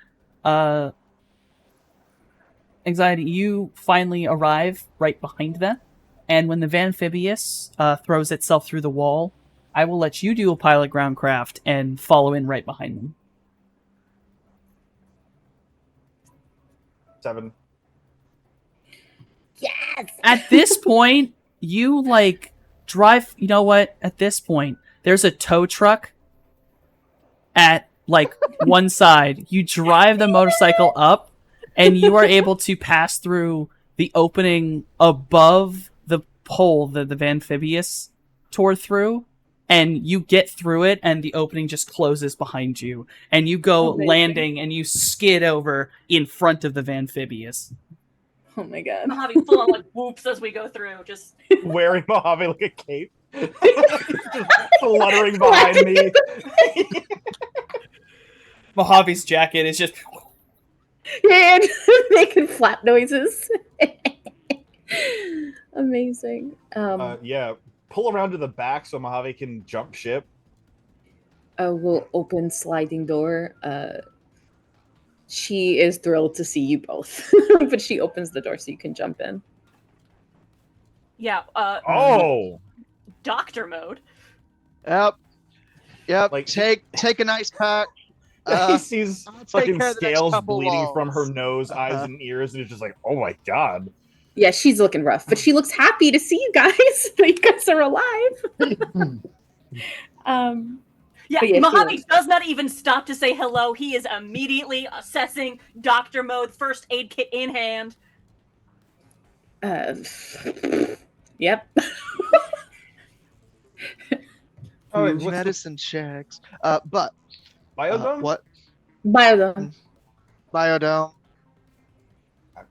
Anxiety, you finally arrive right behind them, and when the Amphibious throws itself through the wall, I will let you do a pilot groundcraft and follow in right behind them. 7. Yes. At this point, you drive. You know what? At this point, There's a tow truck at like one side. You drive the motorcycle up, and you are able to pass through the opening above the pole that the Amphibious tore through, and you get through it, and the opening just closes behind you, and you go Amazing. landing, and you skid over in front of the Amphibious. Oh my god. Mojave full on like whoops as we go through. Just Wearing Mojave like a cape. Just fluttering behind me. Mojave's jacket is just... And making flap noises. Amazing. Yeah. Pull around to the back so Mojave can jump ship. We'll open sliding door. She is thrilled to see you both, but she opens the door so you can jump in. yeah. Oh! Doctor mode. Yep. Like- take a nice pack. He sees I'll take fucking care of the next scales couple bleeding from her walls. nose, eyes, and ears, and it's just like, oh my god. Yeah, she's looking rough, but she looks happy to see you guys. That you guys are alive. Yeah, But yeah, she Mojave was. does not even stop to say hello. He is immediately assessing doctor mode, first aid kit in hand. Yep. Oh, wait, Huge what's the medicine checks. But biodome? what Biodome. biodome?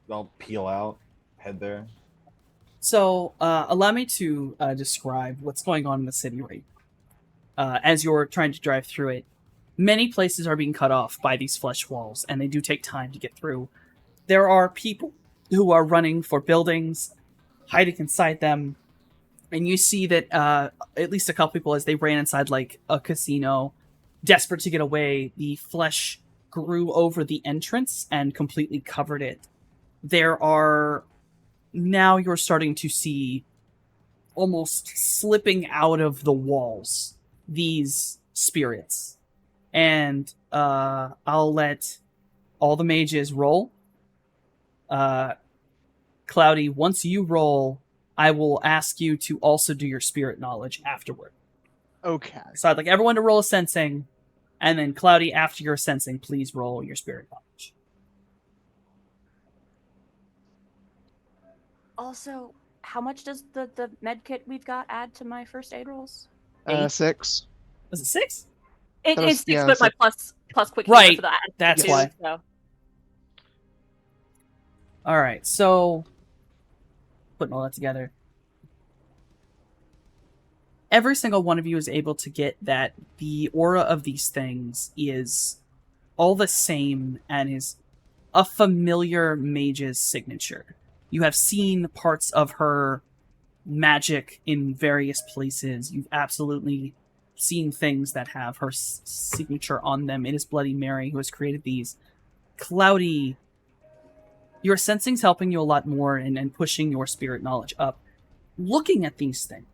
I'll peel out, head there. So, allow me to describe what's going on in the city right now. As you're trying to drive through it, many places are being cut off by these flesh walls, and they do take time to get through. There are people who are running for buildings, hiding inside them, and you see that at least a couple people, as they ran inside like a casino, desperate to get away, the flesh grew over the entrance and completely covered it. There are... Now you're starting to see almost slipping out of the walls these spirits. And I'll let all the mages roll. Cloudy, once you roll, I will ask you to also do your spirit knowledge afterward. Okay. So I'd like everyone to roll a sensing, and then Cloudy, after your sensing, please roll your spirit knowledge. Also, how much does the med kit we've got add to my first aid rolls? 6. Was it 6? It, That was- it's six, yeah, but it's my like- plus quick Right, healer for that. that's too, why. So. All right, so putting all that together, every single one of you is able to get that the aura of these things is all the same and is a familiar mage's signature. You have seen parts of her magic in various places. You've absolutely seen things that have her signature on them. It is Bloody Mary who has created these. Cloudy, your sensing's helping you a lot more and pushing your spirit knowledge up. Looking at these things,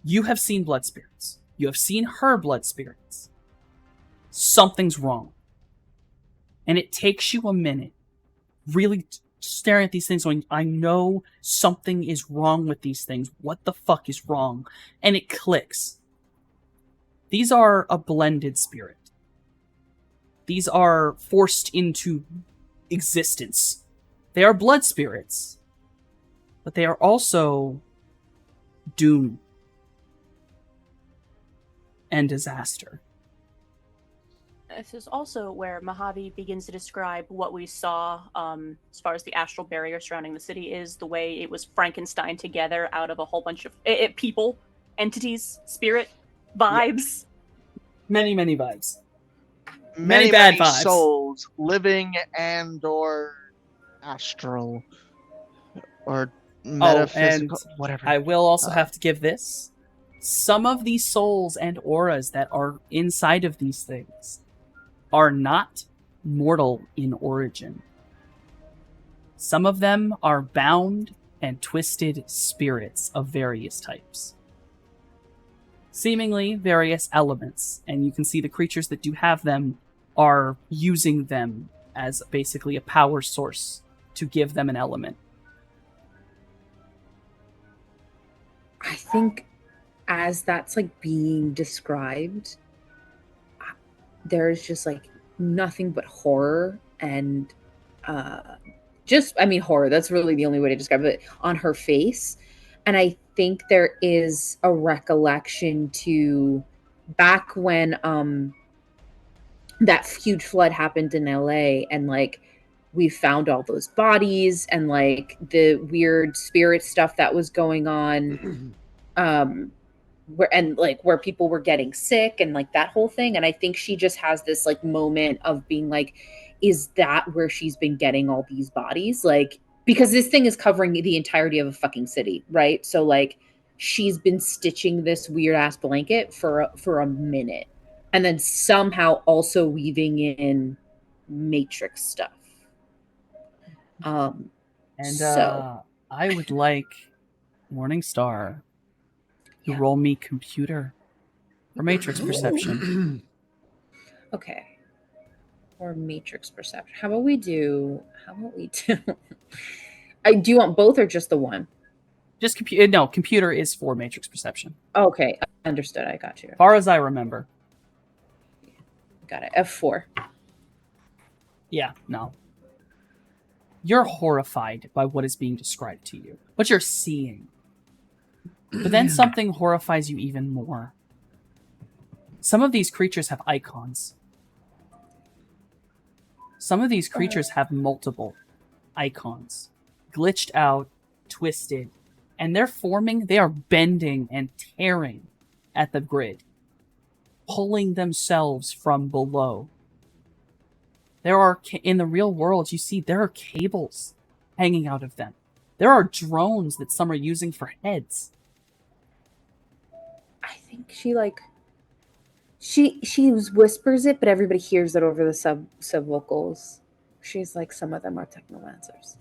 you have seen blood spirits. You have seen her blood spirits. Something's wrong. And it takes you a minute really staring at these things going, I know something is wrong with these things. What the fuck is wrong? And it clicks. These are a blended spirit. These are forced into existence. They are blood spirits. But they are also doom and disaster. This is also where Mojave begins to describe what we saw as far as the astral barrier surrounding the city is, the way it was Frankenstein together out of a whole bunch of people, entities, spirit, vibes. Many, many vibes. Many bad vibes. souls, living and or astral or metaphysical, whatever. I will also have to give this. Some of these souls and auras that are inside of these things are not mortal in origin. Some of them are bound and twisted spirits of various types. Seemingly various elements, and you can see the creatures that do have them are using them as basically a power source to give them an element. I think as that's like being described, there's just like nothing but horror and horror. That's really the only way to describe it on her face. And I think there is a recollection to back when that huge flood happened in LA, and like we found all those bodies and like the weird spirit stuff that was going on where people were getting sick and like that whole thing. And I think she just has this like moment of being like, is that where she's been getting all these bodies? Like, because this thing is covering the entirety of a fucking city, right? So like she's been stitching this weird ass blanket for a minute, and then somehow also weaving in Matrix stuff. And So I would like Morningstar to Yeah. roll me computer or Matrix perception. okay. Or Matrix perception. How about we do do you want both or just the one? Just computer is for Matrix perception. Okay, understood. I got you. As far as I remember. Got it. F4. Yeah, no. You're horrified by what is being described to you, what you're seeing. But then something horrifies you even more. Some of these creatures have icons. Some of these creatures have multiple icons, glitched out, twisted, and they are bending and tearing at the grid, pulling themselves from below. There are, in the real world, you see, there are cables hanging out of them. There are drones that some are using for heads. I think she whispers it, but everybody hears it over the sub vocals. She's like, some of them are technomancers.